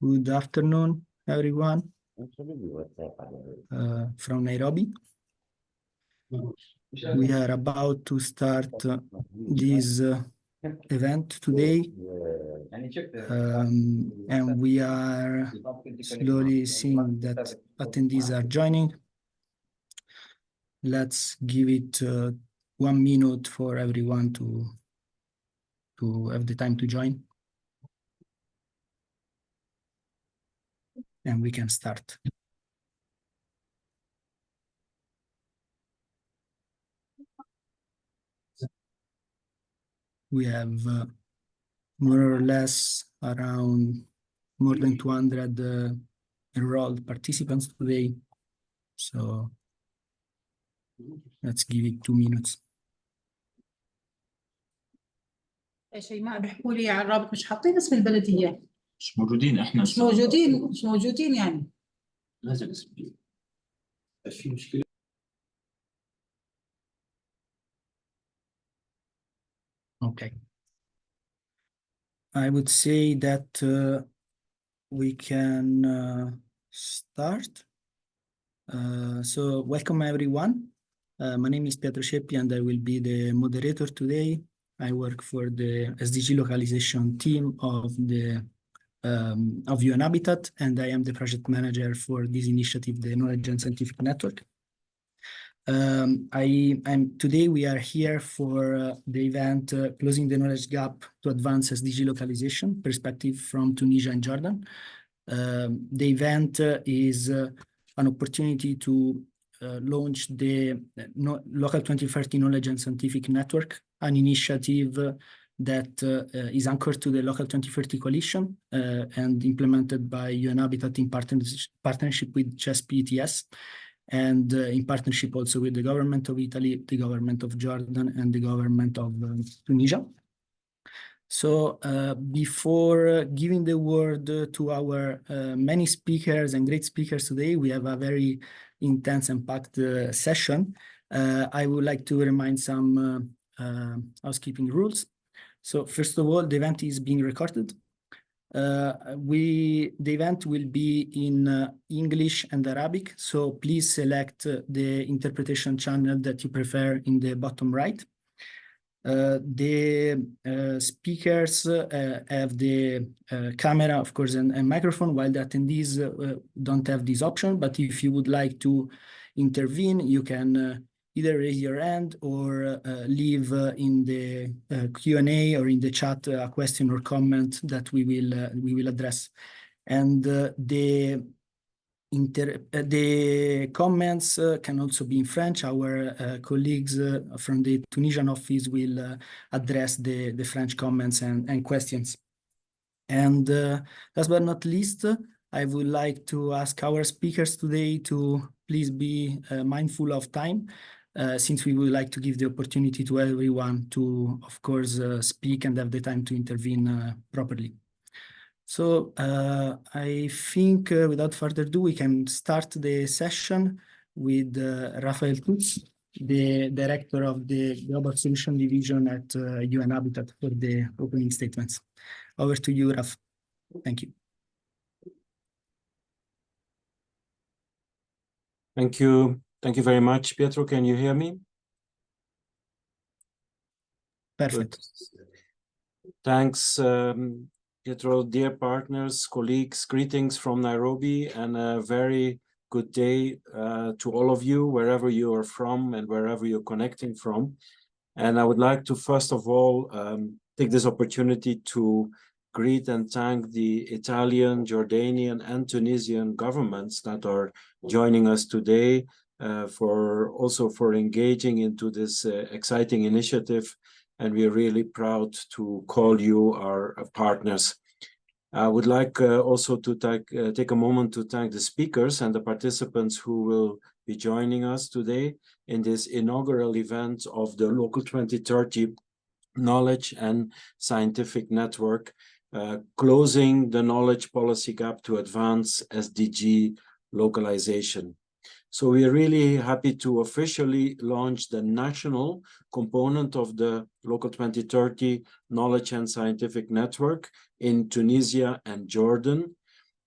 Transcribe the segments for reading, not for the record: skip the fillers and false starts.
Good afternoon, everyone, from Nairobi. We are about to start this event today, and we are slowly seeing that attendees are joining. Let's give it 1 minute for everyone to have the time to join. And we can start. We have more or less around more than 200 enrolled participants today. So let's give it 2 minutes. شيماء بيحكوا لي على الرابط مش حاطين اسم البلدية. مش موجودين احنا مش موجودين يعني. لازم اسم. في مشكلة. Okay. I would say that we can start. So welcome everyone. My name is Pietro Ceppi and I will be the moderator today. I work for the SDG localization team of the UN Habitat, and I am the project manager for this initiative, the Knowledge and Scientific Network. Today we are here for the event Closing the Knowledge Gap to Advance SDG Localization Perspective from Tunisia and Jordan. The event is an opportunity to launch the Local 2030 Knowledge and Scientific Network, an initiative that is anchored to the Local 2030 Coalition and implemented by UN Habitat in partnership with CESP-ETS, and in partnership also with the government of Italy, the government of Jordan, and the government of Tunisia. So before giving the word to our many speakers and great speakers today, we have a very intense and packed session. I would like to remind some housekeeping rules. So first of all, the event is being recorded. The event will be in English and Arabic, so please select the interpretation channel that you prefer in the bottom right. The speakers have the camera, of course, and microphone, while the attendees don't have this option. But if you would like to intervene, you can either raise your hand or leave in the Q&A or in the chat a question or comment that we will address. And the comments can also be in French. Our colleagues from the Tunisian office will address the French comments and questions. And last but not least, I would like to ask our speakers today to please be mindful of time, since we would like to give the opportunity to everyone to, of course, speak and have the time to intervene properly. So I think without further ado, we can start the session with Rafael Kutz, the director of the Global Solution Division at UN Habitat, for the opening statements. Over to you, Raf. Thank you. Thank you. Thank you very much, Pietro. Can you hear me? Perfect. Good. Thanks, Pietro. Dear partners, colleagues, greetings from Nairobi, and a very good day to all of you, wherever you are from and wherever you're connecting from. And I would like to, first of all, take this opportunity to greet and thank the Italian, Jordanian, and Tunisian governments that are joining us today for engaging into this exciting initiative. And we are really proud to call you our partners. I would like also to take a moment to thank the speakers and the participants who will be joining us today in this inaugural event of the Local 2030 Knowledge and Scientific Network, closing the knowledge policy gap to advance SDG localization. So we are really happy to officially launch the national component of the Local 2030 Knowledge and Scientific Network in Tunisia and Jordan.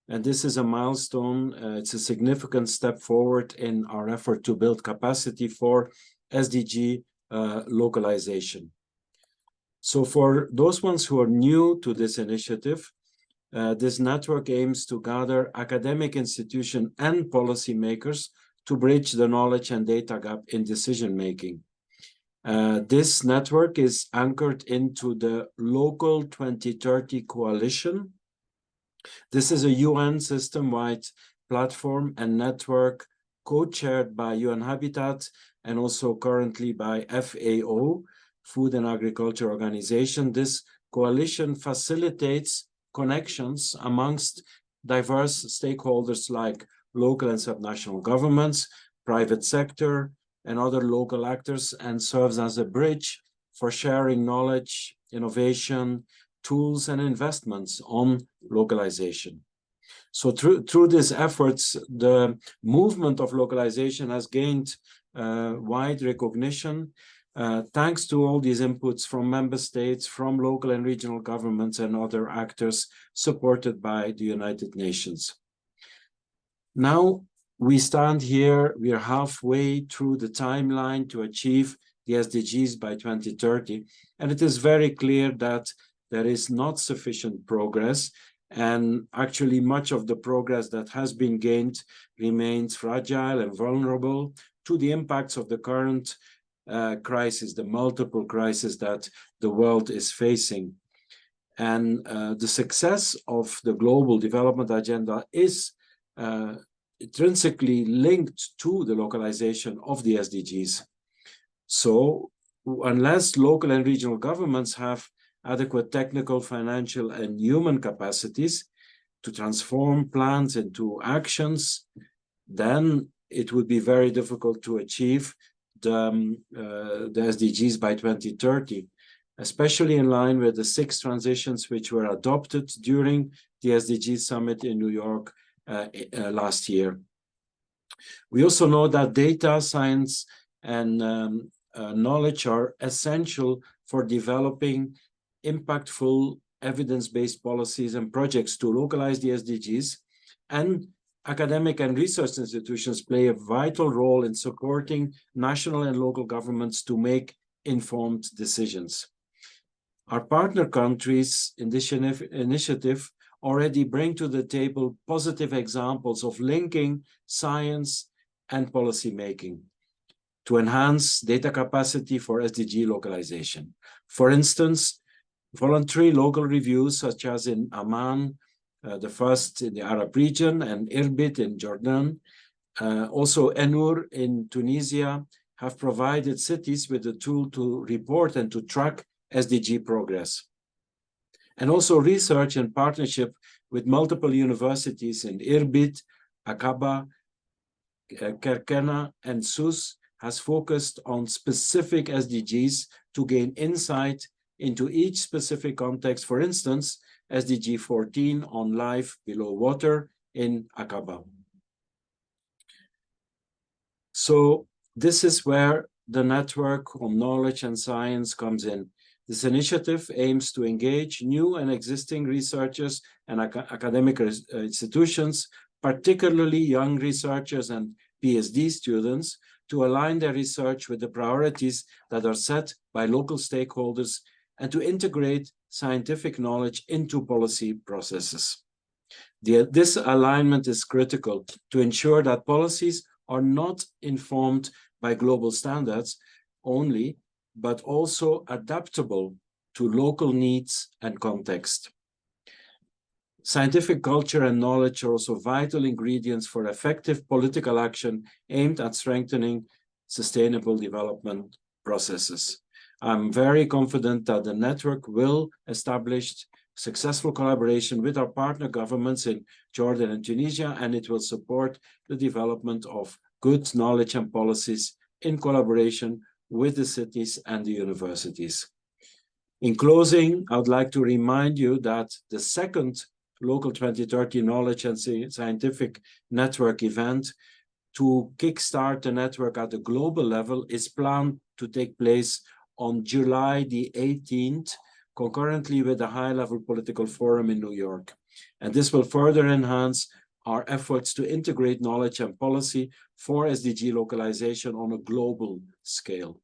And this is a milestone. It's a significant step forward in our effort to build capacity for SDG localization. So for those ones who are new to this initiative, this network aims to gather academic institutions and policymakers to bridge the knowledge and data gap in decision-making. This network is anchored into the Local 2030 Coalition. This is a UN system-wide platform and network co-chaired by UN Habitat and also currently by FAO, Food and Agriculture Organization. This coalition facilitates connections amongst diverse stakeholders like local and subnational governments, private sector, and other local actors, and serves as a bridge for sharing knowledge, innovation, tools, and investments on localization. So through these efforts, the movement of localization has gained wide recognition, thanks to all these inputs from member states, from local and regional governments and other actors supported by the United Nations. Now we stand here, we are halfway through the timeline to achieve the SDGs by 2030, and it is very clear that there is not sufficient progress, and actually much of the progress that has been gained remains fragile and vulnerable to the impacts of the current crisis, the multiple crises that the world is facing. And the success of the Global Development Agenda is intrinsically linked to the localization of the SDGs. So unless local and regional governments have adequate technical, financial, and human capacities to transform plans into actions, then it would be very difficult to achieve the SDGs by 2030, especially in line with the 6 transitions which were adopted during the SDG Summit in New York last year. We also know that data, science, and knowledge are essential for developing impactful evidence-based policies and projects to localize the SDGs, and academic and research institutions play a vital role in supporting national and local governments to make informed decisions. Our partner countries in this initiative already bring to the table positive examples of linking science and policy making to enhance data capacity for SDG localization. For instance, voluntary local reviews such as in Amman, the first in the Arab region, and Irbit in Jordan, also Enur in Tunisia, have provided cities with a tool to report and to track SDG progress. And also research in partnership with multiple universities in Irbit, Aqaba, Kerkena, and Sus has focused on specific SDGs to gain insight into each specific context. For instance, SDG 14 on life below water in Aqaba. So this is where the network on knowledge and science comes in. This initiative aims to engage new and existing researchers and academic institutions, particularly young researchers and PhD students, to align their research with the priorities that are set by local stakeholders and to integrate scientific knowledge into policy processes. This alignment is critical to ensure that policies are not informed by global standards only, but also adaptable to local needs and context. Scientific culture and knowledge are also vital ingredients for effective political action aimed at strengthening sustainable development processes. I'm very confident that the network will establish successful collaboration with our partner governments in Jordan and Tunisia, and it will support the development of good knowledge and policies in collaboration with the cities and the universities. In closing, I would like to remind you that the second Local 2030 Knowledge and Scientific Network event to kickstart the network at a global level is planned to take place on July the 18th, concurrently with a high-level political forum in New York. And this will further enhance our efforts to integrate knowledge and policy for SDG localization on a global scale.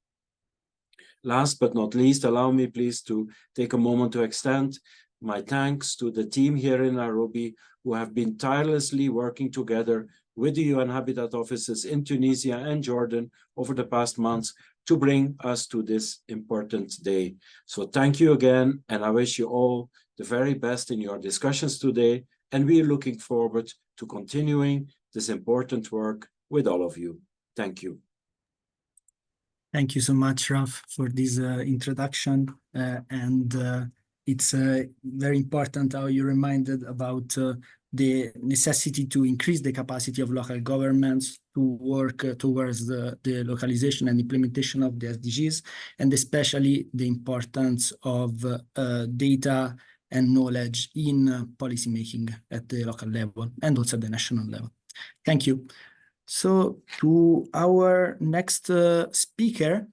Last but not least, allow me please to take a moment to extend my thanks to the team here in Nairobi who have been tirelessly working together with the UN Habitat offices in Tunisia and Jordan over the past months to bring us to this important day. So thank you again, and I wish you all the very best in your discussions today, and we are looking forward to continuing this important work with all of you. Thank you. Thank you so much, Raf, for this introduction. It's very important how you reminded about the necessity to increase the capacity of local governments to work towards the localization and implementation of the SDGs, and especially the importance of data and knowledge in policymaking at the local level and also at the national level. Thank you. So to our next speaker,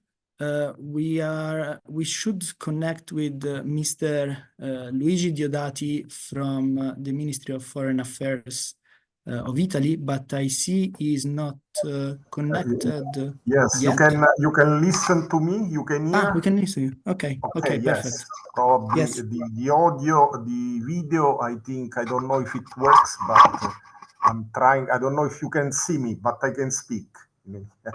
we should connect with Mr. Luigi Diodati from the Ministry of Foreign Affairs of Italy, but I see he is not connected. Yes, yet. you can listen to me. You can hear. We can listen to you. Okay, yes. perfect. Probably yes. the audio, the video. I don't know if it works, but I'm trying. I don't know if you can see me, but I can speak.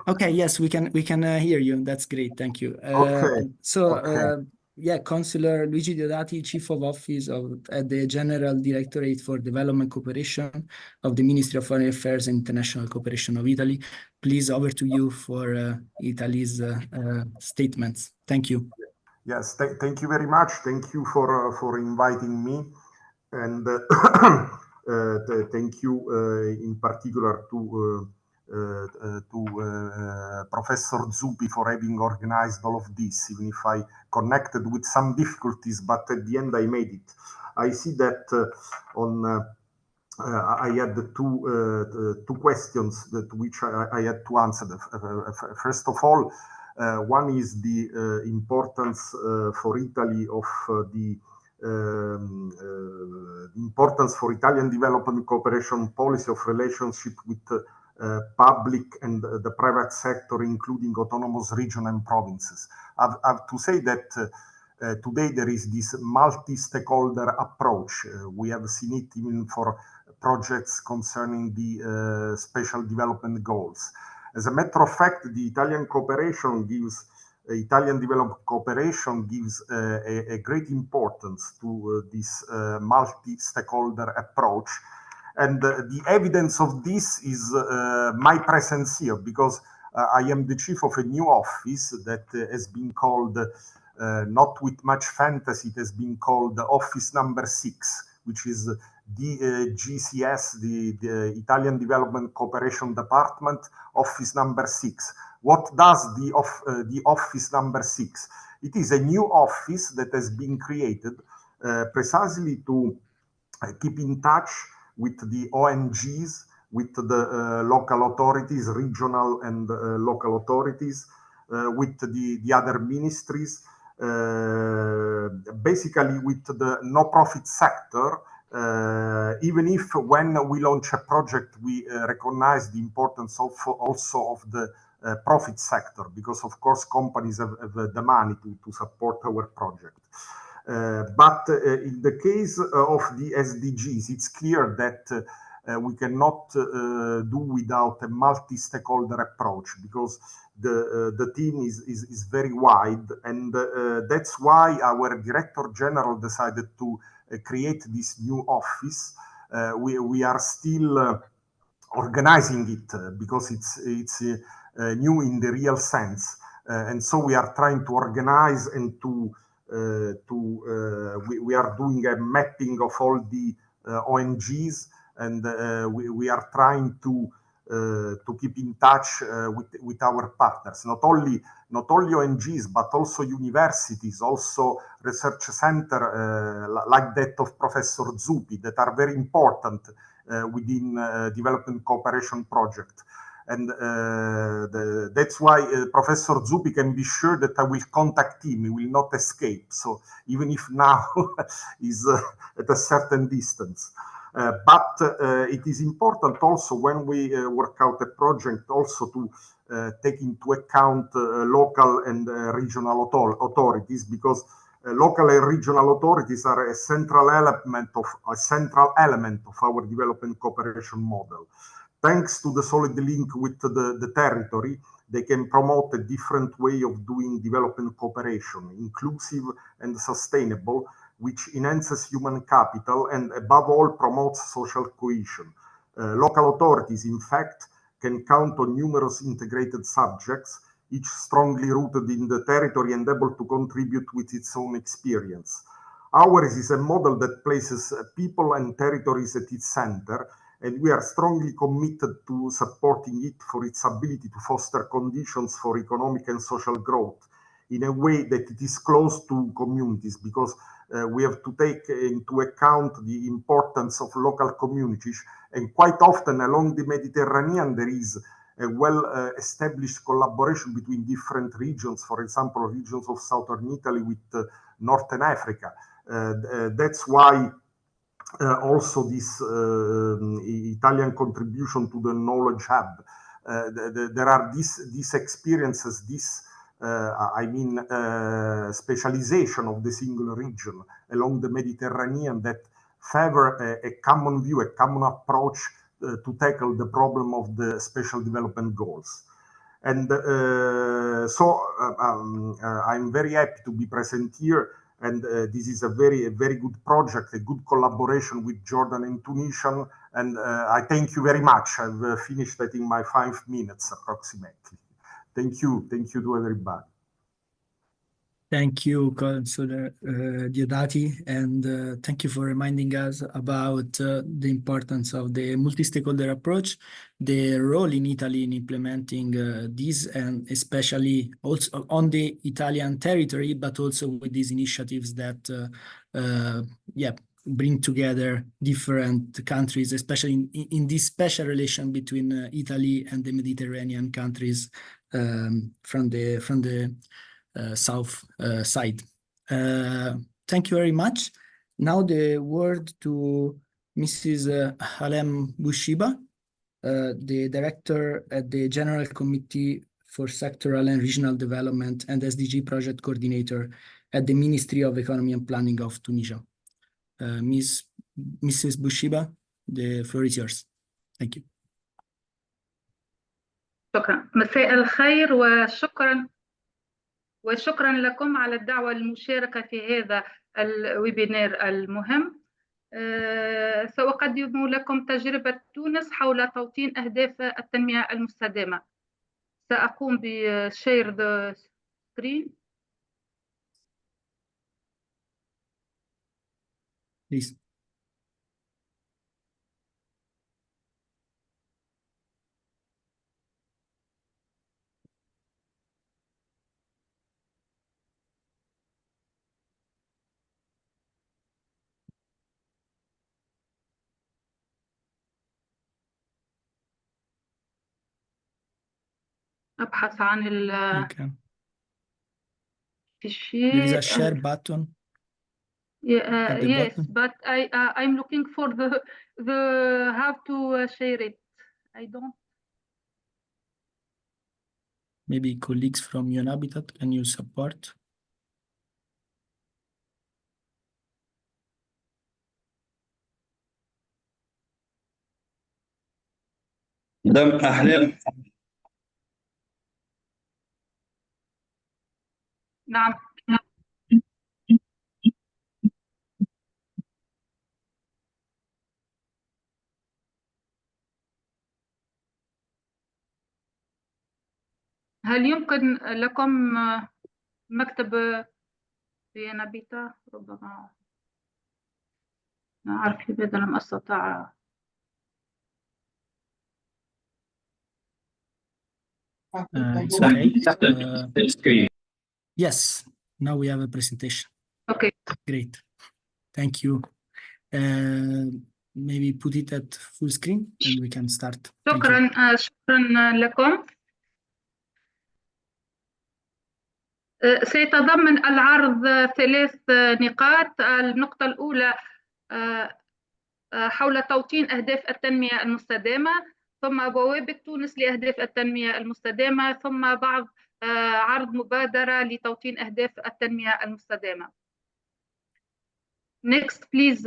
Okay, yes, we can hear you. That's great. Thank you. Yeah, Consular Luigi Diodati, Chief of Office at the General Directorate for Development Cooperation of the Ministry of Foreign Affairs and International Cooperation of Italy. Please, over to you for Italy's statements. Thank you. Yes, thank you very much. Thank you for inviting me, and thank you in particular to Professor Zuppi for having organized all of this, even if I connected with some difficulties, but at the end I made it. I see that I had two questions which I had to answer. First of all, one is the importance for Italy of the importance for Italian development cooperation policy of relationship with public and the private sector, including autonomous regions and provinces. I have to say that today there is this multi-stakeholder approach. We have seen it even for projects concerning the special development goals. As a matter of fact, the Italian development cooperation gives a great importance to this multi-stakeholder approach. And the evidence of this is my presence here, because I am the chief of a new office that has been called, not with much fantasy, it has been called Office Number 6, which is the GCS, the Italian Development Cooperation Department, Office Number 6. What does the Office Number 6? It is a new office that has been created precisely to keep in touch with the ONGs, with the local authorities, regional and local authorities, with the other ministries, basically with the no-profit sector, even if when we launch a project, we recognize the importance of also of the profit sector, because of course companies have the money to support our project. But in the case of the SDGs, it's clear that we cannot do without a multi-stakeholder approach, because the team is very wide, and that's why our Director General decided to create this new office. We are still organizing it because it's new in the real sense, and so we are trying to organize and we are doing a mapping of all the ONGs, and we are trying to keep in touch with our partners, not only ONGs, but also universities, also research center like that of Professor Zuppi, that are very important within development cooperation project. And that's why Professor Zuppi can be sure that I will contact him. He will not escape. So even if now he's at a certain distance. But it is important also when we work out a project also to take into account local and regional authorities, because local and regional authorities are a central element of our development cooperation model. Thanks to the solid link with the territory, they can promote a different way of doing development cooperation, inclusive and sustainable, which enhances human capital and above all promotes social cohesion. Local authorities, in fact, can count on numerous integrated subjects, each strongly rooted in the territory and able to contribute with its own experience. Ours is a model that places people and territories at its center, and we are strongly committed to supporting it for its ability to foster conditions for economic and social growth in a way that it is close to communities, because we have to take into account the importance of local communities. And quite often along the Mediterranean, there is a well-established collaboration between different regions, for example, regions of southern Italy with northern Africa. That's why also this Italian contribution to the knowledge hub. There are these experiences, specialization of the single region along the Mediterranean that favor a common view, a common approach to tackle the problem of the special development goals. And so I'm very happy to be present here. And this is a very good project, a good collaboration with Jordan and Tunisia. And I thank you very much. I've finished, I think, my 5 minutes approximately. Thank you to everybody. Thank you, Councillor Diodati, and thank you for reminding us about the importance of the multi-stakeholder approach, the role in Italy in implementing this, and especially also on the Italian territory, but also with these initiatives that bring together different countries, especially in this special relation between Italy and the Mediterranean countries from the south side. Thank you very much. Now the word to Mrs. Halem Bushiba, the Director at the General Committee for Sectoral and Regional Development and SDG Project Coordinator at the Ministry of Economy and Planning of Tunisia. Mrs. Bushiba, the floor is yours. Thank you. شكرا. مساء الخير وشكرا لكم على الدعوة للمشاركة في هذا الويبينار المهم. سأقدم لكم تجربة تونس حول توطين أهداف التنمية المستدامة. سأقوم بشير ذا سكرين. Please. أبحث عن الفيشير. There is a share button. Yes, button. but I'm looking for the how to share it. I don't. Maybe colleagues from UNHabitat, can you support? مدام أحلام. نعم. هل يمكن لكم مكتب في نبيتا؟ ربما لا أعرف لماذا لم أستطع. It's okay. Yes, now we have a presentation. Okay. Great. Thank you. maybe put it at full screen and we can start. Thank you. شكرا لكم. سيتضمن العرض 3 نقاط. النقطة الأولى حول توطين أهداف التنمية المستدامة، ثم بوابة تونس لأهداف التنمية المستدامة، ثم بعض عرض مبادرة لتوطين أهداف التنمية المستدامة. Next please.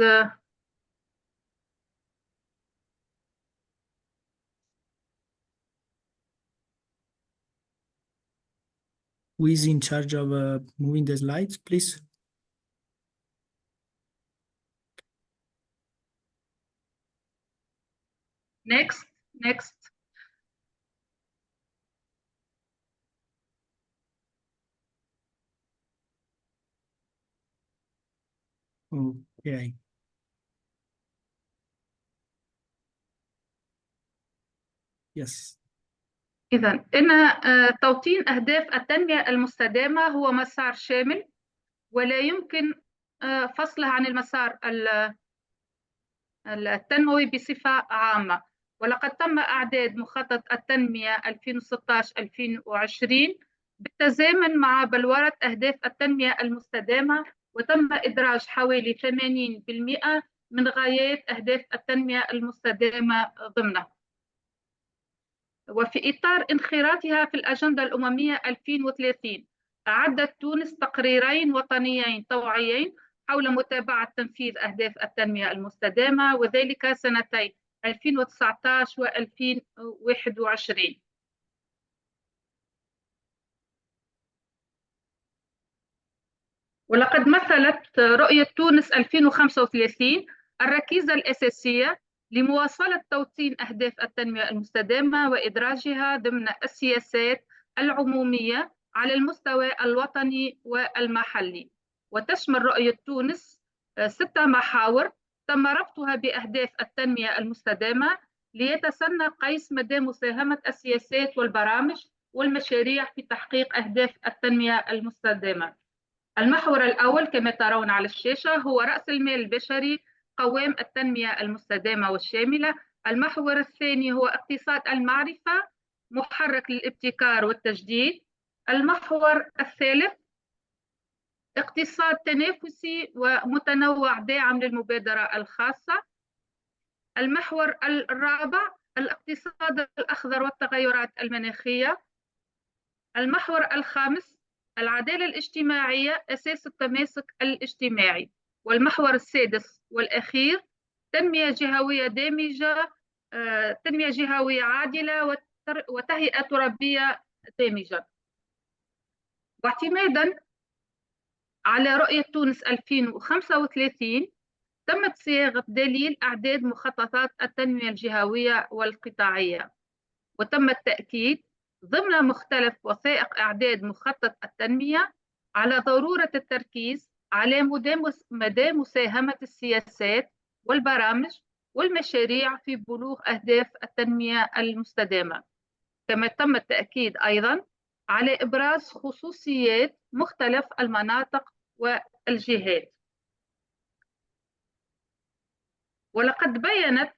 Who is in charge of moving the slides, please? Next. Okay. Yes. إذن إن توطين أهداف التنمية المستدامة هو مسار شامل ولا يمكن فصله عن المسار التنموي بصفة عامة. ولقد تم إعداد مخطط التنمية 2016-2020 بالتزامن مع بلورة أهداف التنمية المستدامة، وتم إدراج حوالي 80% من غايات أهداف التنمية المستدامة ضمنه. وفي إطار انخراطها في الأجندة الأممية 2030 أعدت تونس تقريرين وطنيين توعيين حول متابعة تنفيذ أهداف التنمية المستدامة، وذلك سنتي 2019 و 2021. ولقد مثلت رؤية تونس 2035 الركيزة الأساسية لمواصلة توطين أهداف التنمية المستدامة وإدراجها ضمن السياسات العمومية على المستوى الوطني والمحلي. وتشمل رؤية تونس 6 محاور تم ربطها بأهداف التنمية المستدامة ليتسنى قيس مدى مساهمة السياسات والبرامج والمشاريع في تحقيق أهداف التنمية المستدامة. المحور الأول كما ترون على الشاشة هو رأس المال البشري قوام التنمية المستدامة والشاملة. المحور الثاني هو اقتصاد المعرفة محرك للابتكار والتجديد. المحور الثالث اقتصاد تنافسي ومتنوع داعم للمبادرة الخاصة. المحور الرابع الاقتصاد الأخضر والتغيرات المناخية. المحور الخامس العدالة الاجتماعية أساس التماسك الاجتماعي. والمحور السادس والأخير تنمية جهوية دامجة، تنمية جهوية عادلة وتهيئة ترابية دامجة. واعتمادا على رؤية تونس 2035 تمت صياغة دليل أعداد مخططات التنمية الجهوية والقطاعية، وتم التأكيد ضمن مختلف وثائق إعداد مخطط التنمية على ضرورة التركيز على مدى مساهمة السياسات والبرامج والمشاريع في بلوغ أهداف التنمية المستدامة. كما تم التأكيد أيضاً على إبراز خصوصيات مختلف المناطق والجهات. ولقد بيّنت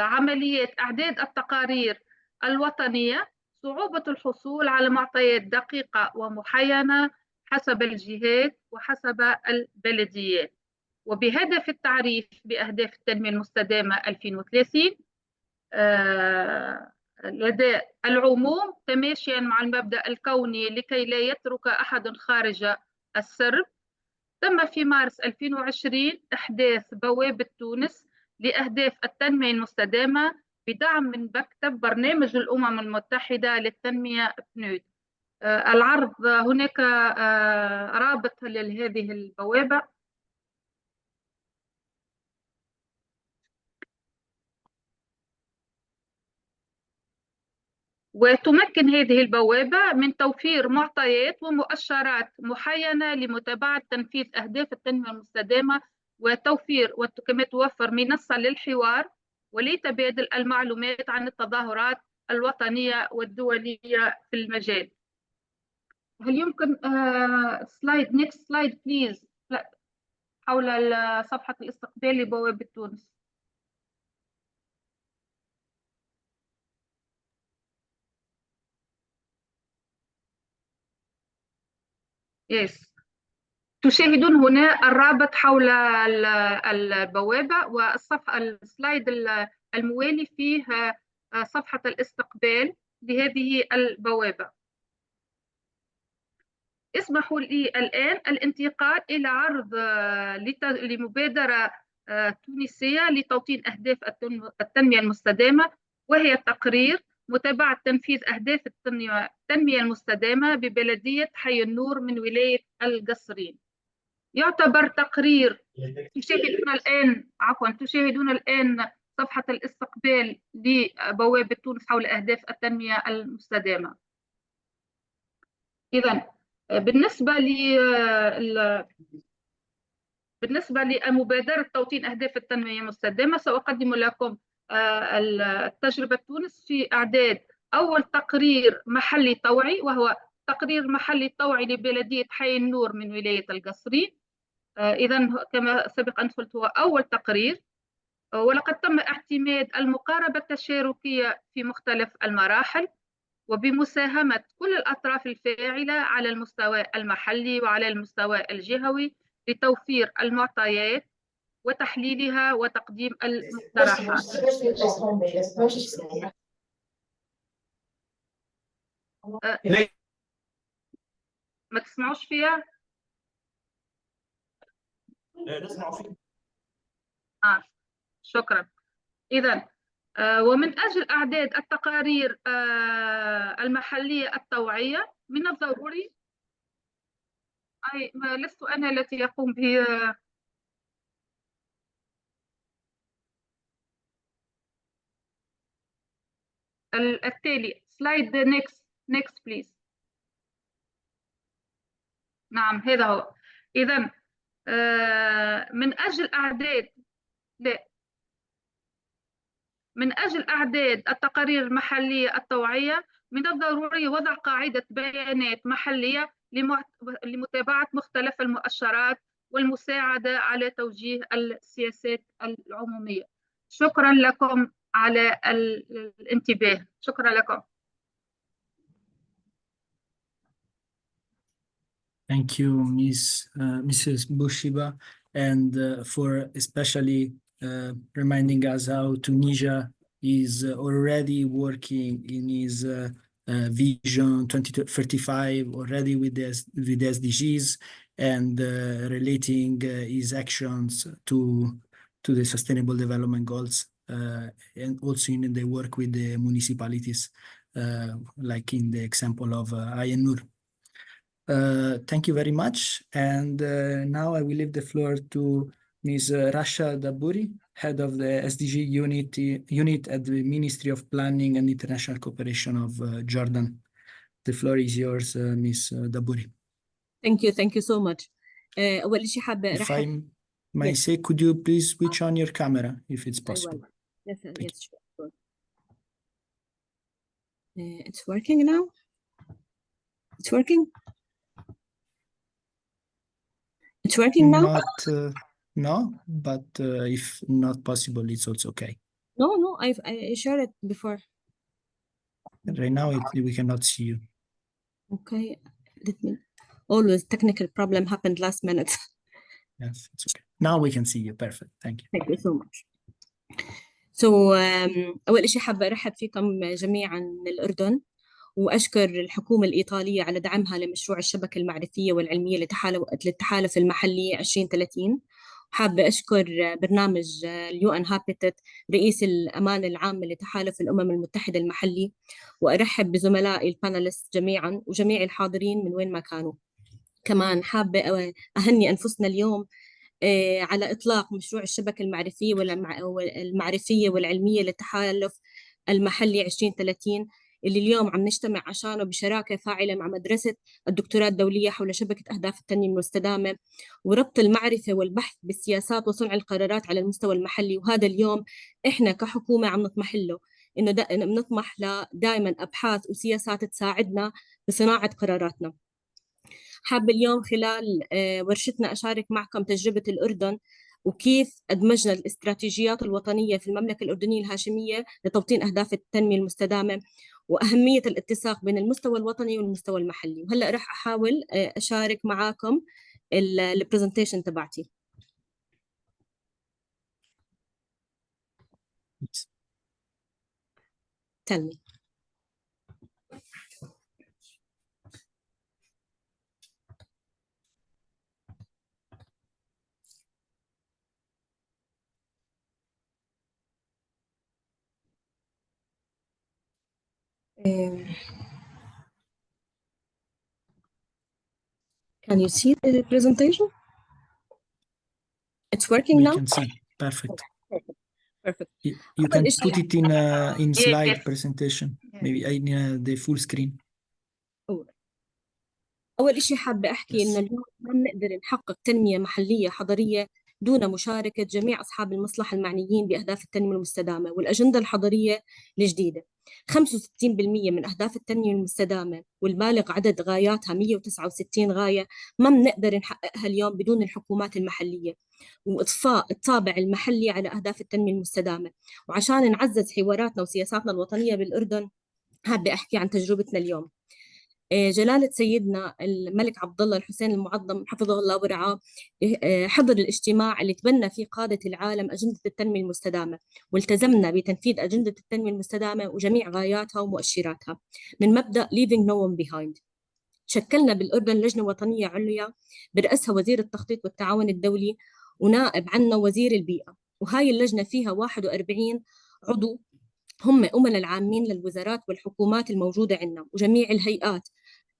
عمليات إعداد التقارير الوطنية صعوبة الحصول على معطيات دقيقة ومحينة حسب الجهات وحسب البلديات، وبهدف التعريف بأهداف التنمية المستدامة 2030 لدى العموم تماشيا مع المبدأ الكوني لكي لا يترك أحد خارج السرب. تم في مارس 2020 إحداث بوابة تونس لأهداف التنمية المستدامة بدعم من مكتب برنامج الأمم المتحدة للتنمية PNUD. العرض هناك رابط لهذه البوابة. وتمكن هذه البوابة من توفير معطيات ومؤشرات محينة لمتابعة تنفيذ أهداف التنمية المستدامة وتوفير وكما توفر منصة للحوار ولتبادل المعلومات عن التظاهرات الوطنية والدولية في المجال. هل يمكن سلايد next slide please حول صفحة الاستقبال لبوابة تونس؟ يس. تشاهدون هنا الرابط حول البوابة، والصفحة السلايد الموالي فيه صفحة الاستقبال لهذه البوابة. اسمحوا لي الآن الانتقال إلى عرض لمبادرة تونسية لتوطين أهداف التنمية المستدامة، وهي تقرير متابعة تنفيذ أهداف التنمية المستدامة ببلدية حي النور من ولاية القصرين. يعتبر تقرير تشاهدون الآن صفحة الاستقبال لبوابة تونس حول أهداف التنمية المستدامة. إذن بالنسبة لمبادرة توطين أهداف التنمية المستدامة، سأقدم لكم التجربة تونس في إعداد أول تقرير محلي طوعي، وهو تقرير محلي طوعي لبلدية حي النور من ولاية القصرين. إذن كما سبق أن قلت هو أول تقرير، ولقد تم اعتماد المقاربة التشاركية في مختلف المراحل، وبمساهمة كل الأطراف الفاعلة على المستوى المحلي وعلى المستوى الجهوي لتوفير المعطيات وتحليلها وتقديم المقترحات. ما تسمعوش فيها؟ شكرا. إذن ومن أجل إعداد التقارير المحلية الطوعية من الضروري لست أنا التي يقوم به التالي. سلايد next please. نعم هذا هو. إذن من أجل إعداد التقارير المحلية الطوعية من الضروري وضع قاعدة بيانات محلية لمتابعة مختلف المؤشرات والمساعدة على توجيه السياسات العمومية. شكرا لكم على الانتباه. شكرا لكم. Thank you, Mrs. Bushiba, and for especially reminding us how Tunisia is already working in his vision 2035 already with the SDGs, and relating his actions to the Sustainable Development Goals, and also in the work with the municipalities, like in the example of Ain Nur. Thank you very much. And now I will leave the floor to Ms. Rasha Dabouri, Head of the SDG unit at the Ministry of Planning and International Cooperation of Jordan. The floor is yours, Ms. Dabouri. Thank you so much. أول شيء حابة If I may say, could you please switch on your camera if it's possible? Yes, sure. It's working now? It's working? It's working now? No, but if not possible, it's also okay. No, I shared it before. Right now, we cannot see you. Okay, always technical problem happened last minute. Yes, it's okay. Now we can see you. Perfect. Thank you. Thank you so much. So, أول شيء حابة أرحب فيكم جميعا من الأردن، وأشكر الحكومة الإيطالية على دعمها لمشروع الشبكة المعرفية والعلمية للتحالف المحلي 2030. حابة أشكر برنامج UN Habitat رئيس الأمانة العامة لتحالف الأمم المتحدة المحلي، وأرحب بزملائي الباناليست جميعا وجميع الحاضرين من وين ما كانوا. كمان حابة أهني أنفسنا اليوم على إطلاق مشروع الشبكة المعرفية والعلمية للتحالف المحلي 2030، اللي اليوم عم نجتمع عشانه بشراكة فاعلة مع مدرسة الدكتوراه الدولية حول شبكة أهداف التنمية المستدامة، وربط المعرفة والبحث بالسياسات وصنع القرارات على المستوى المحلي. وهذا اليوم إحنا كحكومة عم نطمح له، إنه بنطمح دائما أبحاث وسياسات تساعدنا بصناعة قراراتنا. حابة اليوم خلال ورشتنا أشارك معكم تجربة الأردن، وكيف أدمجنا الاستراتيجيات الوطنية في المملكة الأردنية الهاشمية لتوطين أهداف التنمية المستدامة، وأهمية الاتساق بين المستوى الوطني والمستوى المحلي. وهلأ راح أحاول أشارك معاكم البرزنتيشن تبعتي. Tell me. Can you see the presentation? It's working We now? can see. Perfect. Perfect. You can أول put شيء it in slide Yes. presentation, Yes. maybe in the full screen. أول شيء حابة أحكي إنه Yes. اليوم ما بنقدر نحقق تنمية محلية حضرية دون مشاركة جميع أصحاب المصلحة المعنيين بأهداف التنمية المستدامة والأجندة الحضرية الجديدة. 65% من أهداف التنمية المستدامة والبالغ عدد غاياتها 169 غاية ما بنقدر نحققها اليوم بدون الحكومات المحلية وإضفاء الطابع المحلي على أهداف التنمية المستدامة. وعشان نعزز حواراتنا وسياساتنا الوطنية بالأردن حابة أحكي عن تجربتنا اليوم. جلالة سيدنا الملك عبد الله الحسين المعظم حفظه الله ورعاه حضر الاجتماع اللي تبنى فيه قادة العالم أجندة التنمية المستدامة، والتزمنا بتنفيذ أجندة التنمية المستدامة وجميع غاياتها ومؤشراتها من مبدأ leaving no one behind. شكلنا بالأردن لجنة وطنية عليا برأسها وزير التخطيط والتعاون الدولي ونائب عنه وزير البيئة، وهاي اللجنة فيها 41 عضو هم أمنا العامين للوزارات والحكومات الموجودة عندنا وجميع الهيئات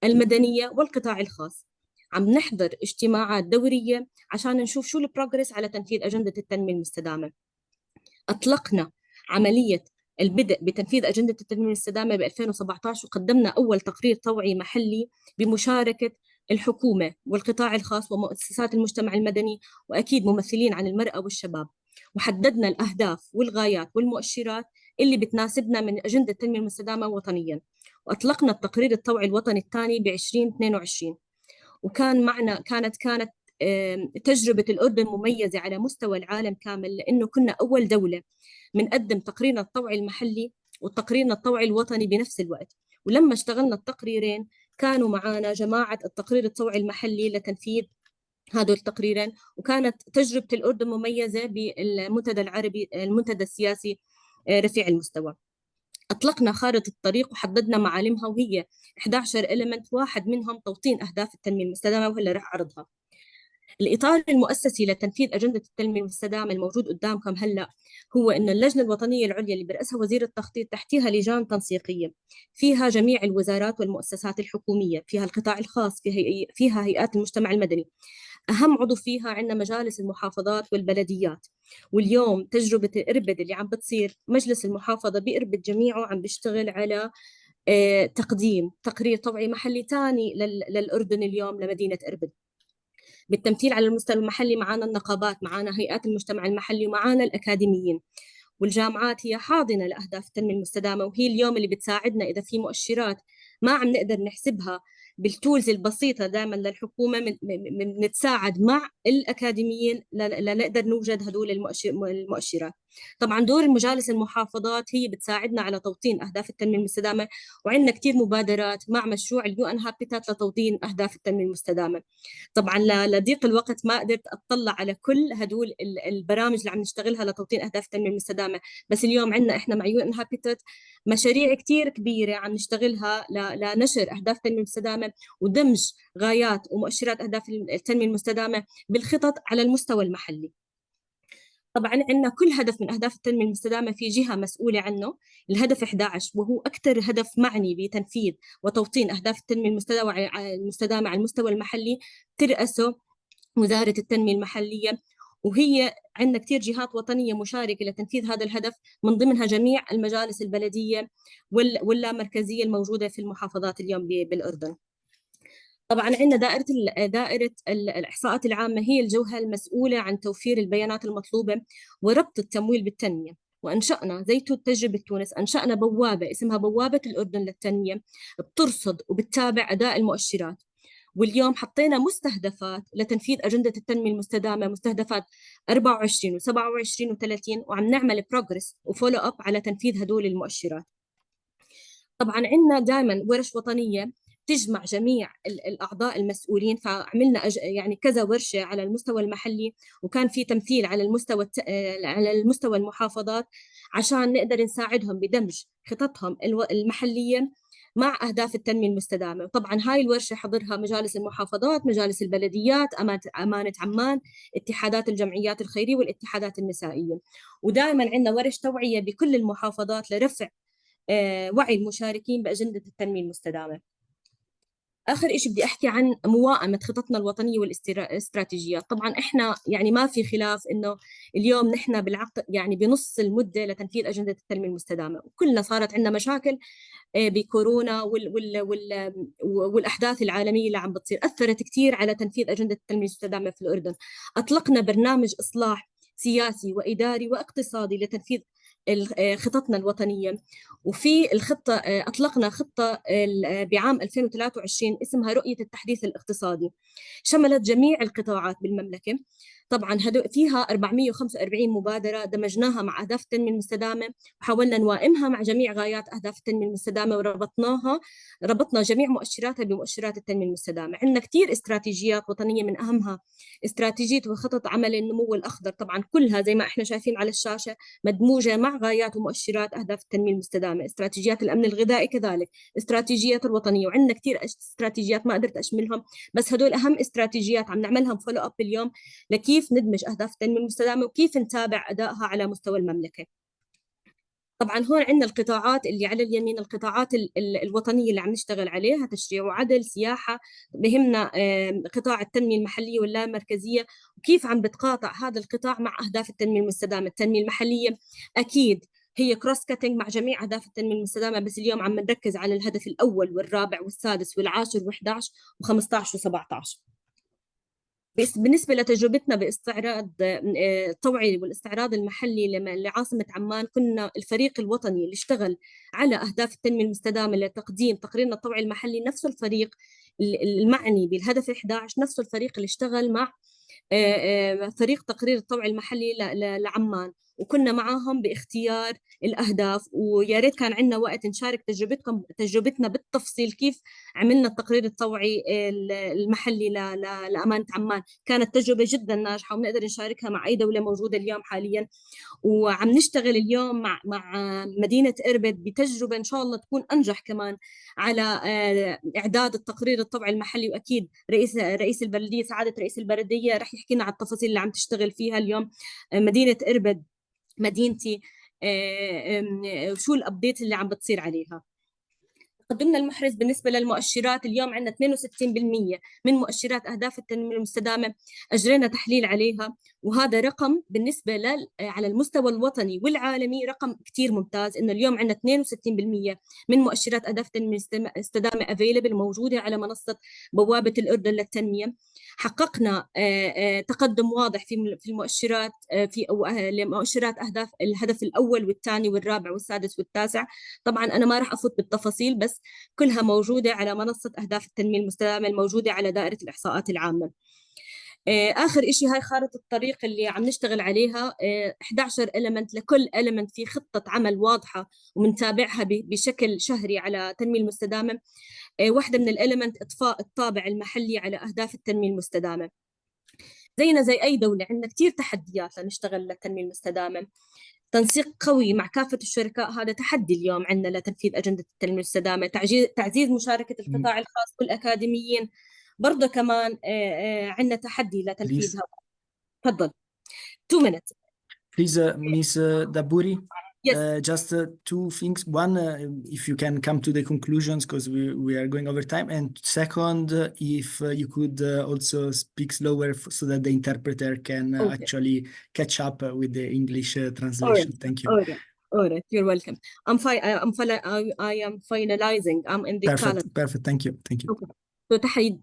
المدنية والقطاع الخاص. عم نحضر اجتماعات دورية عشان نشوف شو البروجرس على تنفيذ أجندة التنمية المستدامة. أطلقنا عملية البدء بتنفيذ أجندة التنمية المستدامة ب 2017 وقدمنا أول تقرير توعي محلي بمشاركة الحكومة والقطاع الخاص ومؤسسات المجتمع المدني وأكيد ممثلين عن المرأة والشباب، وحددنا الأهداف والغايات والمؤشرات اللي بتناسبنا من أجندة التنمية المستدامة وطنياً. وأطلقنا التقرير التوعي الوطني الثاني ب 2022، وكان معنا كانت تجربة الأردن مميزة على مستوى العالم كامل، لأنه كنا أول دولة بنقدم تقريرنا الطوعي المحلي وتقريرنا الطوعي الوطني بنفس الوقت. ولما اشتغلنا التقريرين كانوا معنا جماعة التقرير الطوعي المحلي لتنفيذ هذول التقريرين، وكانت تجربة الأردن مميزة بالمنتدى العربي المنتدى السياسي رفيع المستوى. أطلقنا خارطة الطريق وحددنا معالمها وهي 11 إليمنت، واحد منهم توطين أهداف التنمية المستدامة وهلا رح أعرضها. الإطار المؤسسي لتنفيذ أجندة التنمية المستدامة الموجود قدامكم هلا هو إنه اللجنة الوطنية العليا اللي برأسها وزير التخطيط تحتها لجان تنسيقية فيها جميع الوزارات والمؤسسات الحكومية، فيها القطاع الخاص، فيها هيئات المجتمع المدني. أهم عضو فيها عندنا مجالس المحافظات والبلديات. واليوم تجربة إربد اللي عم بتصير مجلس المحافظة بإربد جميعه عم بيشتغل على تقديم تقرير طوعي محلي ثاني للأردن اليوم لمدينة إربد. بالتمثيل على المستوى المحلي معنا النقابات، معنا هيئات المجتمع المحلي، ومعنا الأكاديميين. والجامعات هي حاضنة لأهداف التنمية المستدامة، وهي اليوم اللي بتساعدنا إذا في مؤشرات ما عم نقدر نحسبها بالتولز البسيطة دائما للحكومة نتساعد مع الأكاديميين لنقدر نوجد هدول المؤشرات. طبعا دور المجالس المحافظات هي بتساعدنا على توطين أهداف التنمية المستدامة، وعندنا كتير مبادرات مع مشروع اليو هابيتات لتوطين أهداف التنمية المستدامة. طبعا لضيق الوقت ما قدرت أطلع على كل هدول البرامج اللي عم نشتغلها لتوطين أهداف التنمية المستدامة، بس اليوم عندنا إحنا مع يو هابيتات مشاريع كتير كبيرة عم نشتغلها لنشر أهداف التنمية المستدامة ودمج غايات ومؤشرات أهداف التنمية المستدامة بالخطط على المستوى المحلي. طبعا عندنا كل هدف من أهداف التنمية المستدامة في جهة مسؤولة عنه، الهدف 11 وهو أكثر هدف معني بتنفيذ وتوطين أهداف التنمية المستدامة على المستوى المحلي، ترأسه وزارة التنمية المحلية، وهي عندنا كتير جهات وطنية مشاركة لتنفيذ هذا الهدف، من ضمنها جميع المجالس البلدية واللامركزية الموجودة في المحافظات اليوم بالأردن. طبعا عندنا دائرة الإحصاءات العامة هي الجوهر المسؤولة عن توفير البيانات المطلوبة وربط التمويل بالتنمية. وأنشأنا زي تجربة تونس أنشأنا بوابة اسمها بوابة الأردن للتنمية بترصد وبتتابع أداء المؤشرات. واليوم حطينا مستهدفات لتنفيذ أجندة التنمية المستدامة، مستهدفات 24 و27 و30، وعم نعمل بروجرس وفولو أب على تنفيذ هدول المؤشرات. طبعا عندنا دائما ورش وطنية تجمع جميع الأعضاء المسؤولين، فعملنا يعني كذا ورشة على المستوى المحلي، وكان في تمثيل على المستوى المحافظات عشان نقدر نساعدهم بدمج خططهم المحلية مع أهداف التنمية المستدامة. طبعا هاي الورشة حضرها مجالس المحافظات، مجالس البلديات، أمانة عمان، اتحادات الجمعيات الخيرية والاتحادات النسائية. ودائما عندنا ورش توعية بكل المحافظات لرفع وعي المشاركين بأجندة التنمية المستدامة. آخر إشي بدي أحكي عن موائمة خططنا الوطنية والاستراتيجيات. طبعا إحنا يعني ما في خلاف إنه اليوم نحن بالعقد يعني بنص المدة لتنفيذ أجندة التنمية المستدامة، وكلنا صارت عندنا مشاكل بكورونا والأحداث العالمية اللي عم بتصير أثرت كثير على تنفيذ أجندة التنمية المستدامة في الأردن. أطلقنا برنامج إصلاح سياسي وإداري واقتصادي لتنفيذ خططنا الوطنية، وفي الخطة أطلقنا خطة بعام 2023 اسمها رؤية التحديث الاقتصادي، شملت جميع القطاعات بالمملكة. طبعا فيها 445 مبادرة دمجناها مع أهداف التنمية المستدامة، وحاولنا نوائمها مع جميع غايات أهداف التنمية المستدامة، ربطنا جميع مؤشراتها بمؤشرات التنمية المستدامة. عندنا كثير استراتيجيات وطنية، من أهمها استراتيجية وخطط عمل النمو الأخضر، طبعا كلها زي ما احنا شايفين على الشاشة مدموجة مع غايات ومؤشرات أهداف التنمية المستدامة. استراتيجيات الأمن الغذائي كذلك، استراتيجيات الوطنية، وعندنا كثير استراتيجيات ما قدرت أشملهم، بس هدول أهم استراتيجيات عم نعملهم فولو أب اليوم لكيف ندمج أهداف التنمية المستدامة وكيف نتابع أدائها على مستوى المملكة. طبعا هون عندنا القطاعات اللي على اليمين، القطاعات الوطنية اللي عم نشتغل عليها: تشريع وعدل، سياحة، بهمنا قطاع التنمية المحلية واللامركزية، وكيف عم بتقاطع هذا القطاع مع أهداف التنمية المستدامة. التنمية المحلية أكيد هي كروس كاتنج مع جميع أهداف التنمية المستدامة، بس اليوم عم نركز على الهدف الأول والرابع والسادس والعاشر و11 و15 و17. بالنسبة لتجربتنا باستعراض التوعية والاستعراض المحلي لعاصمة عمان، كنا الفريق الوطني اللي اشتغل على أهداف التنمية المستدامة لتقديم تقريرنا التوعي المحلي نفس الفريق المعني بالهدف 11، نفس الفريق اللي اشتغل مع فريق تقرير التوعي المحلي لعمان، وكنا معاهم باختيار الأهداف. ويا ريت كان عندنا وقت نشارك تجربتنا بالتفصيل كيف عملنا التقرير التوعي المحلي لأمانة عمان. كانت تجربة جدا ناجحة وبنقدر نشاركها مع أي دولة موجودة اليوم حاليا، وعم نشتغل اليوم مع مدينة إربد بتجربة إن شاء الله تكون أنجح كمان على إعداد التقرير التوعي المحلي. وأكيد رئيس البلدية، سعادة رئيس البلدية، رح يحكي لنا على التفاصيل اللي عم تشتغل فيها اليوم مدينة إربد، مدينتي، شو الأبديت اللي عم بتصير عليها. تقدمنا المحرز بالنسبة للمؤشرات، اليوم عندنا 62% من مؤشرات أهداف التنمية المستدامة أجرينا تحليل عليها، وهذا رقم بالنسبة على المستوى الوطني والعالمي رقم كتير ممتاز، إنه اليوم عندنا 62% من مؤشرات أهداف التنمية المستدامة available موجودة على منصة بوابة الأردن للتنمية. حققنا تقدم واضح في المؤشرات، في مؤشرات أهداف الهدف الأول والثاني والرابع والسادس والتاسع. طبعا أنا ما راح أفوت بالتفاصيل، بس كلها موجودة على منصة أهداف التنمية المستدامة الموجودة على دائرة الإحصاءات العامة. آخر إشي هاي خارطة الطريق اللي عم نشتغل عليها، 11 إلمنت، لكل إلمنت في خطة عمل واضحة ومنتابعها بشكل شهري على التنمية المستدامة. واحدة من الإلمنت إطفاء الطابع المحلي على أهداف التنمية المستدامة. زينا زي أي دولة عندنا كتير تحديات لنشتغل للتنمية المستدامة. تنسيق قوي مع كافة الشركاء هذا تحدي اليوم عندنا لتنفيذ أجندة التنمية المستدامة. تعزيز مشاركة القطاع الخاص والأكاديميين برضه كمان عندنا تحدي لتنفيذها. تفضل. 2 minutes. Please, Ms. Daburi. Yes. Just two things. One, if you can come to the conclusions, because we are going over time. And second, if you could also speak slower so that the interpreter can actually catch up with the English translation. Thank you. All right. You're welcome. I am finalizing. I'm in the Perfect. Perfect. Thank you. Thank you. Okay.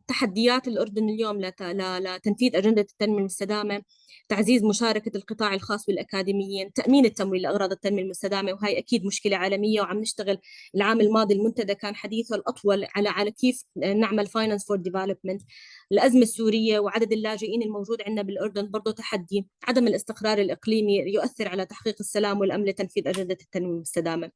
تحديات الأردن اليوم لتنفيذ أجندة التنمية المستدامة: تعزيز مشاركة القطاع الخاص والأكاديميين، تأمين التمويل لأغراض التنمية المستدامة، وهي أكيد مشكلة عالمية وعم نشتغل. العام الماضي المنتدى كان حديثه الأطول على كيف نعمل Finance for Development. الأزمة السورية وعدد اللاجئين الموجود عندنا بالأردن برضو تحدي. عدم الاستقرار الإقليمي يؤثر على تحقيق السلام والأمن لتنفيذ أجندة التنمية المستدامة.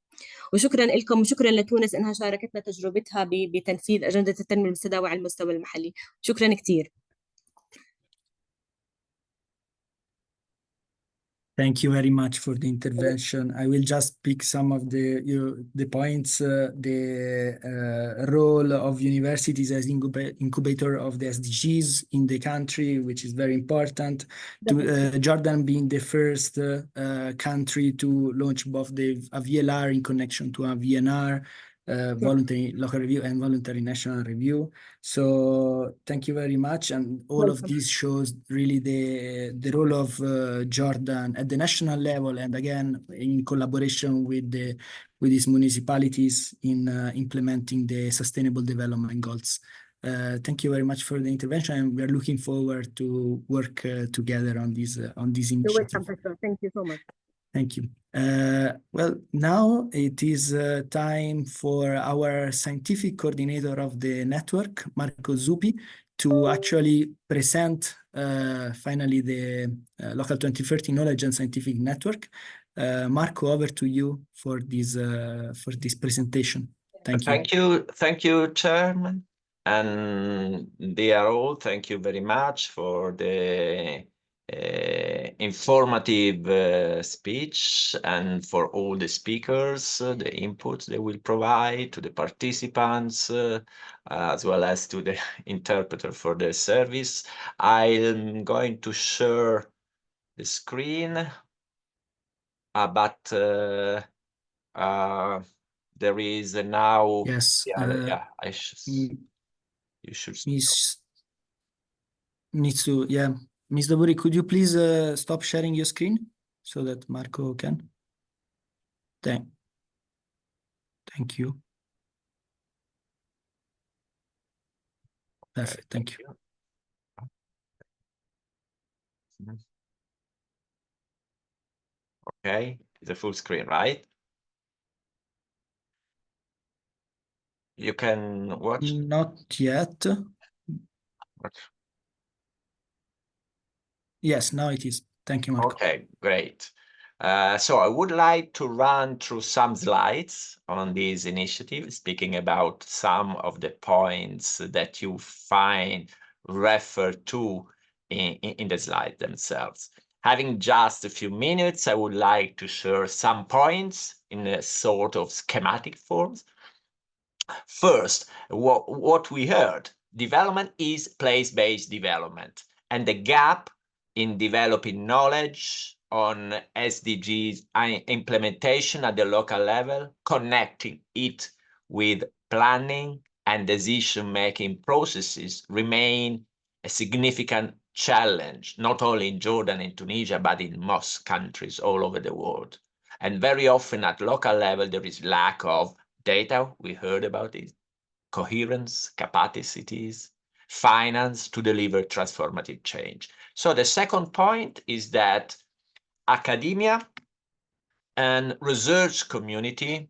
وشكرا لكم وشكرا لتونس إنها شاركتنا تجربتها بتنفيذ أجندة التنمية المستدامة على المستوى المحلي. شكرا كثير. Thank you very much for the intervention. I will just pick some of the points. The role of universities as incubator of the SDGs in the country, which is very important. Jordan being the first country to launch both the VLR in connection to a VNR, voluntary local review and voluntary national review. So thank you very much. And all of this shows really the role of Jordan at the national level, and again, in collaboration with these municipalities in implementing the sustainable development goals. Thank you very much for the intervention, and we are looking forward to work together on this initiative. You're welcome, Petro. Thank you so much. Thank you. Well, now it is time for our scientific coordinator of the network, Marco Zuppi, to actually present finally the Local 2030 Knowledge and Scientific Network. Marco, over to you for this presentation. Thank you. Thank you, Chairman. And dear all, thank you very much for the informative speech, and for all the speakers, the input they will provide to the participants, as well as to the interpreter for their service. I'm going to share the screen, but there is now. Yes. Yeah, you should. Needs to, yeah. Ms. Daburi, could you please stop sharing your screen so that Marco can? Thank you. Perfect. Thank you. Okay, the full screen, right? You can watch? Not yet. What? Yes, now it is. Thank you, Marco. Okay, great. So I would like to run through some slides on this initiative, speaking about some of the points that you find referred to in the slides themselves. Having just a few minutes, I would like to share some points in a sort of schematic forms. First, what we heard, development is place-based development, and the gap in developing knowledge on SDGs implementation at the local level, connecting it with planning and decision-making processes remain a significant challenge, not only in Jordan and Tunisia, but in most countries all over the world. And very often at local level, there is lack of data, we heard about it, coherence, capacities, finance to deliver transformative change. So the second point is that academia and research community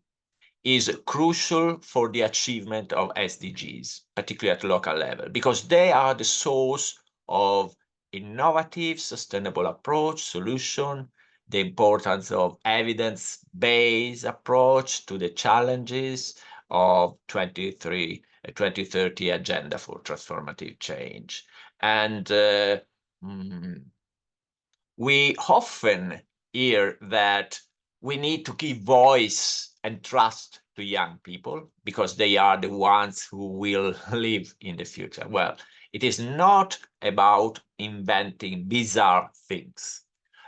is crucial for the achievement of SDGs, particularly at local level, because they are the source of innovative, sustainable approach, solution, the importance of evidence-based approach to the challenges of 2030 agenda for transformative change. And we often hear that we need to give voice and trust to young people because they are the ones who will live in the future. Well, it is not about inventing bizarre things.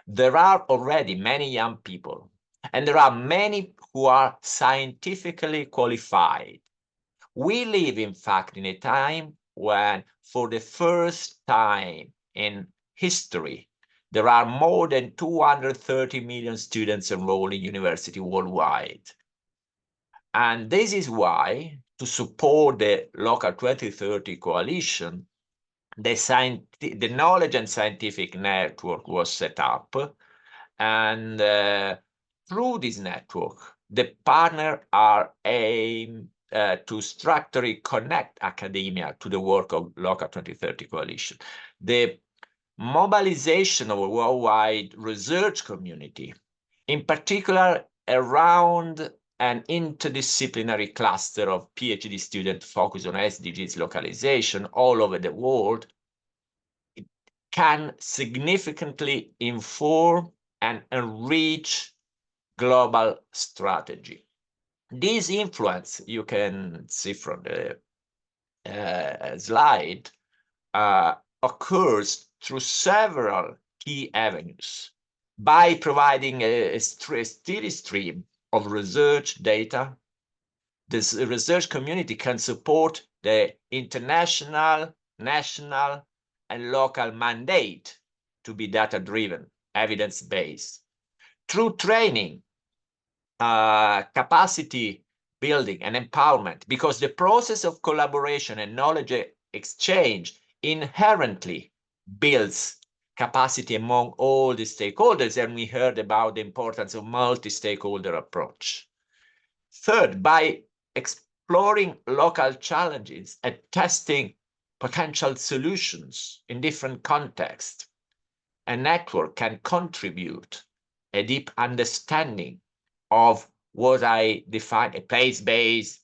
There are already many young people, and there are many who are scientifically qualified. We live, in fact, in a time when, for the first time in history, there are more than 230 million students enrolled in university worldwide. And this is why, to support the Local 2030 coalition, the Knowledge and Scientific Network was set up. And through this network, the partners are aimed to structurally connect academia to the work of Local 2030 coalition. The mobilization of a worldwide research community, in particular around an interdisciplinary cluster of PhD students focused on SDGs localization all over the world, it can significantly inform and enrich global strategy. This influence, you can see from the slide, occurs through several key avenues by providing a steady stream of research data. This research community can support the international, national, and local mandate to be data-driven, evidence-based. Through training, capacity building and empowerment, because the process of collaboration and knowledge exchange inherently builds capacity among all the stakeholders, and we heard about the importance of multi-stakeholder approach. Third, by exploring local challenges and testing potential solutions in different contexts, a network can contribute a deep understanding of what I define as place-based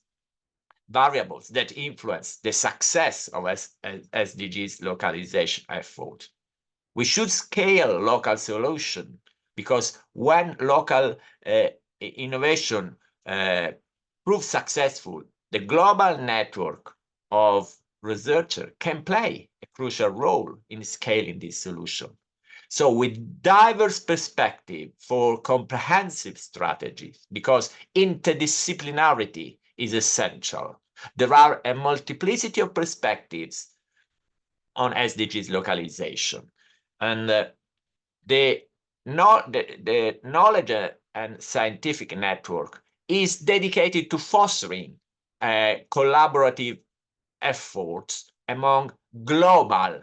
variables that influence the success of SDGs localization effort. We should scale local solution, because when local innovation proves successful, the global network of researchers can play a crucial role in scaling this solution. So with diverse perspective for comprehensive strategies, because interdisciplinarity is essential. There are a multiplicity of perspectives on SDGs localization. And the knowledge and scientific network is dedicated to fostering collaborative efforts among global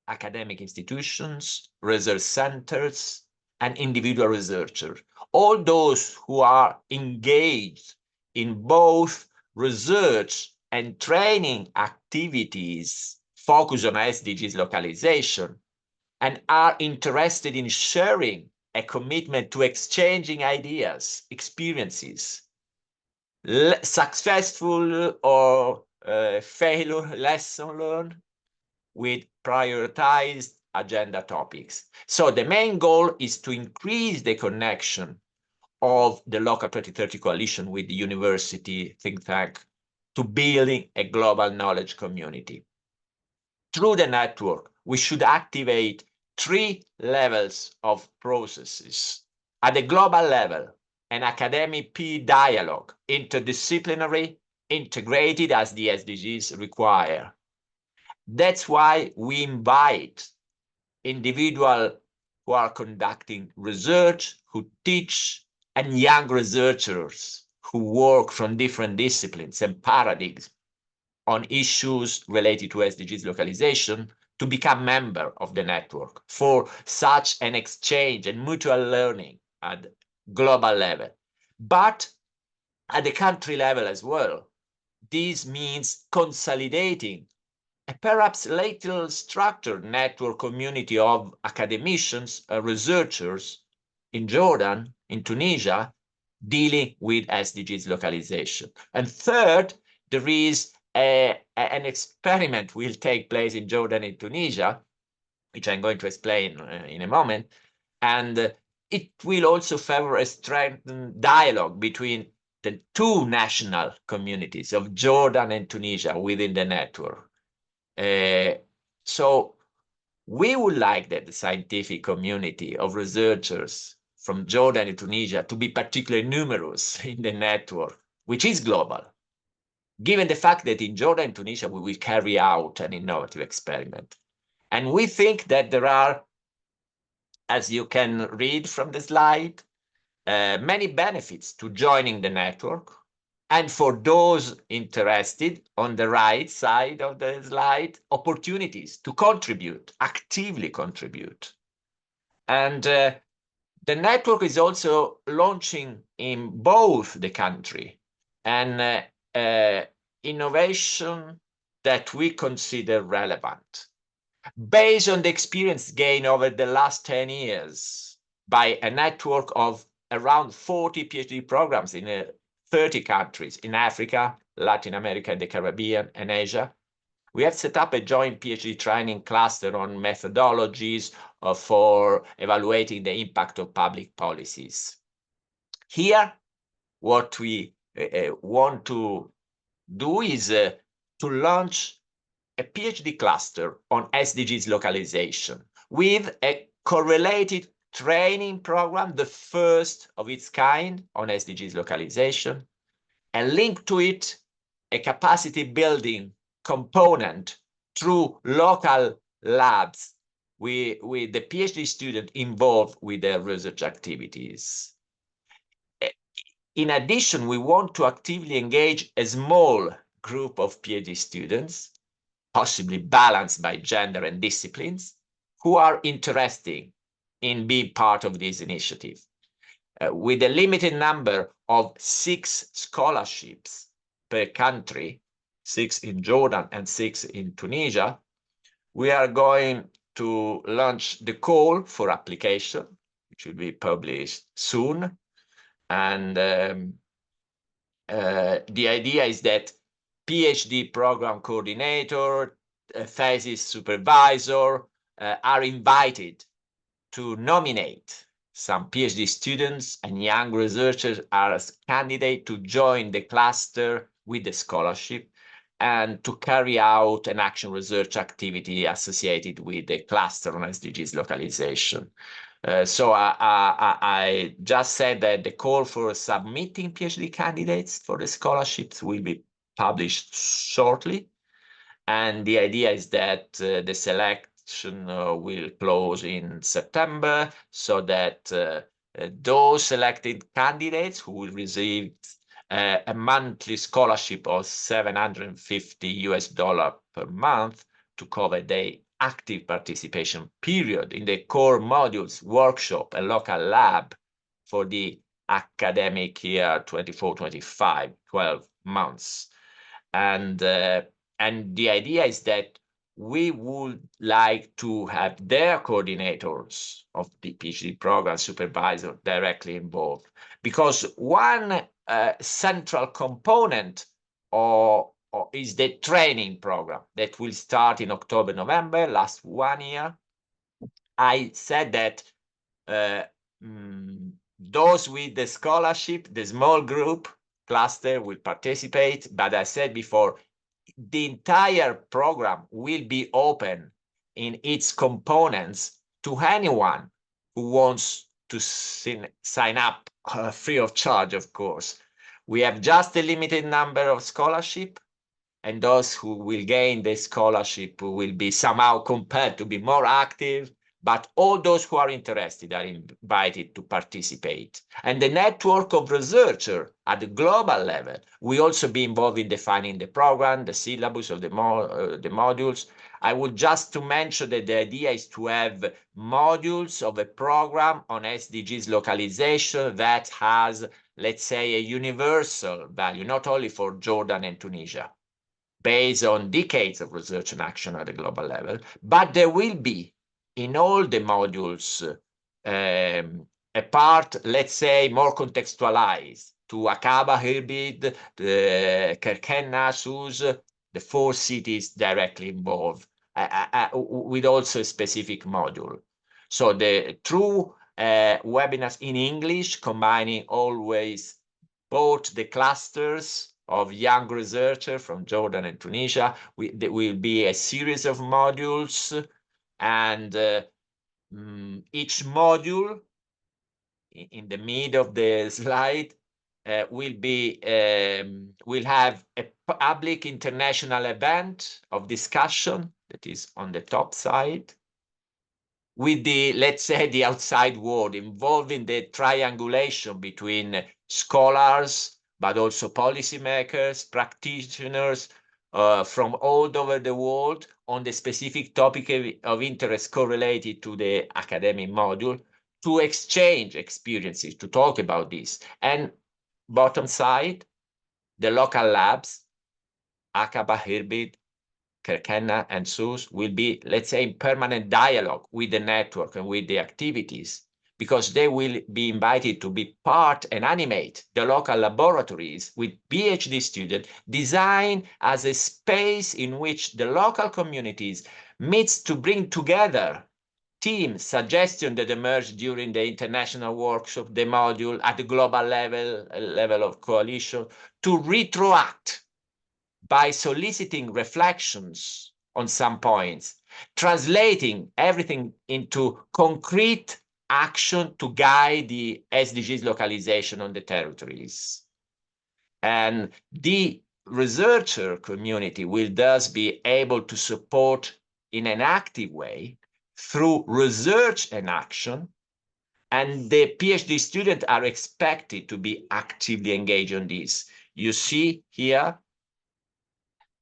academic institutions, research centers, and individual researchers. All those who are engaged in both research and training activities focused on SDGs localization and are interested in sharing a commitment to exchanging ideas, experiences, successful or failure, lesson learned, with prioritized agenda topics. So the main goal is to increase the connection of the Local 2030 Coalition with the university think tank to building a global knowledge community. Through the network, we should activate 3 levels of processes. At the global level, an academic peer dialogue, interdisciplinary, integrated as the SDGs require. That's why we invite individuals who are conducting research, who teach, and young researchers who work from different disciplines and paradigms on issues related to SDGs localization to become member of the network for such an exchange and mutual learning at global level. But at the country level as well, this means consolidating a perhaps little structured network community of academicians, researchers in Jordan, in Tunisia, dealing with SDGs localization. And third, there is an experiment will take place in Jordan and Tunisia, which I'm going to explain in a moment. And it will also favor a strengthened dialogue between the 2 national communities of Jordan and Tunisia within the network. So we would like that the scientific community of researchers from Jordan and Tunisia to be particularly numerous in the network, which is global, given the fact that in Jordan and Tunisia we will carry out an innovative experiment. And we think that there are, as you can read from the slide, many benefits to joining the network. And for those interested, on the right side of the slide, opportunities to contribute, actively contribute. And the network is also launching in both the country and innovation that we consider relevant, based on the experience gained over the last 10 years by a network of around 40 PhD programs in 30 countries in Africa, Latin America, the Caribbean, and Asia. We have set up a joint PhD training cluster on methodologies for evaluating the impact of public policies. Here, what we want to do is to launch a PhD cluster on SDGs localization with a correlated training program, the first of its kind on SDGs localization, and link to it a capacity building component through local labs with the PhD student involved with their research activities. In addition, we want to actively engage a small group of PhD students, possibly balanced by gender and disciplines, who are interested in being part of this initiative. With a limited number of 6 scholarships per country, 6 in Jordan and 6 in Tunisia, we are going to launch the call for application, which will be published soon. And the idea is that PhD program coordinator, thesis supervisor are invited to nominate some PhD students and young researchers as candidates to join the cluster with the scholarship and to carry out an action research activity associated with the cluster on SDGs localization. So I just said that the call for submitting PhD candidates for the scholarships will be published shortly. And the idea is that the selection will close in September, so that those selected candidates who will receive a monthly scholarship of $750 per month to cover their active participation period in the core modules, workshop, and local lab for the academic year 24-25, 12 months. And the idea is that we would like to have their coordinators of the PhD program supervisor directly involved, because one central component is the training program that will start in October, November, last 1 year. I said that those with the scholarship, the small group cluster will participate, but I said before, the entire program will be open in its components to anyone who wants to sign up free of charge, of course. We have just a limited number of scholarship, and those who will gain the scholarship will be somehow compelled to be more active, but all those who are interested are invited to participate. And the network of researchers at the global level will also be involved in defining the program, the syllabus of the modules. I would just to mention that the idea is to have modules of a program on SDGs localization that has, let's say, a universal value, not only for Jordan and Tunisia, based on decades of research and action at the global level, but there will be in all the modules a part, let's say, more contextualized to Aqaba, Irbid, Kerkenna, Sousse, the 4 cities directly involved, with also a specific module. So the true webinars in English, combining always both the clusters of young researchers from Jordan and Tunisia. There will be a series of modules, and each module in the mid of the slide will have a public international event of discussion that is on the top side, with the, let's say, the outside world, involving the triangulation between scholars, but also policymakers, practitioners from all over the world on the specific topic of interest correlated to the academic module, to exchange experiences, to talk about this. And bottom side, the local labs, Aqaba, Irbid, Kerkenna, and Sousse will be, let's say, in permanent dialogue with the network and with the activities, because they will be invited to be part and animate the local laboratories with PhD students, designed as a space in which the local communities meets to bring together teams, suggestions that emerged during the international workshop, the module at the global level of coalition, to retroact by soliciting reflections on some points, translating everything into concrete action to guide the SDGs localization on the territories. And the researcher community will thus be able to support in an active way through research and action, and the PhD students are expected to be actively engaged on this. You see here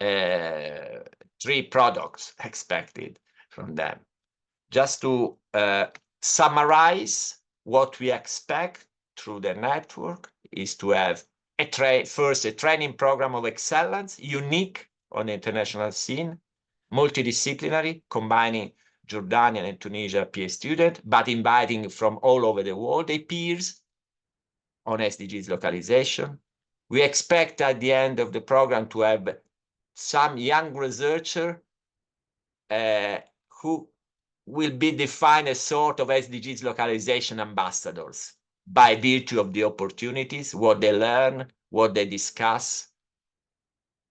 3 products expected from them. Just to summarize, what we expect through the network is to have first a training program of excellence, unique on the international scene, multidisciplinary, combining Jordanian and Tunisian PhD students, but inviting from all over the world their peers on SDGs localization. We expect at the end of the program to have some young researcher who will be defined as sort of SDGs localization ambassadors by virtue of the opportunities, what they learn, what they discuss.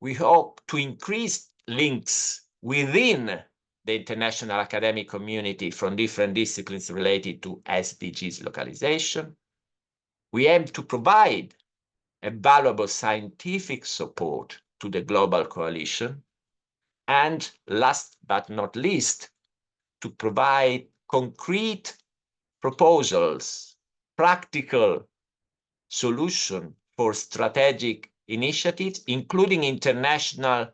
We hope to increase links within the international academic community from different disciplines related to SDGs localization. We aim to provide a valuable scientific support to the global coalition. And last but not least, to provide concrete proposals, practical solutions for strategic initiatives, including international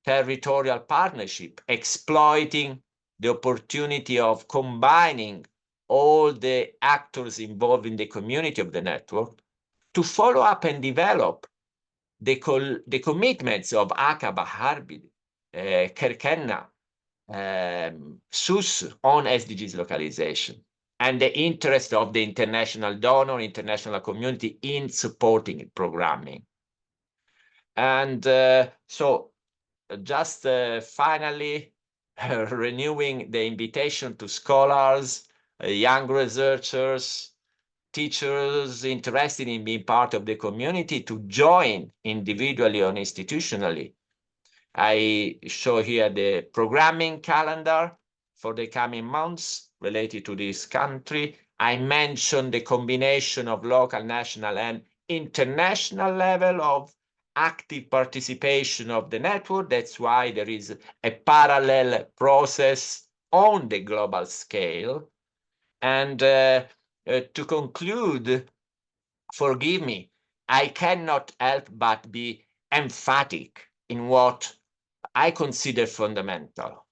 territorial partnership, exploiting the opportunity of combining all the actors involved in the community of the network to follow up and develop the commitments of Aqaba, Harbi, Kerkenna, SUS on SDGs localization, and the interest of the international donor, international community in supporting programming. And so just finally, renewing the invitation to scholars, young researchers, teachers interested in being part of the community to join individually or institutionally. I show here the programming calendar for the coming months related to this country. I mentioned the combination of local, national, and international level of active participation of the network. That's why there is a parallel process on the global scale. And to conclude, forgive me, I cannot help but be emphatic in what I consider fundamental.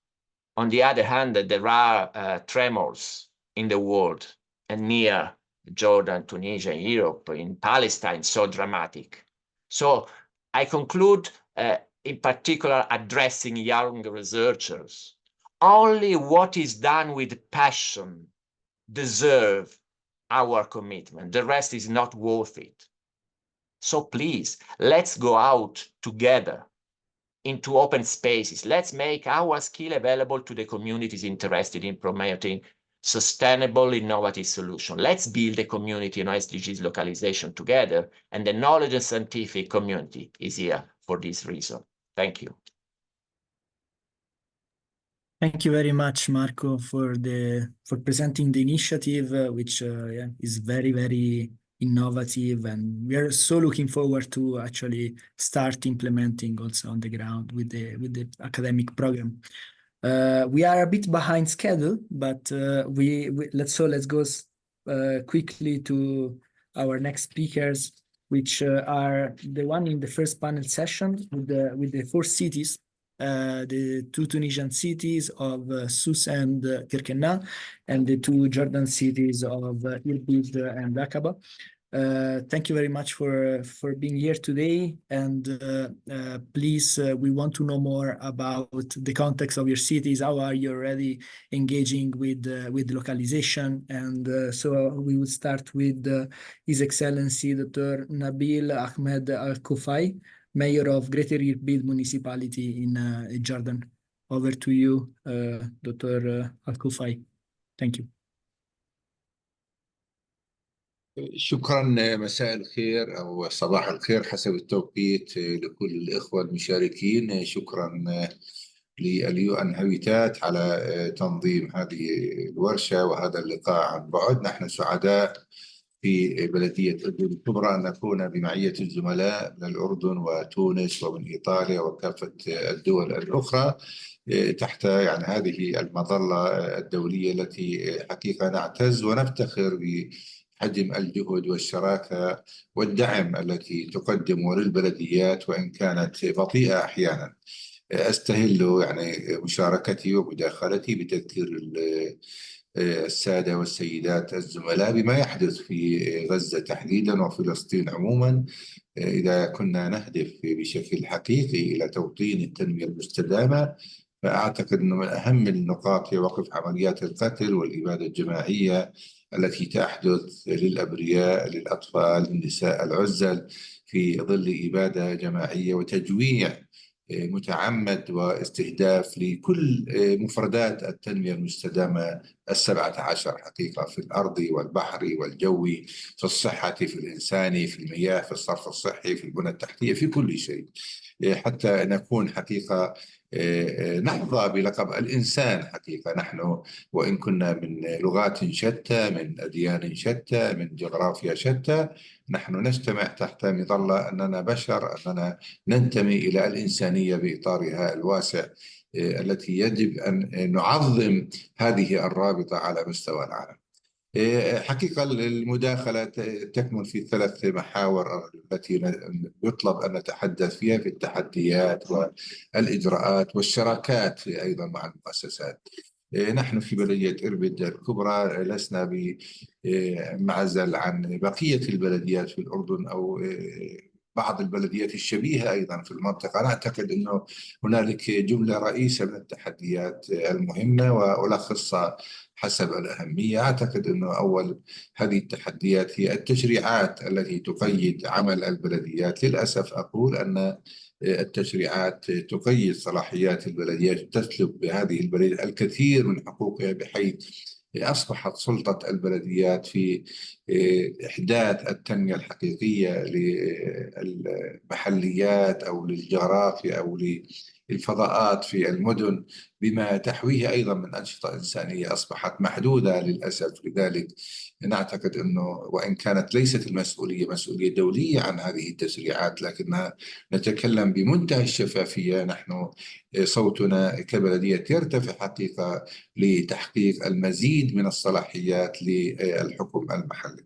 On the other hand, there are tremors in the world and near Jordan, Tunisia, Europe, in Palestine, so dramatic. So I conclude in particular addressing young researchers. Only what is done with passion deserve our commitment. The rest is not worth it. So please, let's go out together into open spaces. Let's make our skill available to the communities interested in promoting sustainable, innovative solutions. Let's build a community on SDGs localization together, and the knowledge and scientific community is here for this reason. Thank you. Thank you very much, Marco, for presenting the initiative, which is very, very innovative, and we are so looking forward to actually start implementing also on the ground with the academic program. We are a bit behind schedule, but let's go quickly to our next speakers, which are the one in the first panel session with the 4 cities. The 2 Tunisian cities of Sousse and Kerkenna, and the 2 Jordan cities of Irbid and Aqaba. Thank you very much for being here today. And please, we want to know more about the context of your cities. How are you already engaging with localization? And so we will start with His Excellency Dr. Nabil Ahmed Al-Kufai, Mayor of Greater Irbil Municipality in Jordan. Over to you, Dr. Al-Kufai. Thank you. شكرا. مساء الخير أو صباح الخير حسب التوقيت لكل الإخوة المشاركين. شكرا لليو أن هابيتات على تنظيم هذه الورشة وهذا اللقاء عن بعد. نحن سعداء في بلدية إربيل الكبرى أن نكون بمعية الزملاء من الأردن وتونس ومن إيطاليا وكافة الدول الأخرى تحت يعني هذه المظلة الدولية التي حقيقة نعتز ونفتخر بحجم الجهد والشراكة والدعم التي تقدم للبلديات وإن كانت بطيئة أحيانا. أستهل يعني مشاركتي ومداخلتي بتذكير السادة والسيدات الزملاء بما يحدث في غزة تحديدا وفلسطين عموما. إذا كنا نهدف بشكل حقيقي إلى توطين التنمية المستدامة، فأعتقد أنه من أهم النقاط هي وقف عمليات القتل والإبادة الجماعية التي تحدث للأبرياء، للأطفال، للنساء العزل في ظل إبادة جماعية وتجويع متعمد واستهداف لكل مفردات التنمية المستدامة 17 حقيقة، في الأرضي والبحري والجوي، في الصحة، في الإنساني، في المياه، في الصرف الصحي، في البنى التحتية، في كل شيء، حتى نكون حقيقة نحظى بلقب الإنسان. حقيقة نحن وإن كنا من لغات شتى، من أديان شتى، من جغرافيا شتى، نحن نجتمع تحت مظلة أننا بشر، أننا ننتمي إلى الإنسانية بإطارها الواسع التي يجب أن نعظم هذه الرابطة على مستوى العالم. حقيقة المداخلة تكمن في 3 محاور التي يطلب أن نتحدث فيها، في التحديات والإجراءات والشراكات أيضا مع المؤسسات. نحن في بلدية إربد الكبرى لسنا بمعزل عن بقية البلديات في الأردن أو بعض البلديات الشبيهة أيضا في المنطقة. أنا أعتقد أنه هنالك جملة رئيسة من التحديات المهمة وألخصها حسب الأهمية. أعتقد أنه أول هذه التحديات هي التشريعات التي تقيد عمل البلديات. للأسف أقول أن التشريعات تقيد صلاحيات البلديات، تسلب بهذه البلديات الكثير من حقوقها، بحيث أصبحت سلطة البلديات في إحداث التنمية الحقيقية للمحليات أو للجغرافيا أو للفضاءات في المدن، بما تحويه أيضا من أنشطة إنسانية أصبحت محدودة للأسف. لذلك نعتقد أنه وإن كانت ليست المسؤولية مسؤولية دولية عن هذه التشريعات، لكنها نتكلم بمنتهى الشفافية. نحن صوتنا كبلدية يرتفع حقيقة لتحقيق المزيد من الصلاحيات للحكم المحلي.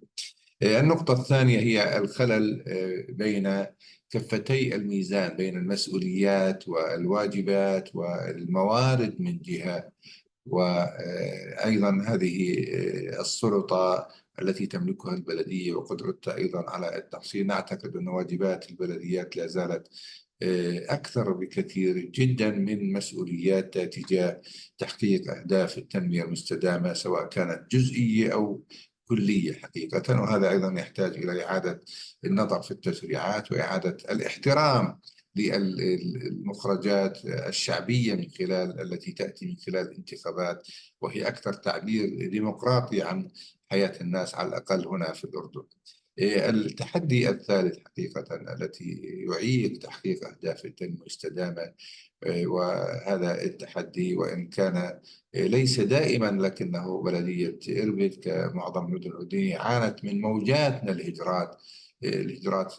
النقطة الثانية هي الخلل بين كفتي الميزان، بين المسؤوليات والواجبات والموارد من جهة، وأيضا هذه السلطة التي تملكها البلدية وقدرتها أيضا على التحصيل. نعتقد أن واجبات البلديات لا زالت أكثر بكثير جدا من مسؤوليات تجاه تحقيق أهداف التنمية المستدامة، سواء كانت جزئية أو كلية حقيقة. وهذا أيضا يحتاج إلى إعادة النظر في التشريعات وإعادة الاحترام للمخرجات الشعبية من خلال التي تأتي من خلال الانتخابات، وهي أكثر تعبير ديمقراطي عن حياة الناس على الأقل هنا في الأردن. التحدي الثالث حقيقة التي يعيق تحقيق أهداف التنمية المستدامة، وهذا التحدي وإن كان ليس دائما، لكنه بلدية إربد كمعظم المدن الأردنية عانت من موجات من الهجرات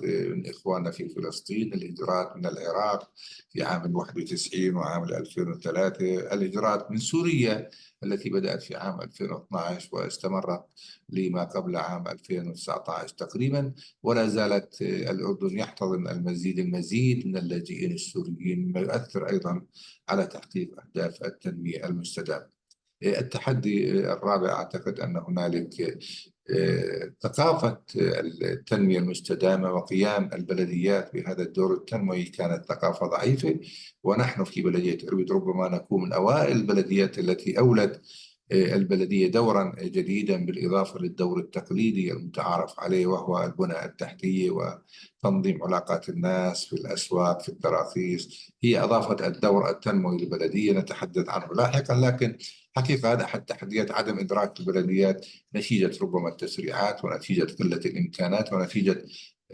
من إخواننا في فلسطين، الهجرات من العراق في عام 91 وعام 2003، الهجرات من سوريا التي بدأت في عام 2012 واستمرت لما قبل عام 2019 تقريبا، ولا زالت الأردن يحتضن المزيد من اللاجئين السوريين، مما يؤثر أيضا على تحقيق أهداف التنمية المستدامة. التحدي الرابع أعتقد أن هنالك ثقافة التنمية المستدامة وقيام البلديات بهذا الدور التنموي كانت ثقافة ضعيفة، ونحن في بلدية إربد ربما نكون من أوائل البلديات التي أولت البلدية دورا جديدا بالإضافة للدور التقليدي المتعارف عليه، وهو البنى التحتية وتنظيم علاقات الناس في الأسواق في التراخيص. هي أضافت الدور التنموي للبلدية نتحدث عنه لاحقا، لكن حقيقة هذا أحد تحديات عدم إدراك البلديات نتيجة ربما التسريعات ونتيجة قلة الإمكانات ونتيجة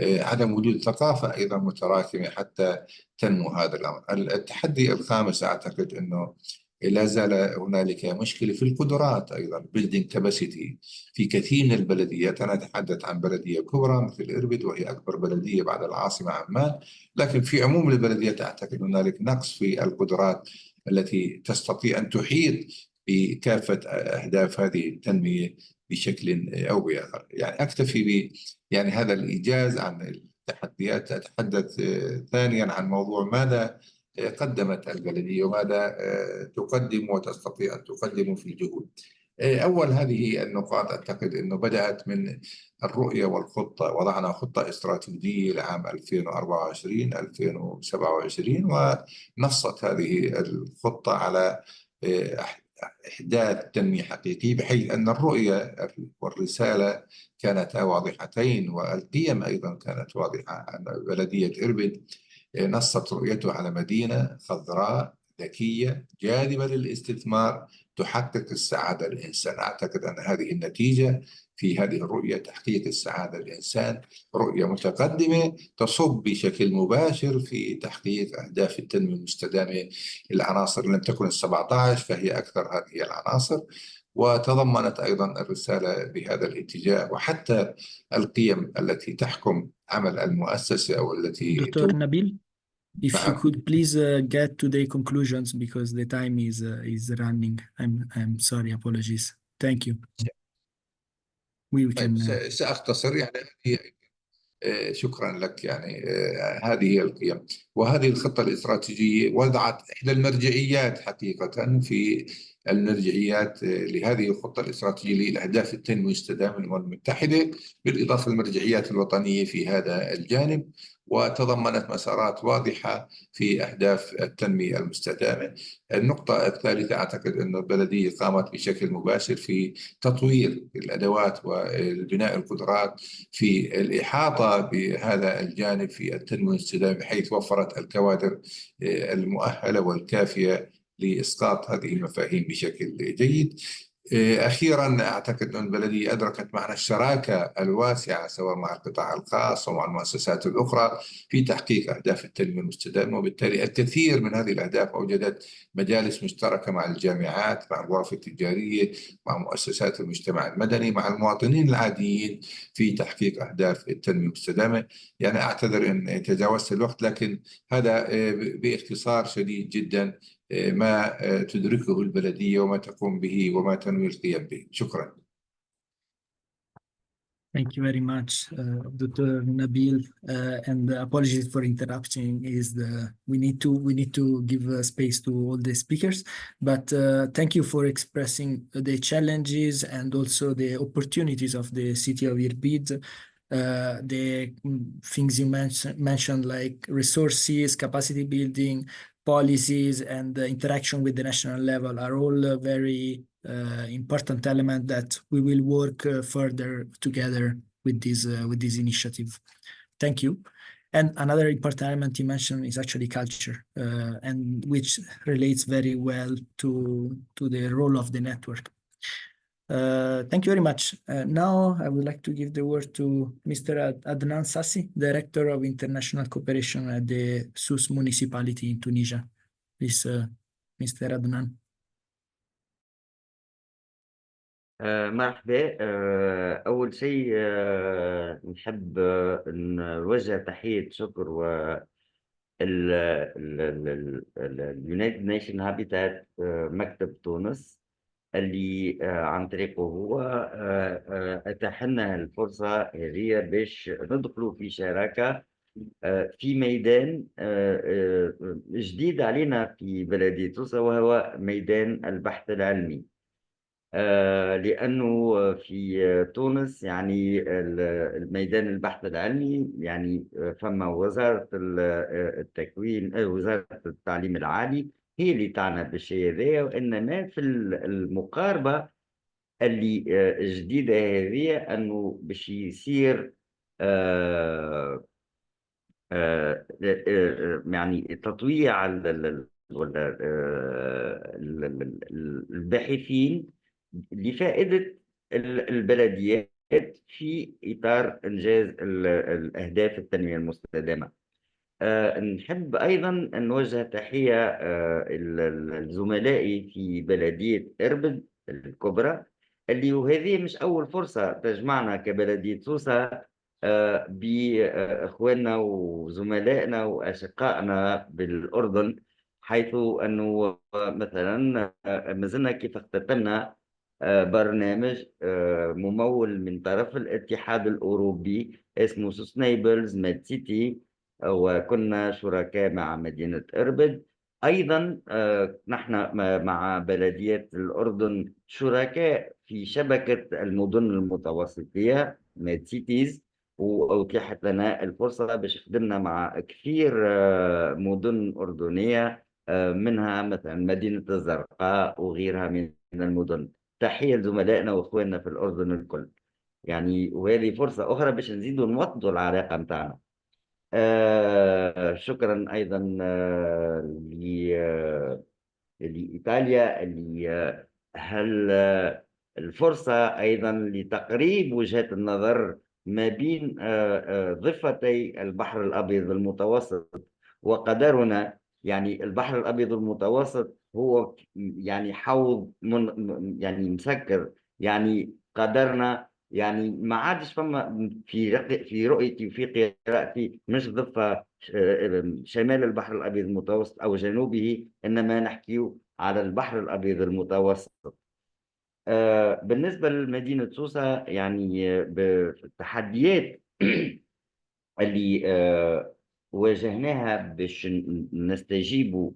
عدم وجود ثقافة أيضا متراكمة حتى تنمو هذا الأمر. التحدي الخامس أعتقد أنه لا زال هنالك مشكلة في القدرات أيضا building capacity في كثير من البلديات. أنا أتحدث عن بلدية كبرى مثل إربد وهي أكبر بلدية بعد العاصمة عمان، لكن في عموم البلديات أعتقد هنالك نقص في القدرات التي تستطيع أن تحيط بكافة أهداف هذه التنمية بشكل أو بآخر. يعني أكتفي يعني هذا الإيجاز عن التحديات. أتحدث ثانيا عن موضوع ماذا قدمت البلدية وماذا تقدم وتستطيع أن تقدم في جهود. أول هذه النقاط أعتقد أنه بدأت من الرؤية والخطة. وضعنا خطة استراتيجية لعام 2024-2027 ونصت هذه الخطة على إحداث تنمية حقيقي، بحيث أن الرؤية والرسالة كانتا واضحتين والقيم أيضا كانت واضحة. أن بلدية إربد نصت رؤيته على مدينة خضراء ذكية جاذبة للاستثمار تحقق السعادة للإنسان. أعتقد أن هذه النتيجة في هذه الرؤية تحقيق السعادة للإنسان، رؤية متقدمة تصب بشكل مباشر في تحقيق أهداف التنمية المستدامة. العناصر لم تكن 17 فهي أكثر هذه العناصر، وتضمنت أيضا الرسالة بهذا الاتجاه وحتى القيم التي تحكم عمل المؤسسة أو التي Dr. Nabil, if you نعم. could please get to the conclusions because the time is running. I'm sorry, apologies. Thank you. We طيب can سأختصر. يعني شكرا لك. يعني هذه القيم وهذه الخطة الاستراتيجية وضعت إحدى المرجعيات حقيقة في المرجعيات لهذه الخطة الاستراتيجية للأهداف التنمية المستدامة للأمم المتحدة، بالإضافة للمرجعيات الوطنية في هذا الجانب، وتضمنت مسارات واضحة في أهداف التنمية المستدامة. النقطة الثالثة أعتقد أن البلدية قامت بشكل مباشر في تطوير الأدوات والبناء القدرات في الإحاطة بهذا الجانب في التنمية المستدامة، بحيث وفرت الكوادر المؤهلة والكافية لإسقاط هذه المفاهيم بشكل جيد. أخيرا أعتقد أن البلدية أدركت معنى الشراكة الواسعة سواء مع القطاع الخاص ومع المؤسسات الأخرى في تحقيق أهداف التنمية المستدامة، وبالتالي الكثير من هذه الأهداف أوجدت مجالس مشتركة مع الجامعات، مع الغرف التجارية، مع مؤسسات المجتمع المدني، مع المواطنين العاديين في تحقيق أهداف التنمية المستدامة. يعني أعتذر أن تجاوزت الوقت، لكن هذا باختصار شديد جدا ما تدركه البلدية وما تقوم به وما تنوي القيام به. شكرا. Thank you very much, Dr. Nabil. And apologies for interrupting. We need to give space to all the speakers. But thank you for expressing the challenges and also the opportunities of the city of Irbid. The things you mentioned like resources, capacity building, policies, and the interaction with the national level are all very important element that we will work further together with this initiative. Thank you. And another important element you mentioned is actually culture, and which relates very well to the role of the network. Thank you very much. Now I would like to give the word to Mr. Adnan Sassi, Director of International Cooperation at the Sousse municipality in Tunisia. Please, Mr. Adnan. مرحبا. أول شيء نحب نوجه تحية شكر United Nation Habitat مكتب تونس اللي عن طريقه هو أتاح لنا الفرصة هذه باش ندخلوا في شراكة في ميدان جديد علينا في بلدية سوسة، وهو ميدان البحث العلمي. لأنه في تونس يعني الميدان البحث العلمي يعني فما وزارة التكوين وزارة التعليم العالي هي اللي تعنى بالشيء هذايا، وإنما في المقاربة اللي جديدة هذه أنه باش يصير يعني تطويع الباحثين لفائدة البلديات في إطار إنجاز الأهداف التنمية المستدامة. نحب أيضا أن نوجه تحية لزملائي في بلدية إربد الكبرى، اللي وهذه مش أول فرصة تجمعنا كبلدية سوسة بإخواننا وزملائنا وأشقائنا بالأردن، حيث أنه مثلا ما زلنا كيف اختتمنا برنامج ممول من طرف الاتحاد الأوروبي اسمه Sustainable Med City، وكنا شركاء مع مدينة إربد. أيضا نحن مع بلدية الأردن شركاء في شبكة المدن المتوسطية ميد سيتيز، وأتيحت لنا الفرصة باش خدمنا مع كثير مدن أردنية، منها مثلا مدينة الزرقاء وغيرها من المدن. تحية لزملائنا وإخواننا في الأردن الكل يعني، وهذه فرصة أخرى باش نزيدوا نوطدوا العلاقة متاعنا. شكرا أيضا لإيطاليا اللي هل الفرصة أيضا لتقريب وجهات النظر ما بين ضفتي البحر الأبيض المتوسط وقدرنا. يعني البحر الأبيض المتوسط هو يعني حوض يعني مسكر، يعني قدرنا يعني ما عادش فما في رؤيتي وفي قراءتي مش ضفة شمال البحر الأبيض المتوسط أو جنوبه، إنما نحكي على البحر الأبيض المتوسط. بالنسبة لمدينة سوسة يعني بالتحديات اللي واجهناها باش نستجيبوا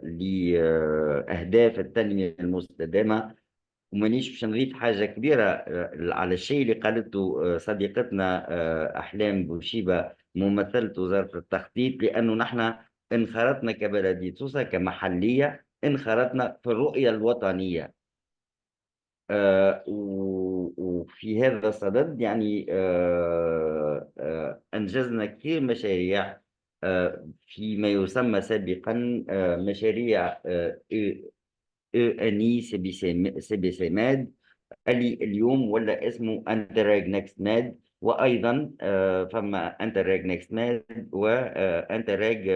لأهداف التنمية المستدامة. ومانيش باش نضيف حاجة كبيرة على الشيء اللي قالته صديقتنا أحلام بوشيبة ممثلة وزارة التخطيط، لأنه نحن انخرطنا كبلدية سوسة كمحلية، انخرطنا في الرؤية الوطنية. وفي هذا الصدد يعني أنجزنا كثير مشاريع فيما يسمى سابقا مشاريع أني سي بي سي ماد، اللي اليوم ولا اسمه انتريج نيكست ماد، وايضا فما انتريج نيكست ماد وانتريج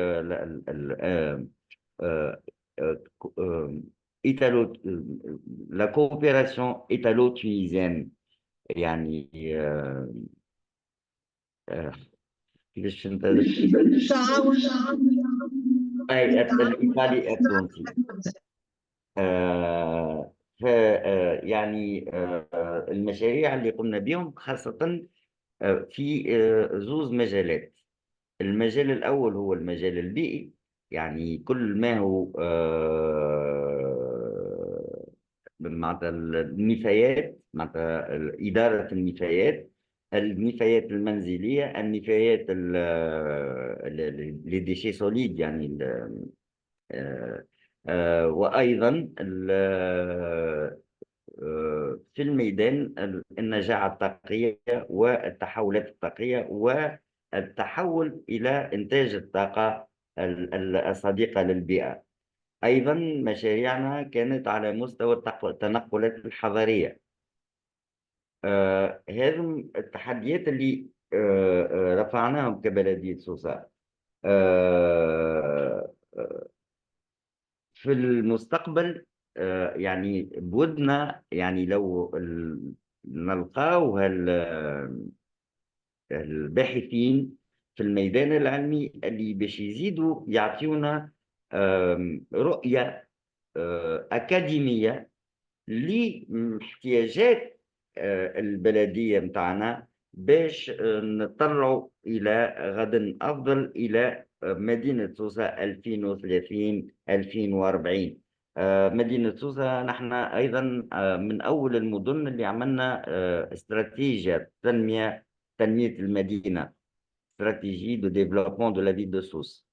ايتالو لا كوبيراسيون ايتالو تونيزيان. يعني كيفاش فهمت هذا اي الايطالي التونسي. ف يعني المشاريع اللي قمنا بهم خاصة في زوز مجالات. المجال الأول هو المجال البيئي، يعني كل ما هو معناتها النفايات، معناتها إدارة النفايات المنزلية، النفايات لي ديشي سوليد يعني وأيضا في الميدان النجاعة الطاقية والتحولات الطاقية والتحول إلى إنتاج الطاقة الصديقة للبيئة. أيضا مشاريعنا كانت على مستوى التنقلات الحضرية. هذه التحديات اللي رفعناهم كبلدية سوسة. في المستقبل يعني بودنا يعني لو نلقاو الباحثين في الميدان العلمي اللي باش يزيدوا يعطيونا رؤية أكاديمية لاحتياجات البلدية متاعنا، باش نطلعوا إلى غد أفضل، إلى مدينة سوسة 2030 2040. مدينة سوسة نحن أيضا من أول المدن اللي عملنا استراتيجية تنمية المدينة، استراتيجية دو ديفلوبمون دو لا فيل دو سوس.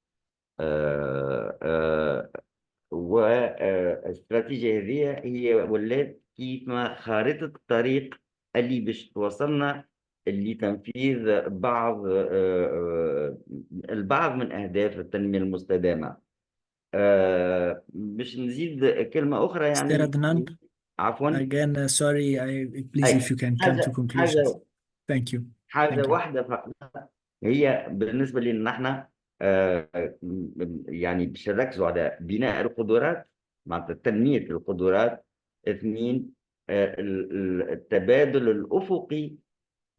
والاستراتيجية هذه هي ولات كيما خارطة الطريق اللي باش توصلنا لتنفيذ البعض من أهداف التنمية المستدامة. باش نزيد كلمة أخرى يعني Mr. Adnan, عفوا. again, sorry, please if you can come to conclusions. Thank you. حاجة واحدة فقط هي بالنسبة لنا نحن يعني باش نركزوا على بناء القدرات، معناتها تنمية القدرات. اثنين، التبادل الأفقي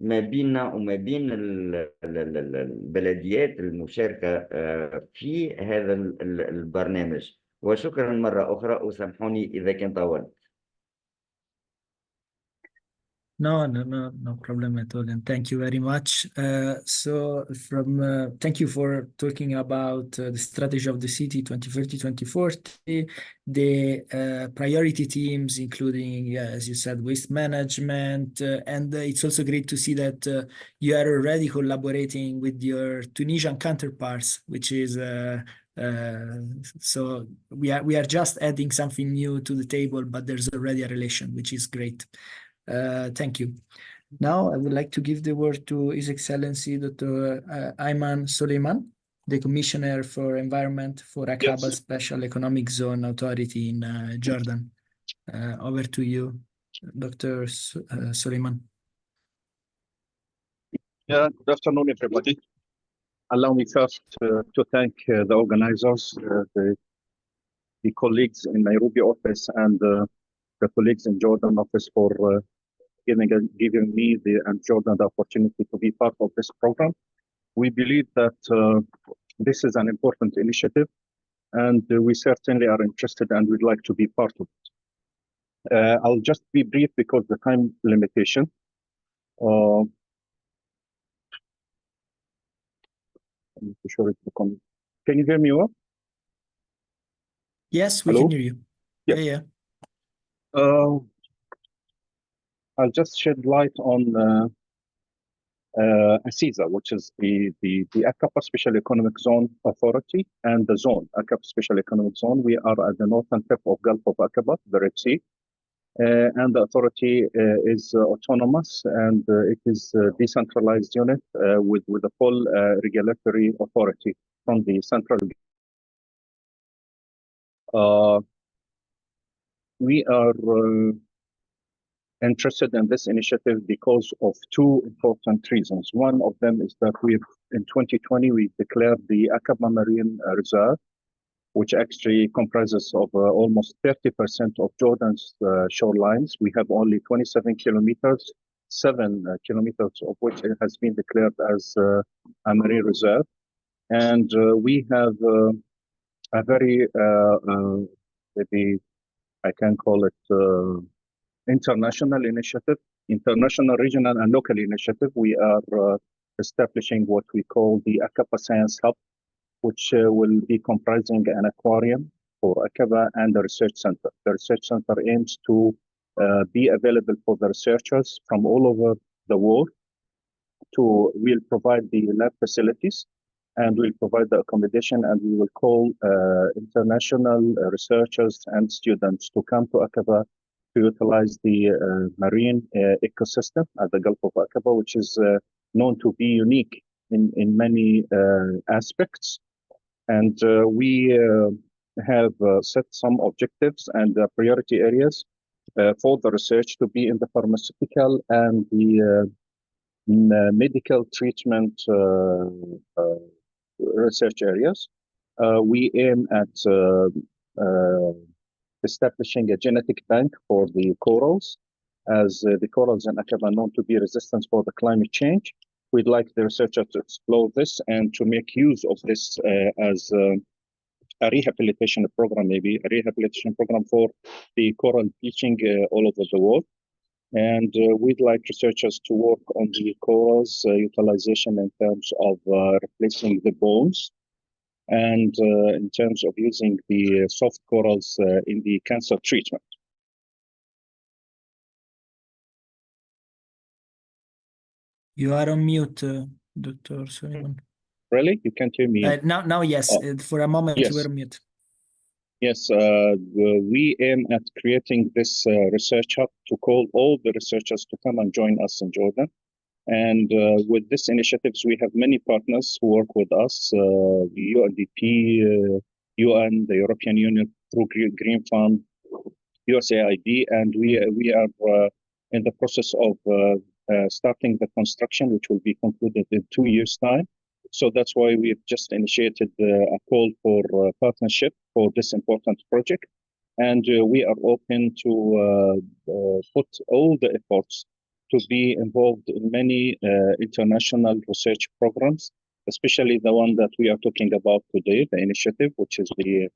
ما بيننا وما بين البلديات المشاركة في هذا البرنامج. وشكرا مرة أخرى، وسامحوني إذا كان طولت. No problem at all, and thank you very much. Thank you for talking about the strategy of the city 2030-2040, the priority teams, including, as you said, waste management, and it's also great to see that you are already collaborating with your Tunisian counterparts, which is so we are just adding something new to the table, but there's already a relation, which is great. Thank you. Now I would like to give the word to His Excellency Dr. Ayman Suleiman, the Commissioner for Environment for Aqaba Special Economic Zone Authority in Jordan. Over to you, Dr. Suleiman. Yeah, good afternoon, everybody. Allow me first to thank the organizers, the colleagues in Nairobi office and the colleagues in Jordan office for giving me and Jordan the opportunity to be part of this program. We believe that this is an important initiative, and we certainly are interested and would like to be part of it. I'll just be brief because the time limitation. Can you hear me well? Yes, we can hear you. Yeah. I'll just shed light on ASIZA, which is the Aqaba Special Economic Zone Authority, and the zone, Aqaba Special Economic Zone. We are at the northern tip of Gulf of Aqaba, the Red Sea, and the authority is autonomous, and it is a decentralized unit with a full regulatory authority from the central. We are interested in this initiative because of two important reasons. One of them is that in 2020, we declared the Aqaba Marine Reserve, which actually comprises of almost 30% of Jordan's shorelines. We have only 27 kilometers, 7 kilometers of which has been declared as a marine reserve. And we have a very, maybe I can call it international initiative, international, regional, and local initiative. We are establishing what we call the Aqaba Science Hub, which will be comprising an aquarium for Aqaba and a research center. The research center aims to be available for the researchers from all over the world. We'll provide the lab facilities, and we'll provide the accommodation, and we will call international researchers and students to come to Aqaba to utilize the marine ecosystem at the Gulf of Aqaba, which is known to be unique in many aspects. And we have set some objectives and priority areas for the research to be in the pharmaceutical and the medical treatment research areas. We aim at establishing a genetic bank for the corals, as the corals in Aqaba are known to be resistant for the climate change. We'd like the researchers to explore this and to make use of this as a rehabilitation program, maybe a rehabilitation program for the coral bleaching all over the world. And we'd like researchers to work on the corals utilization in terms of replacing the bones and in terms of using the soft corals in the cancer treatment. You are on mute, Dr. Suleiman. Really? You can't hear me? Now, yes. Oh. For a moment, Yes. you were on mute. Yes, we aim at creating this research hub to call all the researchers to come and join us in Jordan. And with this initiatives, we have many partners who work with us, the UNDP, UN, the European Union through Green Fund, USAID, and we are in the process of starting the construction, which will be concluded in 2 years' time. So that's why we've just initiated a call for partnership for this important project. And we are open to put all the efforts to be involved in many international research programs, especially the one that we are talking about today, the initiative, which is the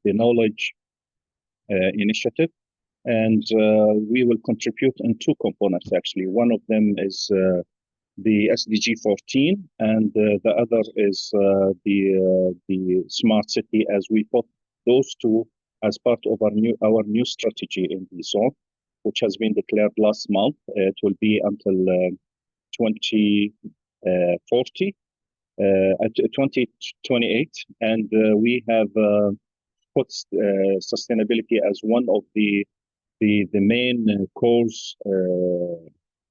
knowledge initiative. And we will contribute in 2 components, actually. One of them is the SDG 14, and the other is the smart city, as we put those 2 as part of our new strategy in the zone, which has been declared last month. It will be until 2040, 2028, and we have put sustainability as one of the main cores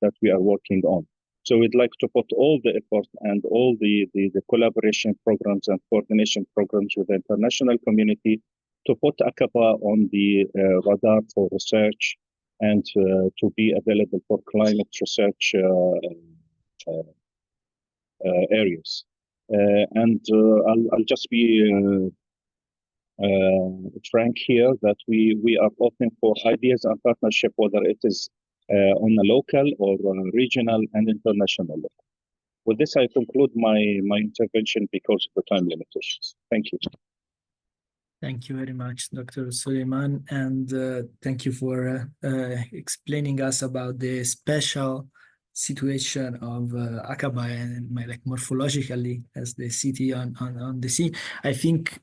that we are working on. So we'd like to put all the effort and all the collaboration programs and coordination programs with the international community to put Aqaba on the radar for research and to be available for climate research areas. And I'll just be frank here that we are open for ideas and partnership, whether it is on a local or regional and international level. With this, I conclude my intervention because of the time limitations. Thank you. Thank you very much, Dr. Suleiman, and thank you for explaining us about the special situation of Aqaba and morphologically as the city on the sea. I think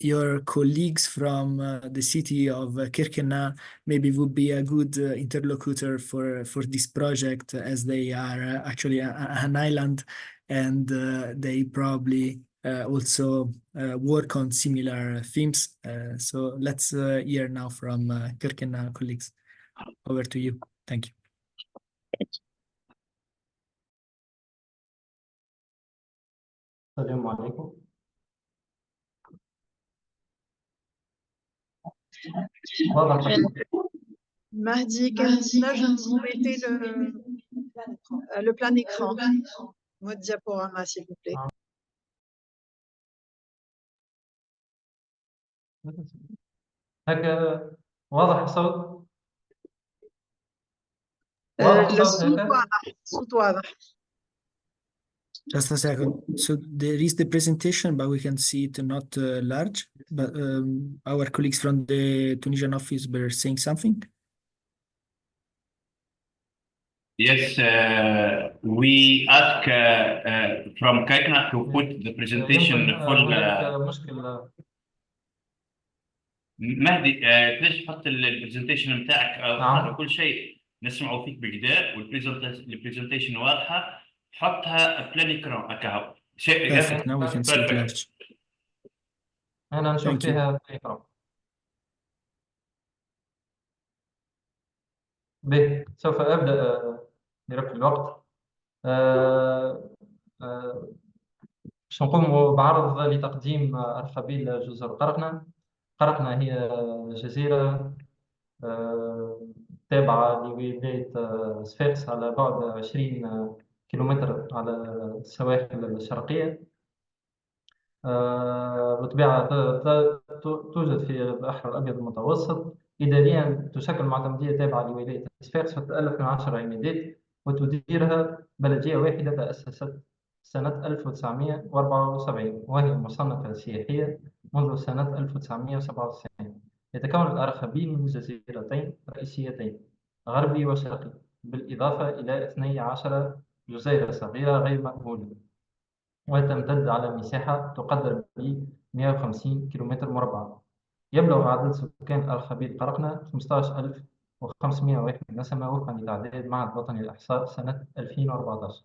your colleagues from the city of Kirkena maybe would be a good interlocutor for this project, as they are actually an island, and they probably also work on similar themes. So let's hear now from Kirkena colleagues. Over to you. Thank you. Thanks. السلام عليكم. Mahdi, je vous mettez le plein écran, mode diaporama, s'il vous plaît. هكا واضح الصوت؟ الصوت واضح. Just a second. So there is the presentation, but we can see it not large. But our colleagues from the Tunisian office were saying something. Yes, we ask from Kirkena to put the presentation full. مهدي ليش تحط البرزنتيشن بتاعك هذا كل شيء نسمعه فيك بكده والبرزنتيشن واضحه حطها بلان اكران اكاو شيء. Perfect. Now we can see it large. أنا نشوف فيها اكران. به سوف أبدأ لربح الوقت. باش نقوم بعرض لتقديم أرخبيل جزر قرقنة. قرقنة هي جزيرة تابعة لولاية صفاقس على بعد 20 كيلومتر على السواحل الشرقية. بالطبيعة توجد في البحر الأبيض المتوسط. إداريا تشكل معتمدية تابعة لولاية صفاقس وتتألف من 10 عمادات وتديرها بلدية واحدة تأسست سنة 1974 وهي مصنفة سياحية منذ سنة 1997. يتكون الأرخبيل من جزيرتين رئيسيتين غربي وشرقي بالإضافة إلى 12 جزيرة صغيرة غير مأهولة وتمتد على مساحة تقدر ب 150 كيلومتر مربع. يبلغ عدد سكان أرخبيل قرقنة 15501 نسمة وفقا للأعداد معهد الوطني للإحصاء سنة 2014.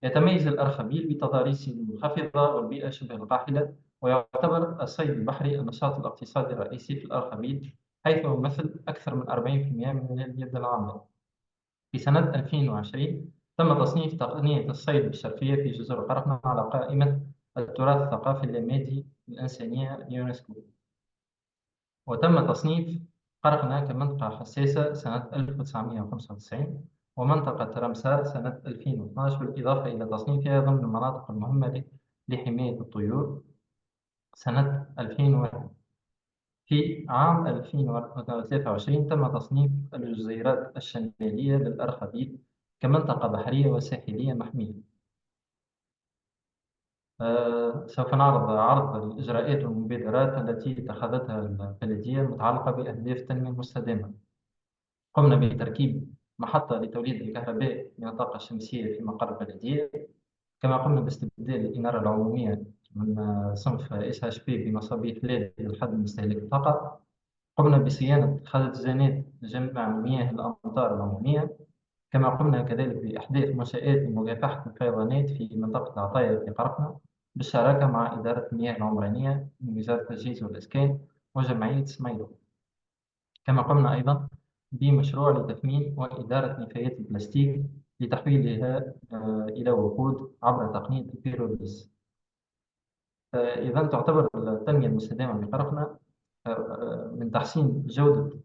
يتميز الأرخبيل بتضاريسه المنخفضة والبيئة شبه القاحلة، ويعتبر الصيد البحري النشاط الاقتصادي الرئيسي في الأرخبيل، حيث يمثل أكثر من 40% من اليد العاملة. في سنة 2020 تم تصنيف تقنية الصيد بالشرقية في جزر قرقنة على قائمة التراث الثقافي اللامادي الإنسانية يونسكو، وتم تصنيف قرقنة كمنطقة حساسة سنة 1995 ومنطقة رمسار سنة 2012، بالإضافة إلى تصنيفها ضمن المناطق المهمة لحماية الطيور سنة 2001. في عام 2023 تم تصنيف الجزيرات الشمالية للأرخبيل كمنطقة بحرية وساحلية محمية. سوف نعرض عرض الإجراءات والمبادرات التي اتخذتها البلدية المتعلقة بأهداف التنمية المستدامة. قمنا بتركيب محطة لتوليد الكهرباء من الطاقة الشمسية في مقر البلدية، كما قمنا باستبدال الإنارة العمومية من صنف SHP بمصابيح LED للحد من استهلاك الطاقة. قمنا بصيانة خزانات جمع مياه الأمطار العمومية، كما قمنا كذلك بإحداث منشآت لمكافحة الفيضانات في منطقة عطايا في قرقنة بالشراكة مع إدارة المياه العمرانية من وزارة التجهيز والإسكان وجمعية سميرو. كما قمنا أيضا بمشروع لتثمين وإدارة نفايات البلاستيك لتحويلها إلى وقود عبر تقنية البيروليز. إذا تعتبر التنمية المستدامة بقرقنة من تحسين جودة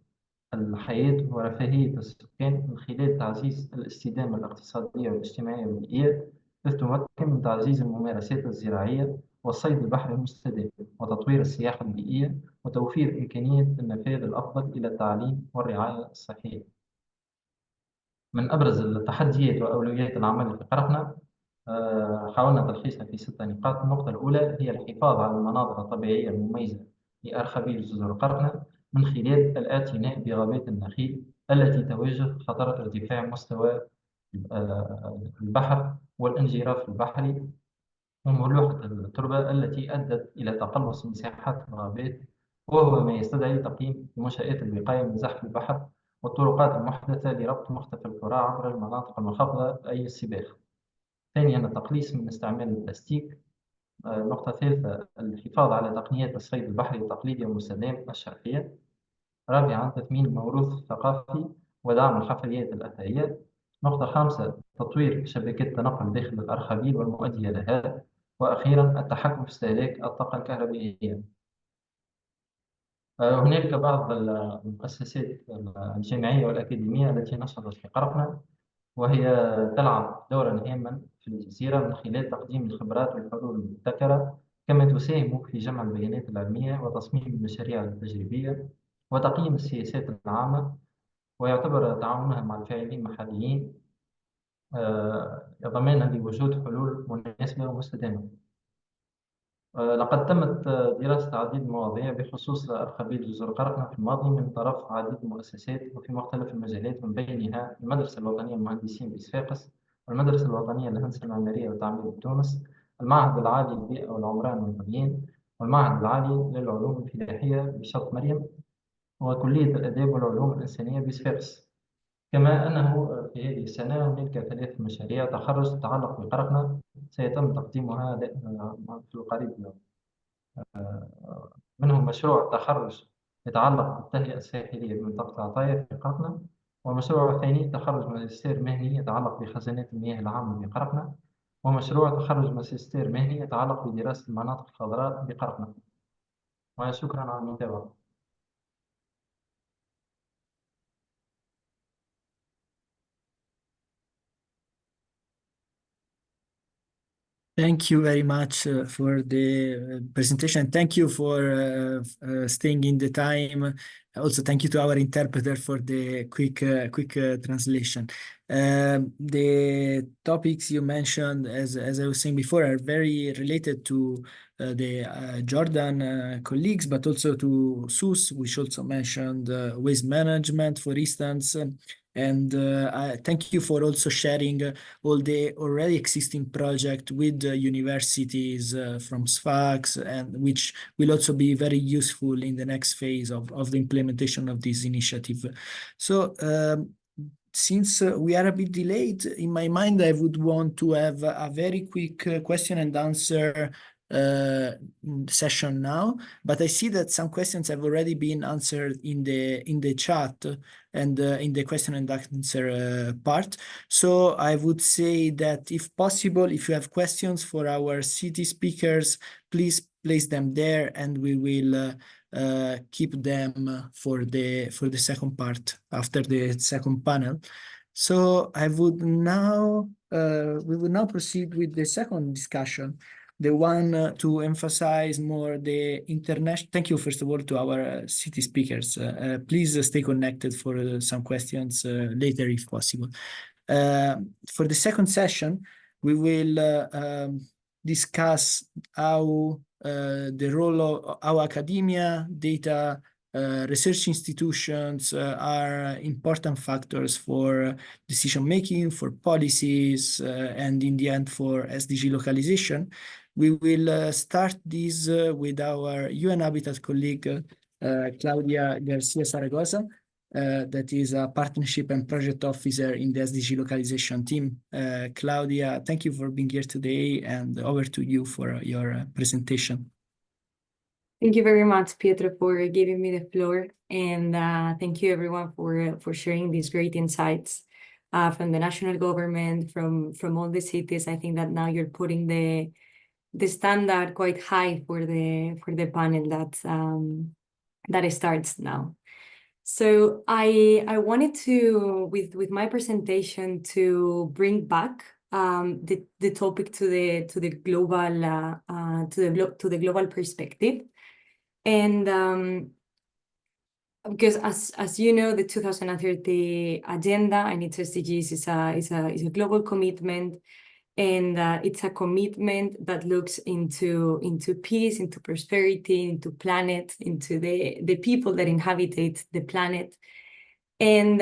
الحياة ورفاهية السكان من خلال تعزيز الاستدامة الاقتصادية والاجتماعية والبيئية، إذ تمكن من تعزيز الممارسات الزراعية والصيد البحري المستدام وتطوير السياحة البيئية وتوفير إمكانية النفاذ الأفضل إلى التعليم والرعاية الصحية. من أبرز التحديات وأولويات العمل في قرقنة حاولنا تلخيصها في 6 نقاط. النقطة الأولى هي الحفاظ على المناظر الطبيعية المميزة لأرخبيل جزر قرقنة من خلال الاعتناء بغابات النخيل التي تواجه خطر ارتفاع مستوى البحر والانجراف البحري وملوحة التربة التي أدت إلى تقلص مساحات الغابات، وهو ما يستدعي تقييم منشآت الوقاية من زحف البحر والطرقات المحدثة لربط مختفى القرى عبر المناطق المنخفضة أي السباخ. ثانيا التقليص من استعمال البلاستيك. نقطة ثالثة الحفاظ على تقنيات الصيد البحري التقليدي والمستدام الشرقية. رابعا تثمين الموروث الثقافي ودعم الحفريات الأثرية. نقطة خامسة تطوير شبكات التنقل داخل الأرخبيل والمؤدية لها. وأخيرا التحكم في استهلاك الطاقة الكهربائية. هناك بعض المؤسسات الجامعية والأكاديمية التي نشطت في قرقنة، وهي تلعب دورا هاما في الجزيرة من خلال تقديم الخبرات والحلول المبتكرة، كما تساهم في جمع البيانات العلمية وتصميم المشاريع التجريبية وتقييم السياسات العامة، ويعتبر تعاونها مع الفاعلين المحليين ضمانا لوجود حلول مناسبة ومستدامة. لقد تمت دراسة عديد المواضيع بخصوص أرخبيل جزر قرقنة في الماضي من طرف عديد المؤسسات وفي مختلف المجالات، من بينها المدرسة الوطنية للمهندسين بصفاقس، والمدرسة الوطنية للهندسة المعمارية والتعمير بتونس، المعهد العالي للبيئة والعمران والمدينة، والمعهد العالي للعلوم الفلاحية بشط مريم، وكلية الآداب والعلوم الإنسانية بصفاقس. كما أنه في هذه السنة هناك 3 مشاريع تخرج تتعلق بقرقنة سيتم تقديمها في القريب، منهم مشروع تخرج يتعلق بالتهيئة الساحلية بمنطقة عطايا في قرقنة، ومشروع ثاني تخرج ماجستير مهني يتعلق بخزانات المياه العامة بقرقنة، ومشروع تخرج ماجستير مهني يتعلق بدراسة المناطق الخضراء بقرقنة. وشكرا على المتابعة. Thank you very much for the presentation. Thank you for staying in the time. Also, thank you to our interpreter for the quick translation. The topics you mentioned, as I was saying before, are very related to the Jordan colleagues, but also to SUS, which also mentioned waste management, for instance, And I thank you for also sharing all the already existing project with universities from SFAX, and which will also be very useful in the next phase of the implementation of this initiative. So since we are a bit delayed, in my mind, I would want to have a very quick question and answer session now, but I see that some questions have already been answered in the chat and in the question and answer part. So I would say that if possible, if you have questions for our city speakers, please place them there, and we will keep them for the second part after the second panel. So I would now we will now proceed with the second discussion, the one to emphasize more the international. Thank you, first of all, to our city speakers. Please stay connected for some questions later if possible. For the second session, we will discuss how the role of our academia, data, research institutions are important factors for decision-making, for policies, and in the end for SDG localization. We will start this with our UN Habitat colleague, Claudia Garcia Zaragoza, that is a partnership and project officer in the SDG localization team. Claudia, thank you for being here today, and over to you for your presentation. Thank you very much, Pietro, for giving me the floor, and thank you everyone for sharing these great insights from the national government, from all the cities. I think that now you're putting the standard quite high for the panel that starts now. So I wanted to, with my presentation, to bring back the topic to the global perspective, and because as you know, the 2030 agenda and its SDGs is a global commitment, and it's a commitment that looks into peace, into prosperity, into planet, into the people that inhabit the planet. And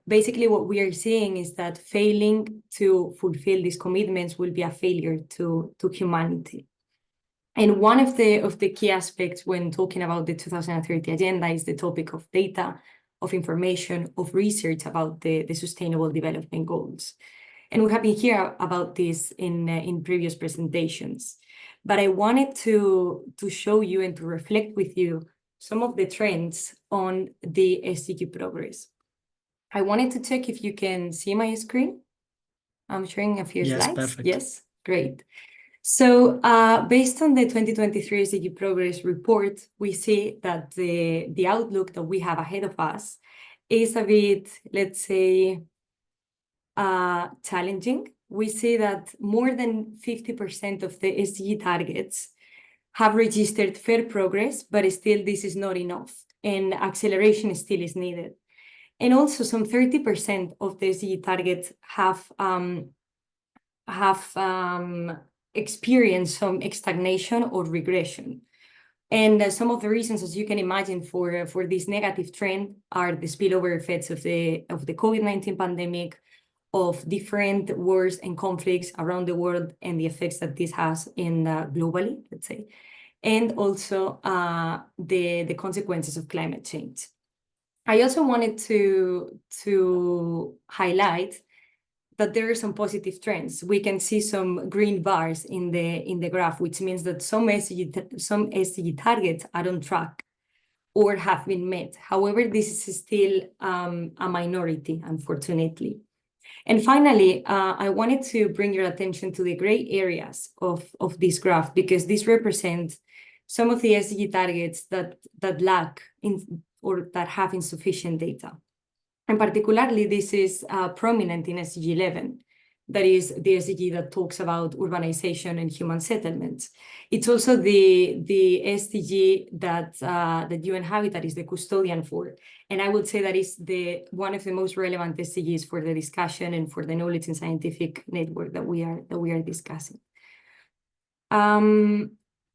basically what we are seeing is that failing to fulfill these commitments will be a failure to humanity. And one of the key aspects when talking about the 2030 agenda is the topic of data, of information, of research about the Sustainable Development Goals. And we have been here about this in previous presentations. But I wanted to show you and to reflect with you some of the trends on the SDG progress. I wanted to check if you can see my screen. I'm showing a few slides. Perfect. Yes, great. So based on the 2023 SDG Progress Report, we see that the outlook that we have ahead of us is a bit, let's say, challenging. We see that more than 50% of the SDG targets have registered fair progress, but still this is not enough, and acceleration still is needed. And also some 30% of the SDG targets have experienced some stagnation or regression. And some of the reasons, as you can imagine, for this negative trend are the spillover effects of the COVID-19 pandemic, of different wars and conflicts around the world, and the effects that this has in globally, let's say, and also the consequences of climate change. I also wanted to highlight that there are some positive trends. We can see some green bars in the graph, which means that some SDG targets are on track or have been met. However, this is still a minority, unfortunately. And finally, I wanted to bring your attention to the gray areas of this graph, because this represents some of the SDG targets that lack or that have insufficient data. And particularly, this is prominent in SDG 11, that is the SDG that talks about urbanization and human settlements. It's also the SDG that UN Habitat is the custodian for. And I would say that is one of the most relevant SDGs for the discussion and for the knowledge and scientific network that we are discussing.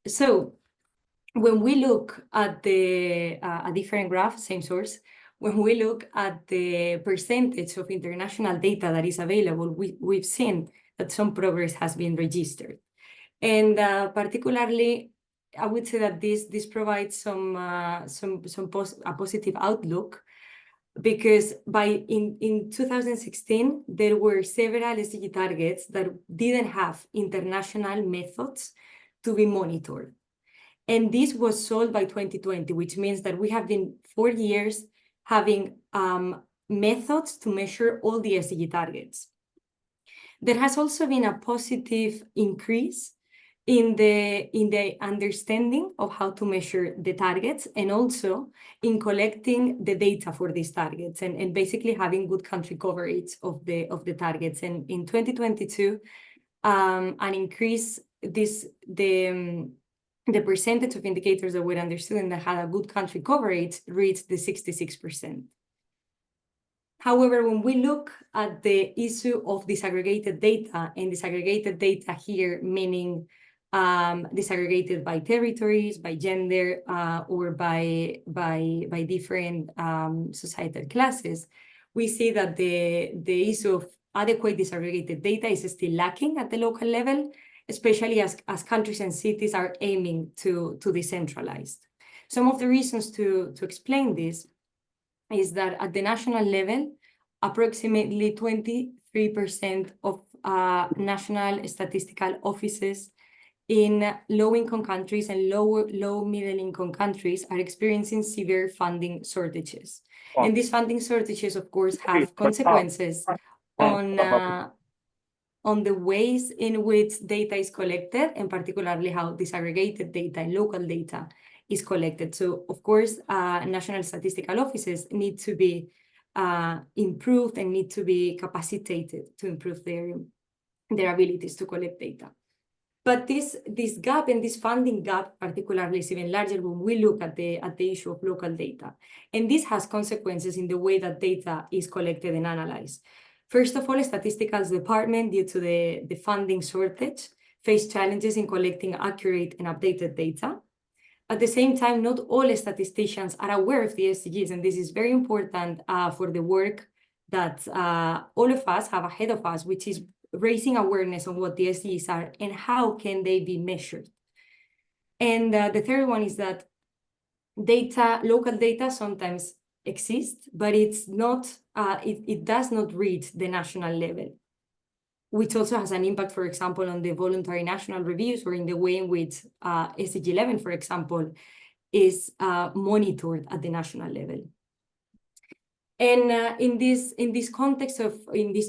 So when we look at a different graph, same source, when we look at the percentage of international data that is available, we've seen that some progress has been registered. And particularly, I would say that this provides a positive outlook, because in 2016, there were several SDG targets that didn't have international methods to be monitored. And this was solved by 2020, which means that we have been 4 years having methods to measure all the SDG targets. There has also been a positive increase in the understanding of how to measure the targets, and also in collecting the data for these targets, and basically having good country coverage of the targets. And in 2022, an increase the percentage of indicators that were understood and that had a good country coverage reached the 66%. However, when we look at the issue of disaggregated data, and disaggregated data here meaning disaggregated by territories, by gender, or by different societal classes, we see that the issue of adequate disaggregated data is still lacking at the local level, especially as countries and cities are aiming to decentralize. Some of the reasons to explain this is that at the national level, approximately 23% of national statistical offices in low-income countries and low-middle-income countries are experiencing severe funding shortages. And these funding shortages, of course, have consequences on the ways in which data is collected, and particularly how disaggregated data and local data is collected. So, of course, national statistical offices need to be improved and need to be capacitated to improve their abilities to collect data. But this gap and this funding gap particularly is even larger when we look at the issue of local data. And this has consequences in the way that data is collected and analyzed. First of all, statistical department, due to the funding shortage, face challenges in collecting accurate and updated data. At the same time, not all statisticians are aware of the SDGs, and this is very important for the work that all of us have ahead of us, which is raising awareness on what the SDGs are and how can they be measured. And the third one is that local data sometimes exists, but it's not, it does not reach the national level, which also has an impact, for example, on the voluntary national reviews, or in the way in which SDG 11, for example, is monitored at the national level. And in this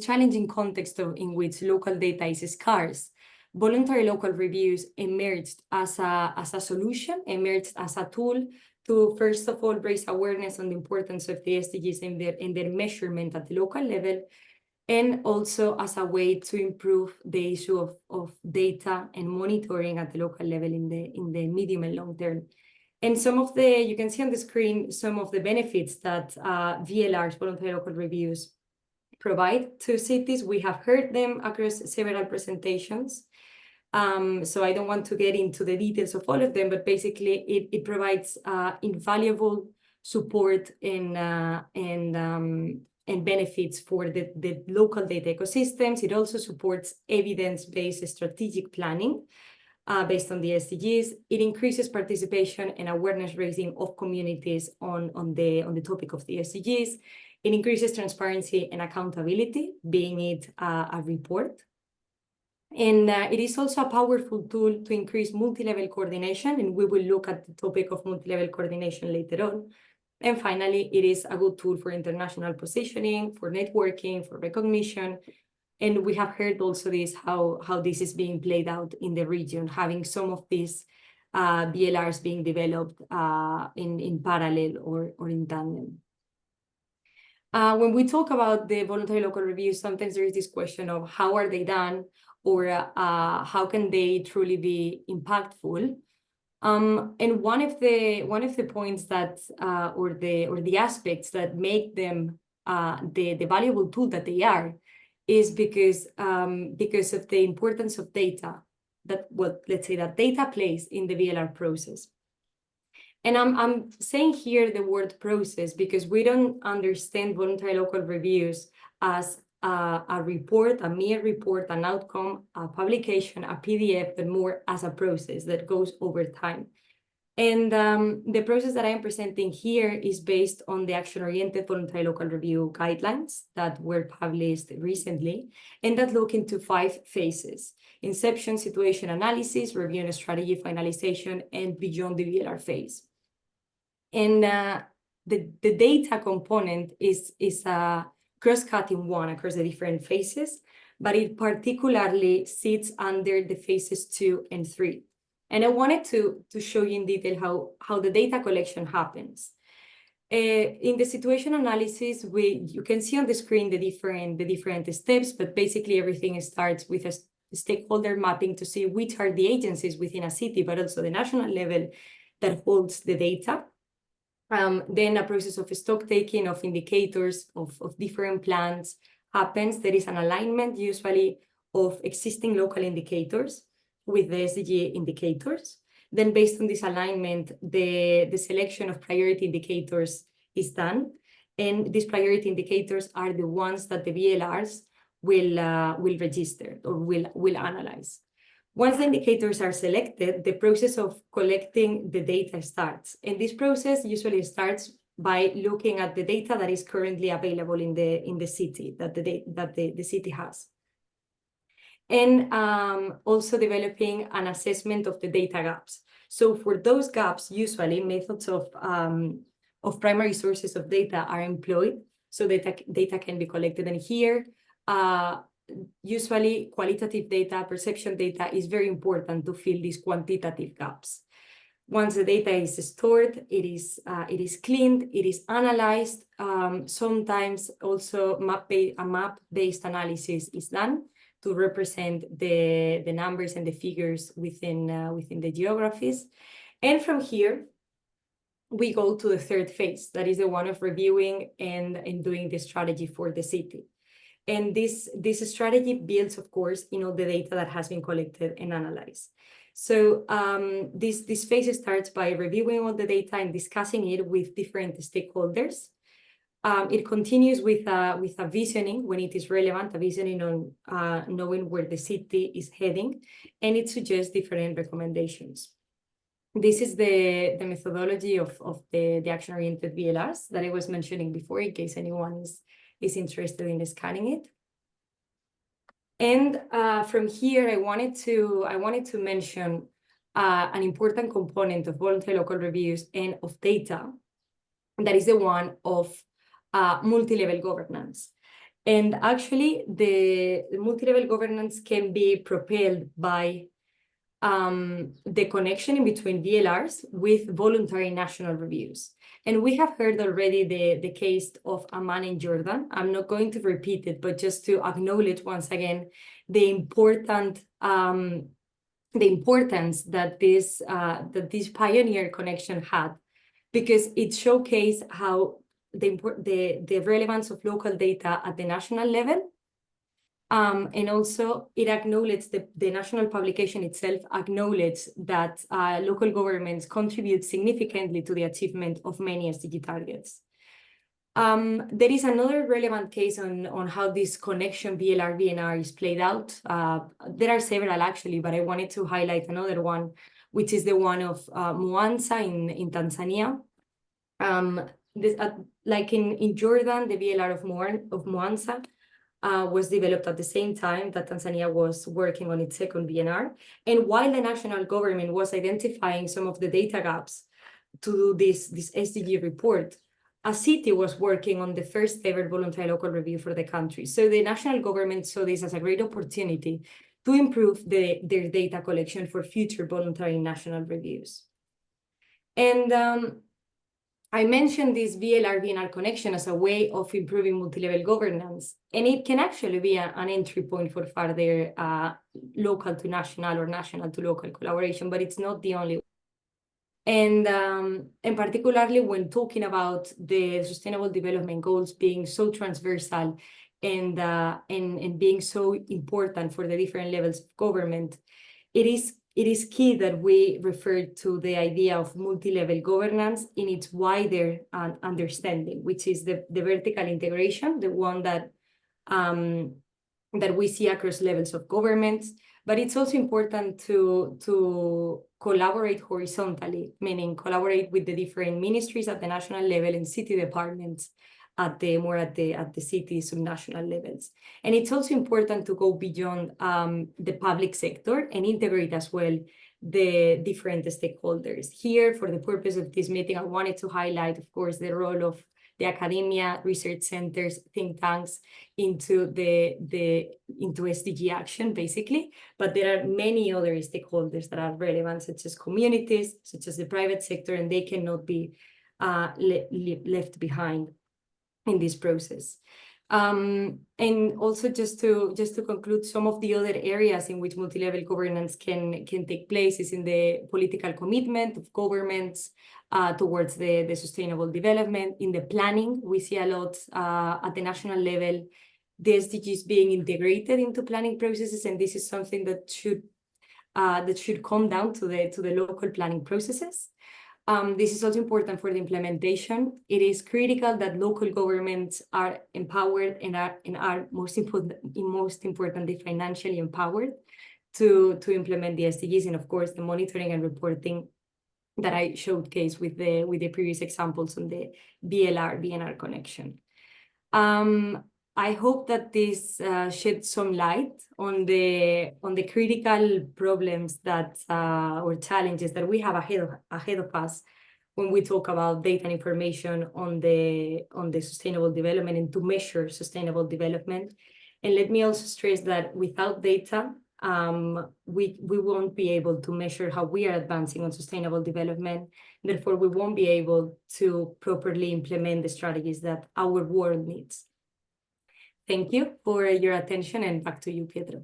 challenging context in which local data is scarce, voluntary local reviews emerged as a solution, emerged as a tool to, first of all, raise awareness on the importance of the SDGs in their measurement at the local level, and also as a way to improve the issue of data and monitoring at the local level in the medium and long term. And you can see on the screen some of the benefits that VLRs, voluntary local reviews, provide to cities. We have heard them across several presentations. So I don't want to get into the details of all of them, but basically it provides invaluable support and benefits for the local data ecosystems. It also supports evidence-based strategic planning based on the SDGs. It increases participation and awareness raising of communities on the topic of the SDGs. It increases transparency and accountability, being it a report. And it is also a powerful tool to increase multi-level coordination, and we will look at the topic of multi-level coordination later on. And finally, it is a good tool for international positioning, for networking, for recognition. And we have heard also how this is being played out in the region, having some of these VLRs being developed in parallel or in tandem. When we talk about the voluntary local reviews, sometimes there is this question of how are they done, or how can they truly be impactful? And one of the points that or the aspects that make them the valuable tool that they are is because of the importance of data that let's say that data plays in the VLR process. And I'm saying here the word process because we don't understand voluntary local reviews as a report, a mere report, an outcome, a publication, a PDF, but more as a process that goes over time. And the process that I'm presenting here is based on the action-oriented voluntary local review guidelines that were published recently, and that look into 5 phases: inception, situation analysis, review and strategy finalization, and beyond the VLR phase. And the data component is a cross-cutting one across the different phases, but it particularly sits under the phases 2 and 3. And I wanted to show you in detail how the data collection happens. In the situation analysis, you can see on the screen the different steps, but basically everything starts with a stakeholder mapping to see which are the agencies within a city, but also the national level that holds the data. Then a process of stock taking of indicators of different plans happens. There is an alignment usually of existing local indicators with the SDG indicators. Then based on this alignment, the selection of priority indicators is done. And these priority indicators are the ones that the VLRs will register or will analyze. Once the indicators are selected, the process of collecting the data starts. And this process usually starts by looking at the data that is currently available in the city, that the city has. And also developing an assessment of the data gaps. So for those gaps, usually methods of primary sources of data are employed, so data can be collected. And here, usually qualitative data, perception data is very important to fill these quantitative gaps. Once the data is stored, it is cleaned, it is analyzed. Sometimes also a map-based analysis is done to represent the numbers and the figures within the geographies. And from here, we go to the 3rd phase, that is the one of reviewing and doing the strategy for the city. And this strategy builds, of course, all the data that has been collected and analyzed. So this phase starts by reviewing all the data and discussing it with different stakeholders. It continues with a visioning when it is relevant, a visioning on knowing where the city is heading, and it suggests different recommendations. This is the methodology of the action-oriented VLRs that I was mentioning before, in case anyone is interested in scanning it. And from here, I wanted to mention an important component of voluntary local reviews and of data, that is the one of multi-level governance. And actually, the multi-level governance can be propelled by the connection in between VLRs with voluntary national reviews. And we have heard already the case of Amman in Jordan. I'm not going to repeat it, but just to acknowledge once again the importance that this pioneer connection had, because it showcased how the relevance of local data at the national level. And also it acknowledged the national publication itself acknowledged that local governments contribute significantly to the achievement of many SDG targets. There is another relevant case on how this connection VLR-VNR is played out. There are several actually, but I wanted to highlight another one, which is the one of Mwanza in Tanzania. Like in Jordan, the VLR of Mwanza was developed at the same time that Tanzania was working on its 2nd VNR. And while the national government was identifying some of the data gaps to do this SDG report, a city was working on the 1st ever voluntary local review for the country. So the national government saw this as a great opportunity to improve their data collection for future voluntary national reviews. And I mentioned this VLR-VNR connection as a way of improving multi-level governance, and it can actually be an entry point for further local to national or national to local collaboration, but it's not the only one. And particularly when talking about the Sustainable Development Goals being so transversal and being so important for the different levels of government, it is it is key that we refer to the idea of multi-level governance in its wider understanding, which is the vertical integration, the one that we see across levels of governments. But it's also important to collaborate horizontally, meaning collaborate with the different ministries at the national level and city departments at the city subnational levels. And it's also important to go beyond the public sector and integrate as well the different stakeholders. Here, for the purpose of this meeting, I wanted to highlight, of course, the role of the academia, research centers, think tanks into SDG action, basically. But there are many other stakeholders that are relevant, such as communities, such as the private sector, and they cannot be left behind in this process. And also just to conclude, some of the other areas in which multi-level governance can take place is in the political commitment of governments towards the sustainable development. In the planning, we see a lot at the national level, the SDGs being integrated into planning processes, and this is something that should come down to the local planning processes. This is also important for the implementation. It is critical that local governments are empowered and are most importantly financially empowered to implement the SDGs, and of course the monitoring and reporting that I showcased with the previous examples on the BLR-BNR connection. I hope that this sheds some light on the critical problems that or challenges that we have ahead of us when we talk about data and information on the sustainable development and to measure sustainable development. And let me also stress that without data, we won't be able to measure how we are advancing on sustainable development. Therefore, we won't be able to properly implement the strategies that our world needs. Thank you for your attention, and back to you, Pietro.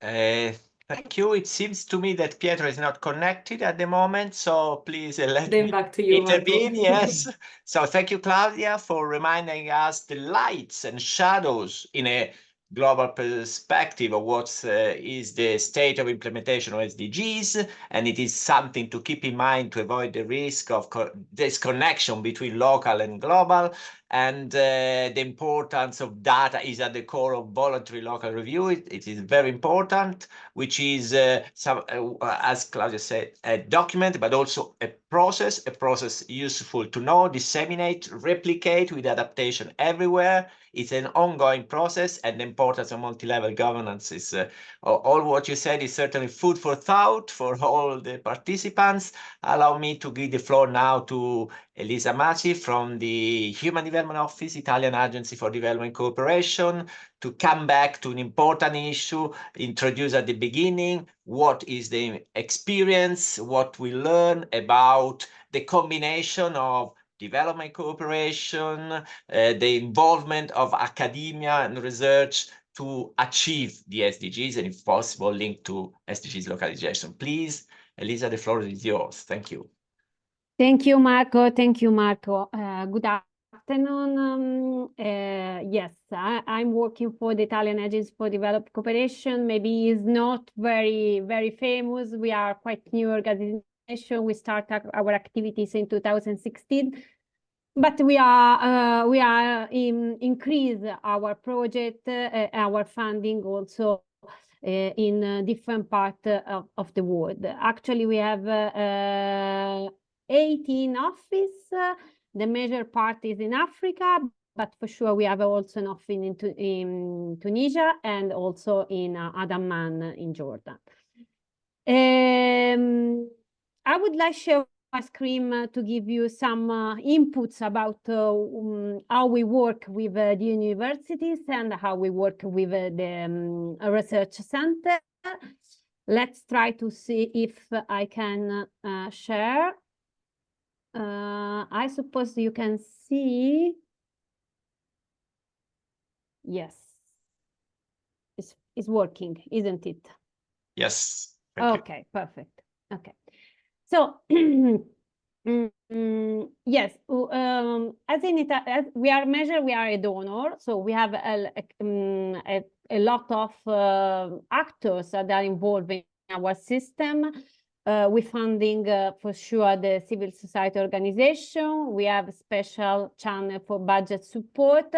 Thank you. It seems to me that Pietro is not connected at the moment, so please let me back to you, intervene. Yes. So thank you, Claudia, for reminding us the lights and shadows in a global perspective of what is the state of implementation of SDGs, and it is something to keep in mind to avoid the risk of disconnection between local and global. And the importance of data is at the core of voluntary local review. It is very important, which is, as Claudia said, a document, but also a process useful to know, disseminate, replicate with adaptation everywhere. It's an ongoing process, and the importance of multi-level governance is all what you said is certainly food for thought for all the participants. Allow me to give the floor now to Elisa Maci from the Human Development Office, Italian Agency for Development Cooperation, to come back to an important issue introduced at the beginning. What is the experience, what we learn about the combination of development cooperation, the involvement of academia and research to achieve the SDGs, and if possible, linked to SDGs localization. Please, Elisa, the floor is yours. Thank you. Thank you, Marco. Thank you, Marco. Good afternoon. Yes, I'm working for the Italian Agency for Development Cooperation. Maybe it's not very, very famous. We are quite new organization. We started our activities in 2016, but we are increase our project, our funding also in different parts of the world. Actually, we have 18 offices. The major part is in Africa, but for sure we have also an office in Tunisia and also in Amman in Jordan. I would like to share my screen to give you some inputs about how we work with the universities and how we work with the research center. Let's try to see if I can share. I suppose you can see. Yes, it's working, isn't it? Yes. Okay, perfect. Okay. So, yes, as we are a donor, so we have a lot of actors that are involved our system. We're funding for sure the civil society organization. We have a special channel for budget support.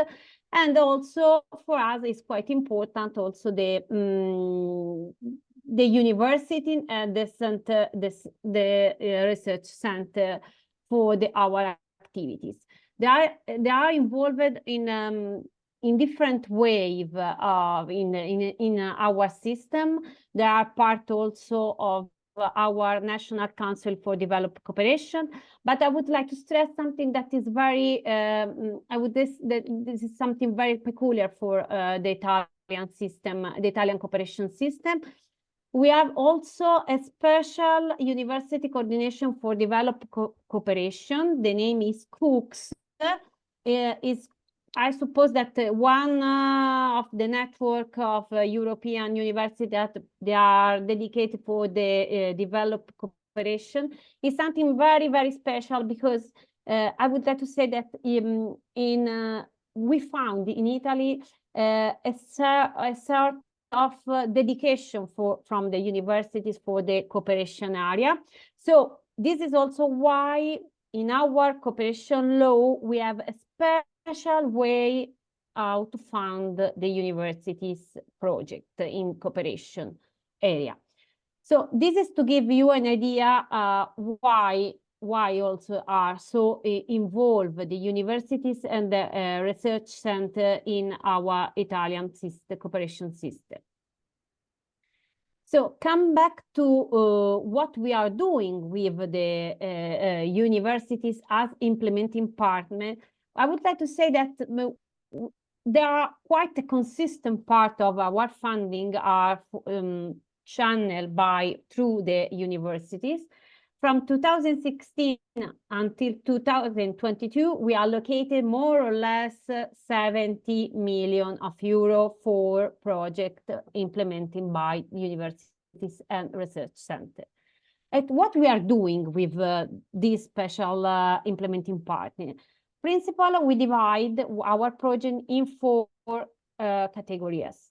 And also for us, it's quite important also the university and the center, the research center for our activities. They are involved in different ways in our system. They are part also of our National Council for Development Cooperation. But I would like to stress something that is very, this is something very peculiar for the Italian system, the Italian cooperation system. We have also a special University Coordination for Development Cooperation. The name is COOCS. I suppose that one of the network of European universities that they are dedicated for the developed cooperation is something very, very special, because I would like to say that we found in Italy a sort of dedication from the universities for the cooperation area. So this is also why in our cooperation law we have a special way how to fund the university's project in cooperation area. So this is to give you an idea why also are so involved the universities and the research center in our Italian cooperation system. So come back to what we are doing with the universities as implementing partner. I would like to say that there are quite a consistent part of our funding are channeled through the universities. From 2016 until 2022, we allocated more or less 70 million euro for projects implemented by universities and research centers. And what we are doing with this special implementing partner? Principally, we divide our project in 4 categories.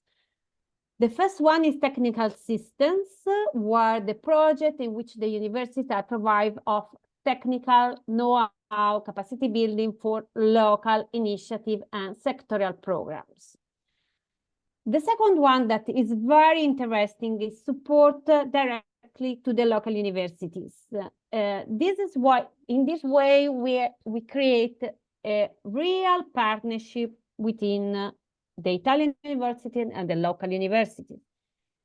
The first one is technical assistance, where the project in which the universities are provide of technical know-how, capacity building for local initiative and sectorial programs. The second one that is very interesting is support directly to the local universities. This is why, in this way, we create a real partnership within the Italian university and the local universities,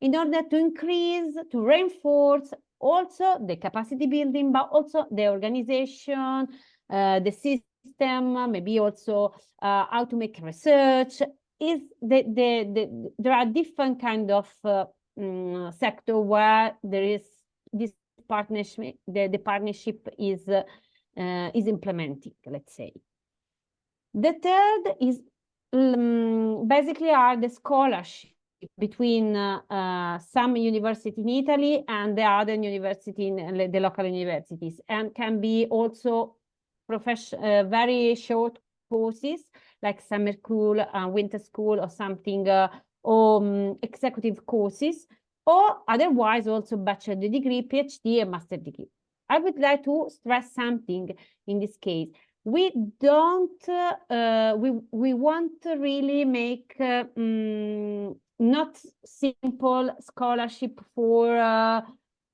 in order to increase, to reinforce also the capacity building, but also the organization, the system, maybe also how to make research. There are different kind of sector where there is this partnership, the partnership is implemented, let's say. The third is basically are the scholarship between some university in Italy and the other university in the local universities, and can be also very short courses like summer school, winter school, or something, or executive courses, or otherwise also bachelor degree, PhD, and master degree. I would like to stress something in this case. We don't, we want to really make not simple scholarship for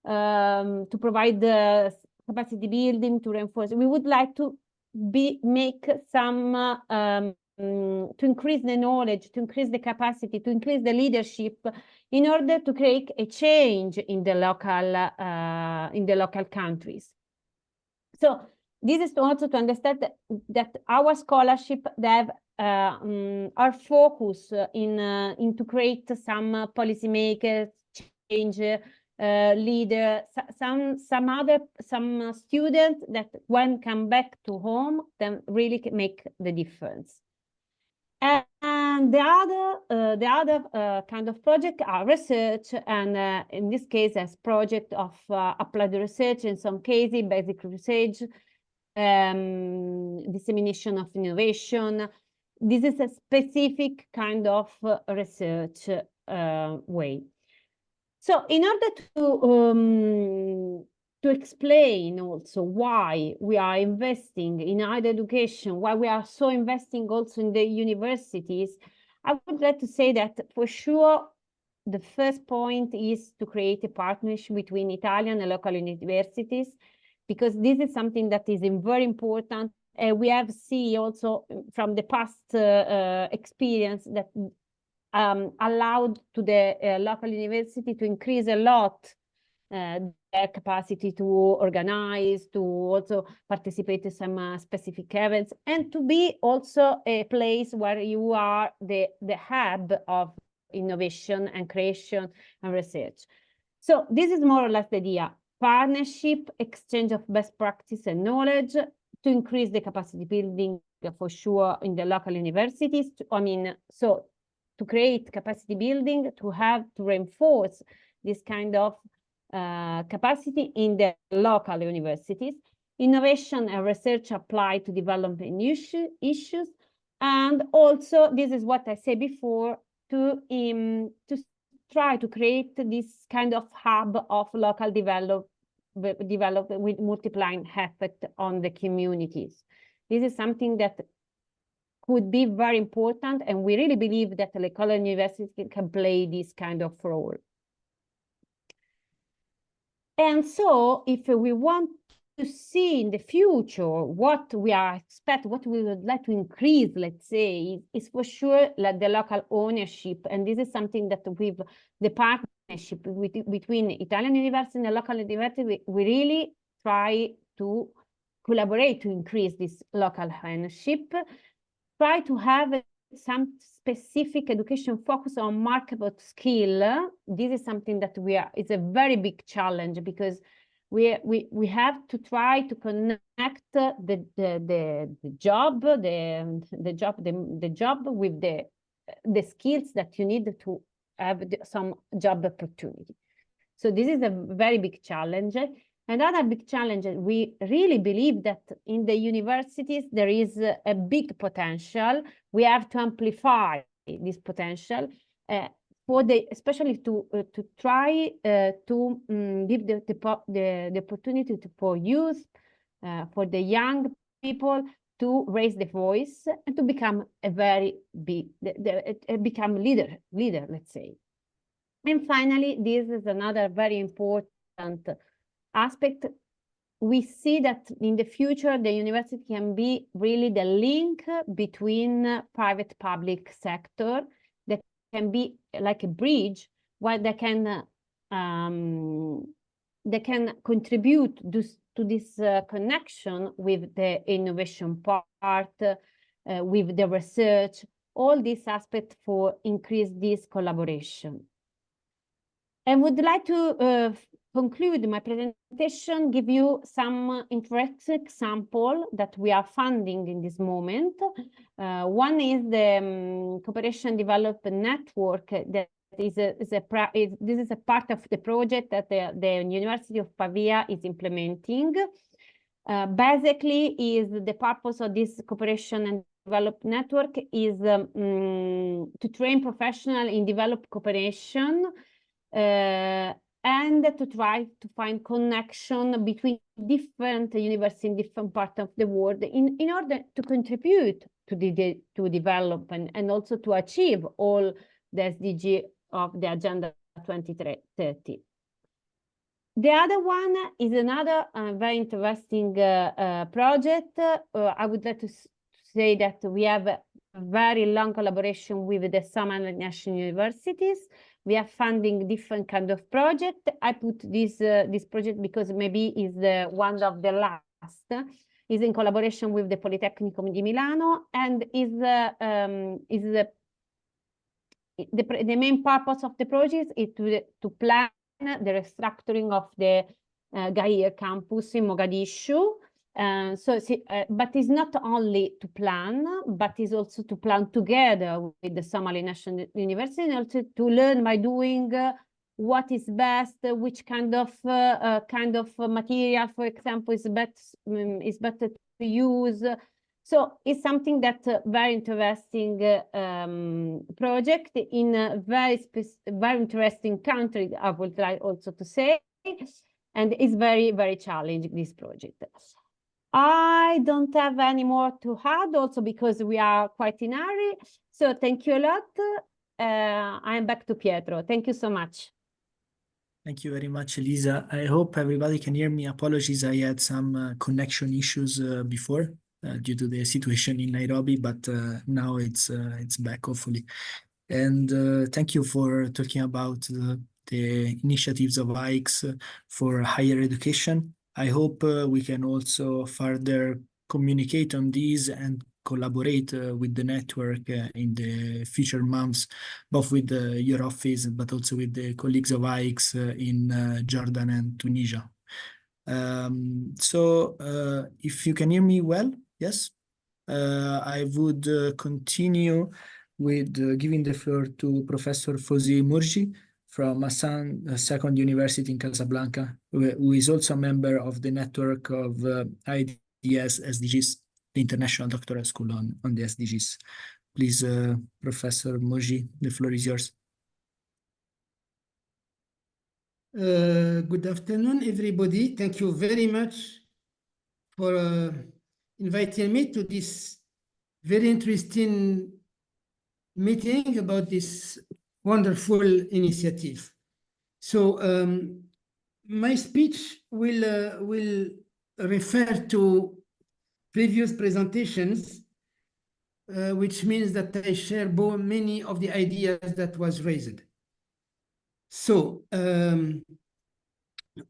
to provide the capacity building, to reinforce. We would like to make some to increase the knowledge, to increase the capacity, to increase the leadership, in order to create a change in the local countries. So this is also to understand that our scholarship, they have our focus in to create some policymakers, change leader, some students that when come back to home, then really can make the difference. And the other kind of project are research, and in this case, as project of applied research, in some cases, basic research, dissemination of innovation. This is a specific kind of research way. So in order to explain also why we are investing in higher education, why we are so investing also in the universities, I would like to say that for sure, the first point is to create a partnership between Italian and local universities, because this is something that is very important. We have seen also from the past experience that allowed to the local university to increase a lot their capacity to organize, to also participate in some specific events, and to be also a place where you are the hub of innovation and creation and research. So this is more or less the idea: partnership, exchange of best practice and knowledge to increase the capacity building for sure in the local universities. So to create capacity building, to reinforce this kind of capacity in the local universities. Innovation and research applied to development issues. And also, this is what I said before, to try to create this kind of hub of local development with multiplying effect on the communities. This is something that could be very important, and we really believe that the local university can play this kind of role. And so if we want to see in the future what we are expect, what we would like to increase, let's say, is for sure like the local ownership. And this is something that with the partnership between Italian university and the local university, we really try to collaborate to increase this local ownership, try to have some specific education focus on marketable skill. This is something that it's a very big challenge, because we have to try to connect the job with the skills that you need to have some job opportunity. So this is a very big challenge. Another big challenge, we really believe that in the universities there is a big potential. We have to amplify this potential, especially to try to give the opportunity for youth, for the young people to raise the voice and to become a very big, become leader, let's say. And finally, this is another very important aspect. We see that in the future, the university can be really the link between private public sector, that can be like a bridge where they can contribute to this connection with the innovation part, with the research, all these aspects for increase this collaboration. I would like to conclude my presentation, give you some interesting example that we are funding in this moment. One is the Cooperation Development Network. That this is a part of the project that the University of Pavia is implementing. Basically, is the purpose of this Cooperation and Development Network is to train professionals in developed cooperation, and to try to find connection between different universities in different parts of the world in order to contribute to development and also to achieve all the SDG of the Agenda 2030. The other one is another very interesting project. I would like to say that we have a very long collaboration with the Somali national universities. We are funding different kind of project. I put this project because maybe is one of the last. Is in collaboration with the Politecnico di Milano, and the main purpose of the project is to plan the restructuring of the Gair campus in Mogadishu. But it's not only to plan, but it's also to plan together with the Somali National University, and also to learn by doing what is best, which kind of material, for example, is better to use, So it's something that's a very interesting project in a very interesting country, I would like also to say, and it's very, very challenging, this project. I don't have any more to add also because we are quite in a hurry. So thank you a lot. I'm back to Pietro. Thank you so much. Thank you very much, Elisa. I hope everybody can hear me. Apologies, I had some connection issues before due to the situation in Nairobi, but now it's back, hopefully. And thank you for talking about the initiatives of IX for higher education. I hope we can also further communicate on these and collaborate with the network in the future months, both with your office, but also with the colleagues of IX in Jordan and Tunisia. So if you can hear me well, yes, I would continue with giving the floor to Professor Fawzi Murji from Hassan Second University in Casablanca, who is also a member of the network of IDS SDGs, the International Doctoral School on the SDGs. Please, Professor Murji, the floor is yours. Good afternoon, everybody. Thank you very much for inviting me to this very interesting meeting about this wonderful initiative. So my speech will refer to previous presentations, which means that I share many of the ideas that was raised. So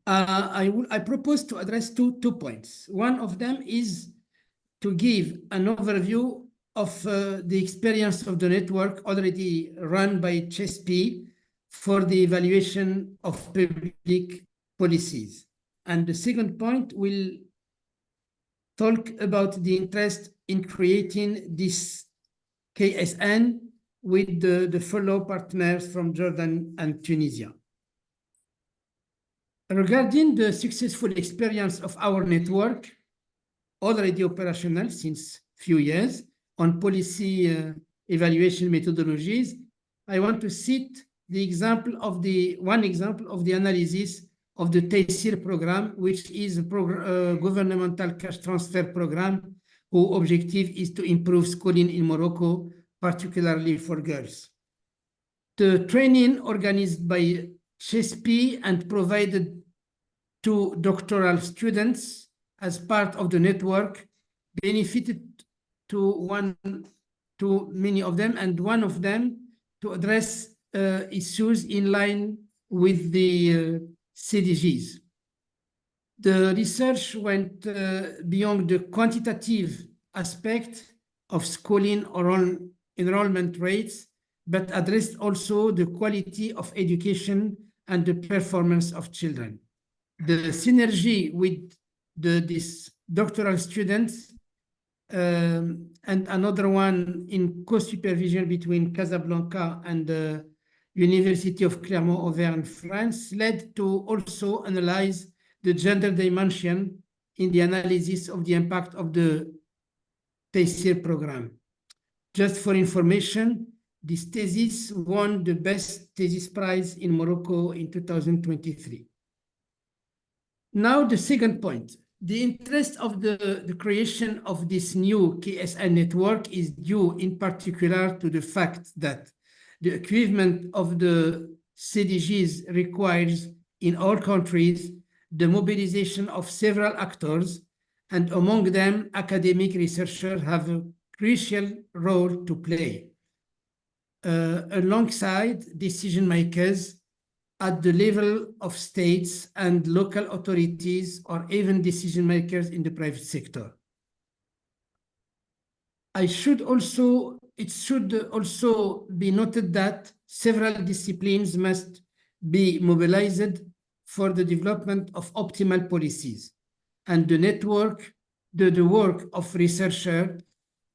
I propose to address two points. One of them is to give an overview of the experience of the network already run by CHESP for the evaluation of public policies. And the second point will talk about the interest in creating this KSN with the fellow partners from Jordan and Tunisia. Regarding the successful experience of our network, already operational since few years, on policy evaluation methodologies, I want to cite one example of the analysis of the TAYSIR program, which is a governmental cash transfer program whose objective is to improve schooling in Morocco, particularly for girls. The training organized by CHESP and provided to doctoral students as part of the network benefited to many of them, and one of them to address issues in line with the SDGs. The research went beyond the quantitative aspect of schooling or enrollment rates, but addressed also the quality of education and the performance of children. The synergy with these doctoral students and another one in co-supervision between Casablanca and the University of Clermont-Auvergne, France, led to also analyze the gender dimension in the analysis of the impact of the TAYSIR program. Just for information, this thesis won the best thesis prize in Morocco in 2023. Now the second point. The interest of the creation of this new KSN network is due in particular to the fact that the achievement of the SDGs requires in all countries the mobilization of several actors, and among them academic researchers have a crucial role to play alongside decision makers at the level of states and local authorities, or even decision makers in the private sector. It should also be noted that several disciplines must be mobilized for the development of optimal policies, and the network, the work of researcher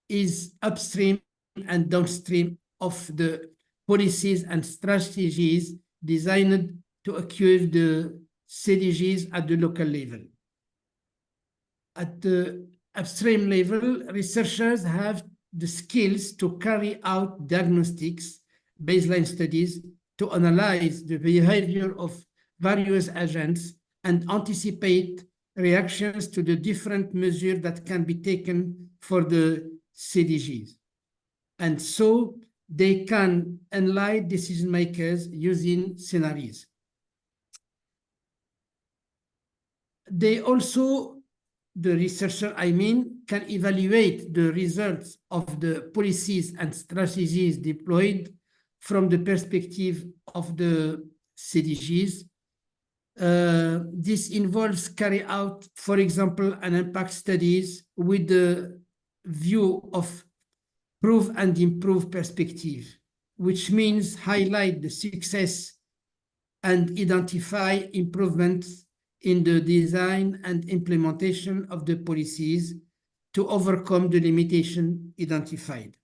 is upstream and downstream of the policies and strategies designed to achieve the SDGs at the local level. upstream level, researchers have the skills to carry out diagnostics, baseline studies, to analyze the behavior of various agents and anticipate reactions to the different measures that can be taken for the CDGs. And so they can enlighten decision makers using scenarios. They also, the researcher, can evaluate the results of the policies and strategies deployed from the perspective of the CDGs. This involves carry out, for example, an impact studies with the view of prove and improve perspective, which means highlight the success and identify improvements in the design and implementation of the policies to overcome the limitation identified.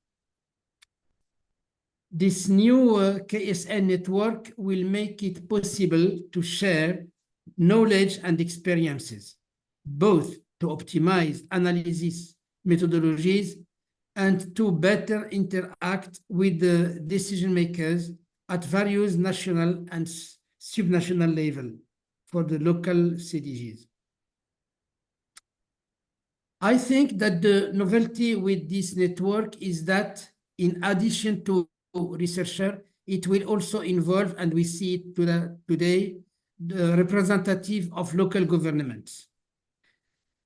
This new KSN network will make it possible to share knowledge and experiences, both to optimize analysis methodologies and to better interact with the decision makers at various national and subnational level for the local CDGs. I think that the novelty with this network is that in addition to researcher, it will also involve, and we see it today, the representative of local governments.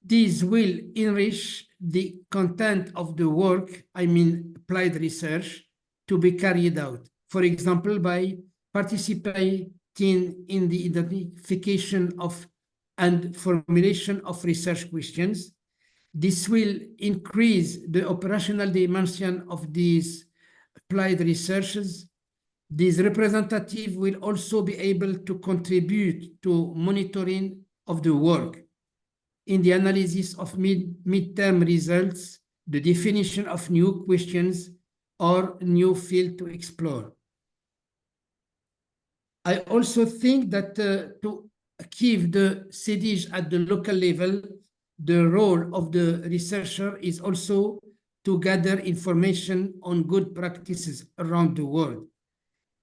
These will enrich the content of the work, applied research, to be carried out. For example, by participating in the identification of and formulation of research questions. This will increase the operational dimension of these applied researches. These representatives will also be able to contribute to monitoring of the work in the analysis of midterm results, the definition of new questions or new field to explore. I also think that to achieve the CDG at the local level, the role of the researcher is also to gather information on good practices around the world.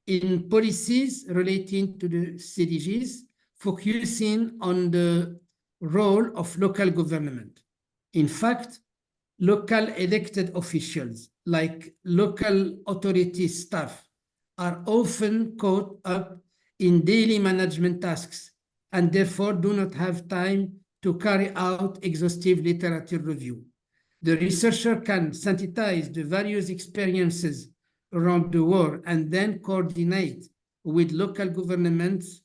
In policies relating to the CDGs, focusing on the role of local government. In fact, local elected officials, like local authority staff, are often caught up in daily management tasks and therefore do not have time to carry out exhaustive literature review. The researcher can synthesize the various experiences around the world and then coordinate with local governments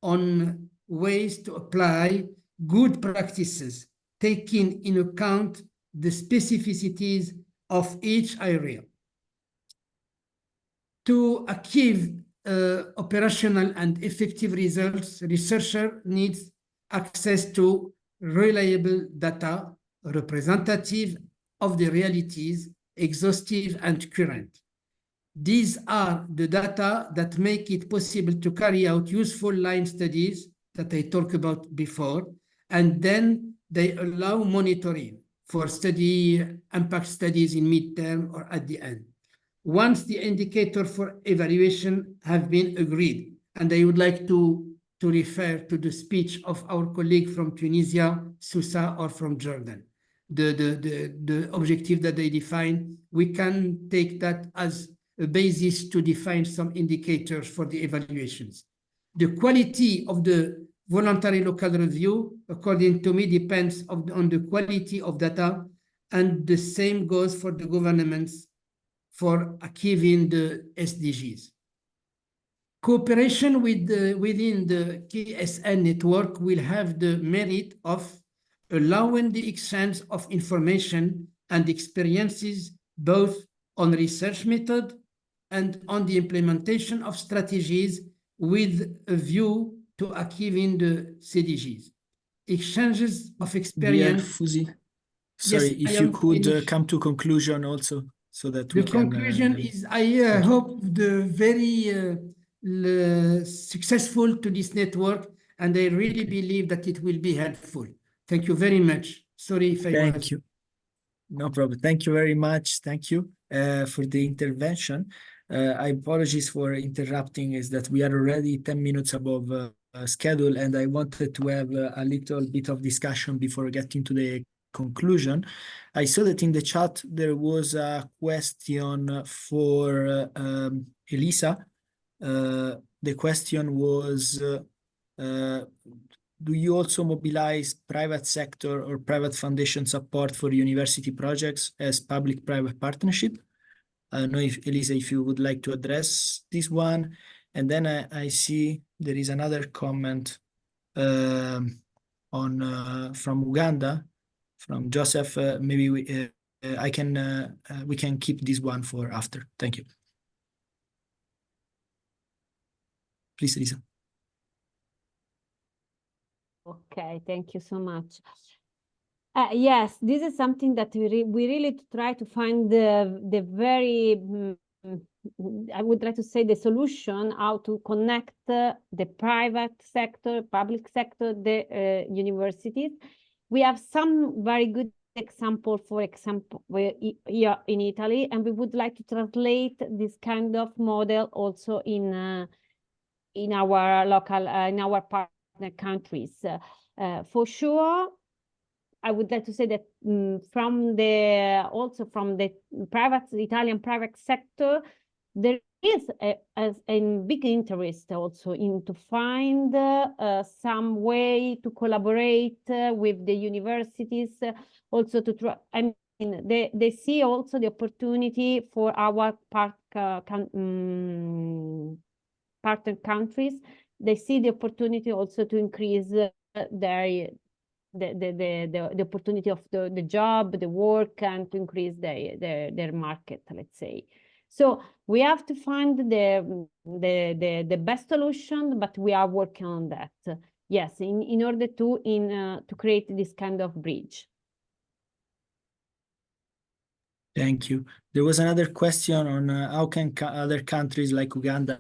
on ways to apply good practices, taking in account the specificities of each area. To achieve operational and effective results, researcher needs access to reliable data, representative of the realities, exhaustive and current. These are the data that make it possible to carry out useful line studies that I talked about before, and then they allow monitoring for impact studies in midterm or at the end. Once the indicator for evaluation have been agreed, and I would like to refer to the speech of our colleague from Tunisia, Sousa, or from Jordan. The objective that they define, we can take that as a basis to define some indicators for the evaluations. The quality of the voluntary local review, according to me, depends on the quality of data, and the same goes for the governments for achieving the SDGs. Cooperation within the KSN network will have the merit of allowing the exchange of information and experiences both on research method and on the implementation of strategies with a view to achieving the CDGs. Exchanges of experience. Fuzi, sorry, yes, if you could come to conclusion also, so that we can. The conclusion is, I hope the very successful to this network, and I really believe that it will be helpful. Thank you very much. Sorry if I was. Thank you. No problem. Thank you very much. Thank you for the intervention. I apologize for interrupting, is that we are already 10 minutes above schedule, and I wanted to have a little bit of discussion before getting to the conclusion. I saw that in the chat there was a question for Elisa. The question was, do you also mobilize private sector or private foundation support for university projects as public-private partnership? I don't know if, Elisa, if you would like to address this one. And then I see there is another comment from Uganda, from Joseph. Maybe we can keep this one for after. Thank you. Please, Elisa. Okay, thank you so much. Yes, this is something that we really try to find the very, I would like to say, the solution, how to connect the private sector, public sector, the universities. We have some very good example, for example, here in Italy, and we would like to translate this kind of model also in our local, in our partner countries. For sure, I would like to say that from the Italian private sector, there is a big interest also in to find some way to collaborate with the universities, also to try. I mean, they see also the opportunity for our partner countries. They see the opportunity also to increase their the opportunity of the job, the work, and to increase their market, let's say. So we have to find the best solution, but we are working on that. Yes, in order to create this kind of bridge. Thank you. There was another question on how can other countries like Uganda,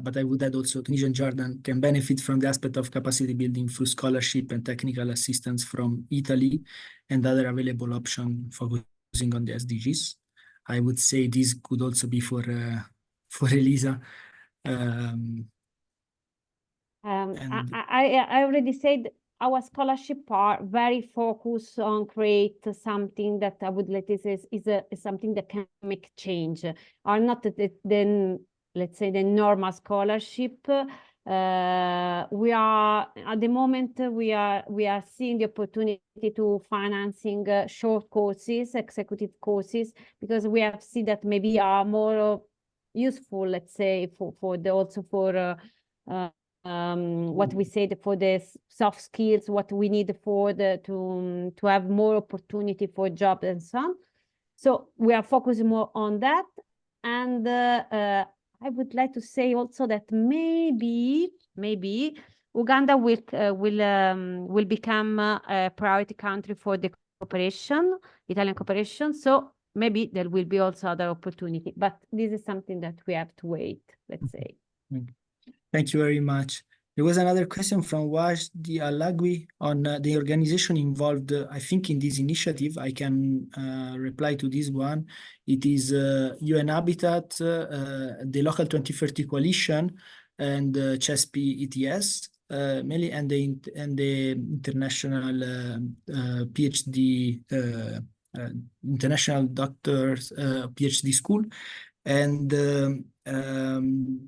but I would add also Tunisia and Jordan, can benefit from the aspect of capacity building through scholarship and technical assistance from Italy and other available options focusing on the SDGs. I would say this could also be for Elisa. I already said our scholarship are very focused on create something that I would like to say is something that can make change, are not then let's say the normal scholarship. We are at the moment we are seeing the opportunity to financing short courses, executive courses, because we have seen that maybe are more useful, let's say, for the also for what we said for the soft skills, what we need for to have more opportunity for jobs and so on. So we are focusing more on that, and I would like to say also that maybe Uganda will become a priority country for the cooperation, Italian cooperation. So maybe there will be also other opportunity, but this is something that we have to wait, let's say. Thank you very much. There was another question from Wajdi Alagui on the organization involved, I think, in this initiative. I can reply to this one. It is UN Habitat, the Local 2030 Coalition, and CESPI ETS, mainly, and the international PhD, international doctors PhD school. And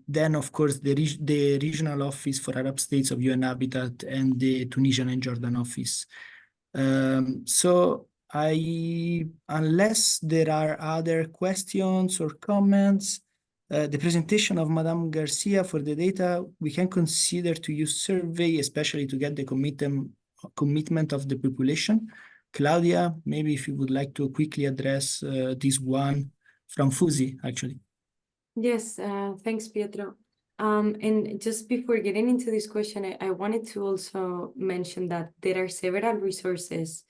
then, of course, the regional office for Arab states of UN Habitat and the Tunisian and Jordan office. So unless there are other questions or comments, the presentation of Madame Garcia for the data, we can consider to use survey, especially to get the commitment of the population. Claudia, maybe if you would like to quickly address this one from Fusi, actually. Yes, thanks, Pietro. And just before getting into this question, I wanted to also mention that there are several resources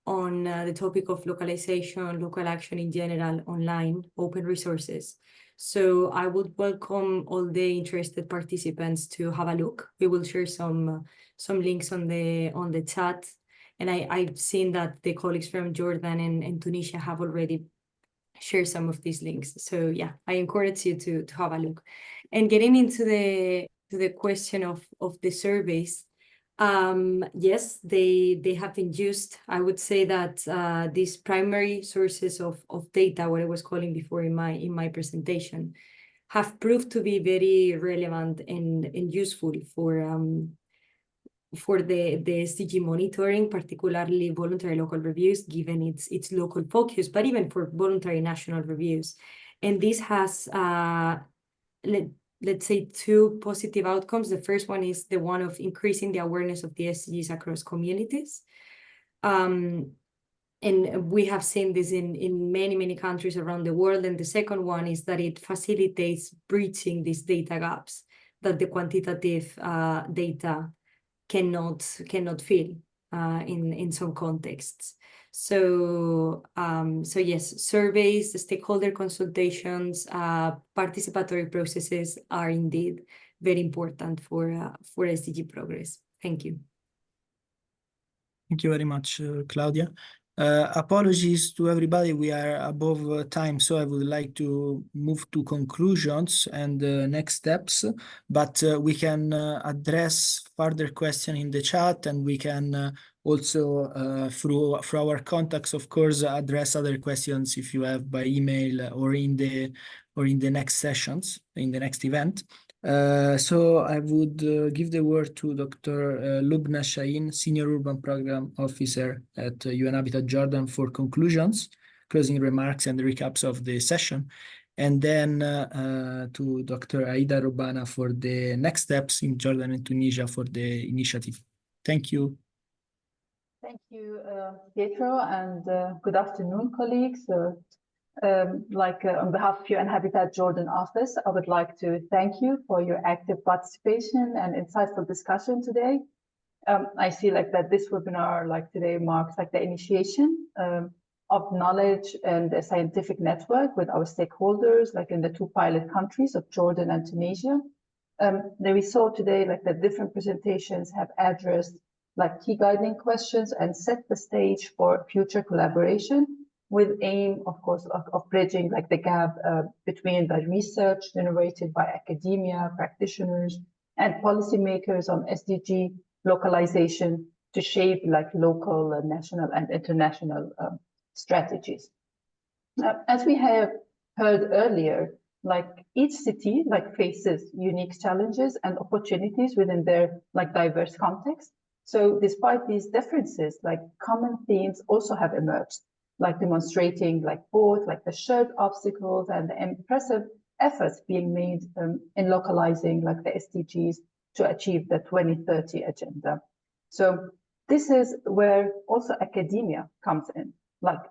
on the topic of localization, local action in general, online, open resources. So I would welcome all the interested participants to have a look. We will share some links on the chat. And I've seen that the colleagues from Jordan and Tunisia have already shared some of these links. So yeah, I encourage you to have a look. And getting into the question of the surveys, yes, they have been used. I would say that these primary sources of data, what I was calling before in my presentation, have proved to be very relevant and useful for the SDG monitoring, particularly voluntary local reviews, given its local focus, but even for voluntary national reviews. And this has, let's say, two positive outcomes. The first one is the one of increasing the awareness of the SDGs across communities. And we have seen this in many countries around the world. And the second one is that it facilitates breaching these data gaps that the quantitative data cannot fill in some contexts. So yes, surveys, the stakeholder consultations, participatory processes are indeed very important for SDG progress. Thank you. Thank you very much, Claudia. Apologies to everybody, we are above time, so I would like to move to conclusions and next steps, but we can address further questions in the chat, and we can also, through our contacts, of course, address other questions if you have by email or in the next sessions, in the next event. So I would give the word to Dr. Lubna Shaheen, Senior Urban Program Officer at UN Habitat Jordan for conclusions, closing remarks and recaps of the session. And then to Dr. Aida Robana for the next steps in Jordan and Tunisia for the initiative. Thank you. Thank you, Pietro, and good afternoon, colleagues. On behalf of UN Habitat Jordan office, I would like to thank you for your active participation and insightful discussion today. I see that this webinar today marks the initiation of knowledge and a scientific network with our stakeholders in the two pilot countries of Jordan and Tunisia. Then we saw today that different presentations have addressed key guiding questions and set the stage for future collaboration, with aim, of course, of bridging the gap between the research generated by academia, practitioners, and policymakers on SDG localization to shape local, national, and international strategies. As we have heard earlier, each city faces unique challenges and opportunities within their diverse context. So despite these differences, common themes also have emerged, demonstrating both the shared obstacles and the impressive efforts being made in localizing the SDGs to achieve the 2030 agenda. So this is where also academia comes in.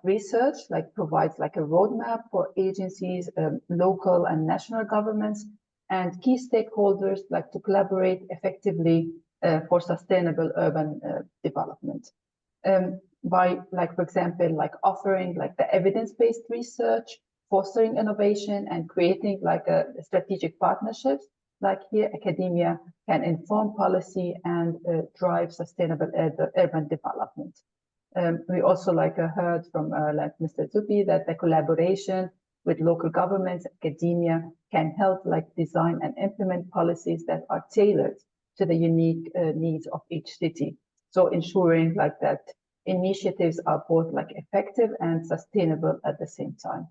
Research provides a roadmap for agencies, local and national governments, and key stakeholders to collaborate effectively for sustainable urban development. By, for example, offering the evidence-based research, fostering innovation, and creating a strategic partnerships, here academia can inform policy and drive sustainable urban development. We also heard from Mr. Zupi that the collaboration with local governments, academia can help design and implement policies that are tailored to the unique needs of each city. So ensuring that initiatives are both effective and sustainable at the same time.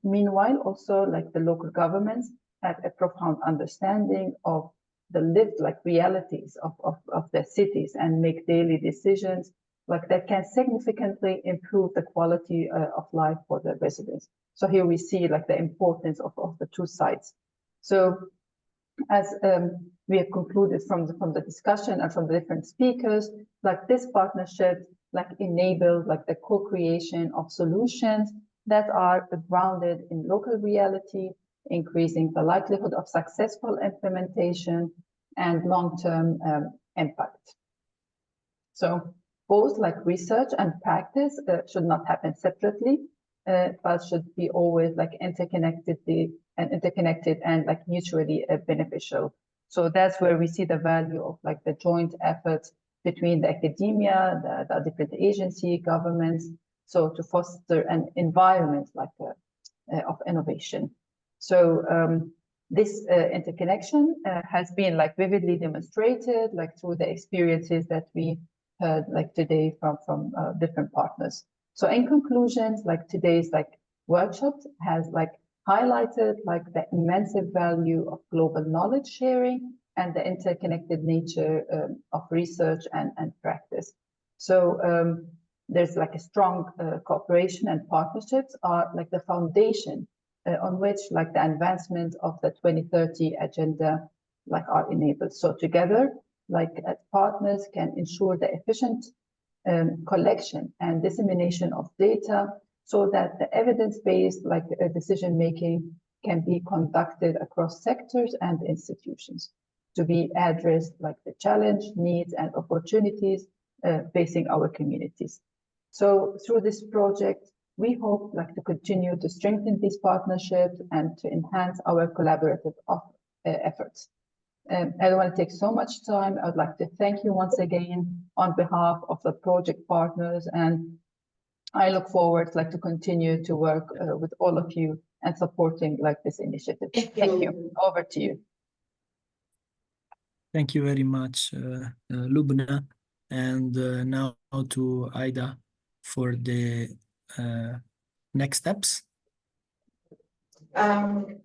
Meanwhile, also the local governments have a profound understanding of the lived realities of their cities and make daily decisions that can significantly improve the quality of life for the residents. So here we see the importance of the two sides. So as we have concluded from the discussion and from the different speakers, this partnership enable the co-creation of solutions that are grounded in local reality, increasing the likelihood of successful implementation and long-term impact. So both research and practice should not happen separately, but should be always interconnected and mutually beneficial. So that's where we see the value of the joint efforts between the academia, the different agency, governments, so to foster an environment like of innovation. So this interconnection has been like vividly demonstrated like through the experiences that we heard like today from different partners. So in conclusions, like today's like workshop has like highlighted like the immense value of global knowledge sharing and the interconnected nature of research and practice. So there's like a strong cooperation, and partnerships are like the foundation on which like the advancement of the 2030 agenda like are enabled. So together, like as partners can ensure the efficient collection and dissemination of data so that the evidence-based like decision-making can be conducted across sectors and institutions to be addressed like the challenge, needs, and opportunities facing our communities. So through this project, we hope like to continue to strengthen these partnerships and to enhance our collaborative efforts. I don't want to take so much time. I would like to thank you once again on behalf of the project partners, and I look forward like to continue to work with all of you and supporting like this initiative. Thank you. Over to you. Thank you very much, Lubna, and now to Aida for the next steps. Thank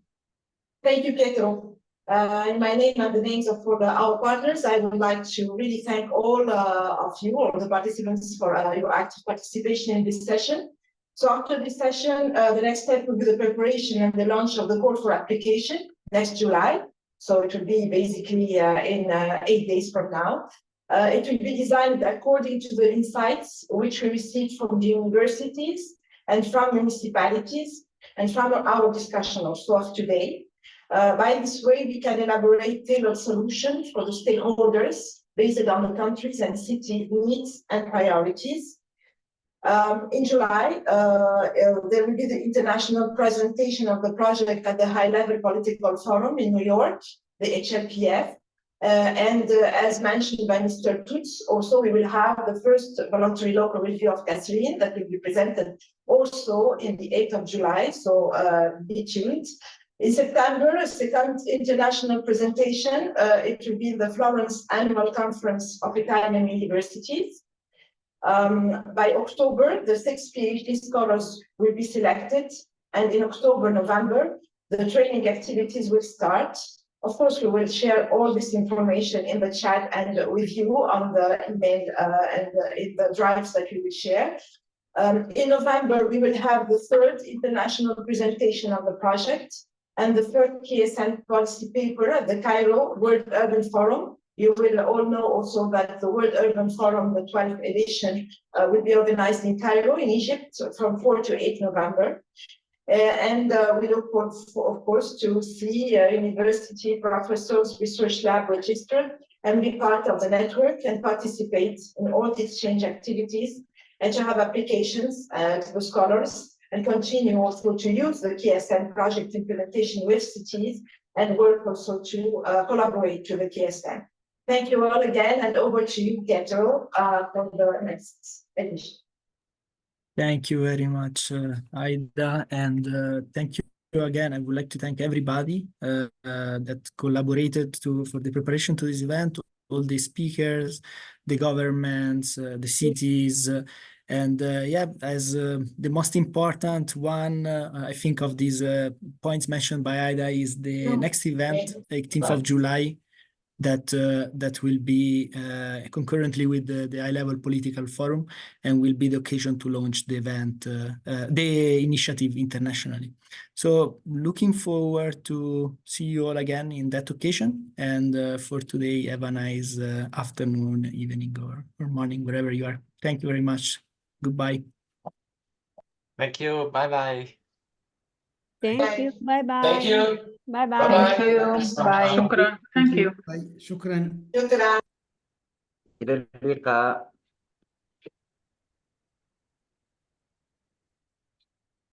you, Pietro. In my name and the names of our partners, I would like to really thank all of you, all the participants, for your active participation in this session. So after this session, the next step will be the preparation and the launch of the call for application next July. So it will be basically in 8 days from now. It will be designed according to the insights which we received from the universities and from municipalities and from our discussion also of today. By this way, we can elaborate tailored solutions for the stakeholders based on the countries and city needs and priorities. In July, there will be the international presentation of the project at the high-level political forum in New York, the HLPF. And as mentioned by Mr. Tutz, also we will have the first voluntary local review of Catherine that will be presented also in the 8th of July, so be tuned. In September, a second international presentation, it will be the Florence Annual Conference of Italian Universities. By October, the 6 PhD scholars will be selected, and in October, November, the training activities will start. Of course, we will share all this information in the chat and with you on the email and in the drives that we will share. In November, we will have the third international presentation of the project and the third KSN policy paper at the Cairo World Urban Forum. You will all know also that the World Urban Forum, the 12th edition, will be organized in Cairo, in Egypt, from 4 to 8 November. And we look forward, of course, to see university professors, research lab registered and be part of the network and participate in all the exchange activities and to have applications to the scholars and continue also to use the KSN project implementation with cities and work also to collaborate to the KSN. Thank you all again, and over to you, Pietro, for the next edition. Thank you very much, Aida, and thank you again. I would like to thank everybody that collaborated for the preparation to this event, all the speakers, the governments, the cities, and yeah, as the most important one, I think of these points mentioned by Aida is the next event, 18th of July, that will be concurrently with the high-level political forum and will be the occasion to launch the event, the initiative internationally. So looking forward to see you all again in that occasion. And for today, have a nice afternoon, evening, or morning, wherever you are. Thank you very much. Goodbye. Thank you. Bye-bye. Thank you. Bye-bye. Thank you. Bye-bye. Thank you. Bye. شكرا. Thank you. شكرا. إلى اللقاء.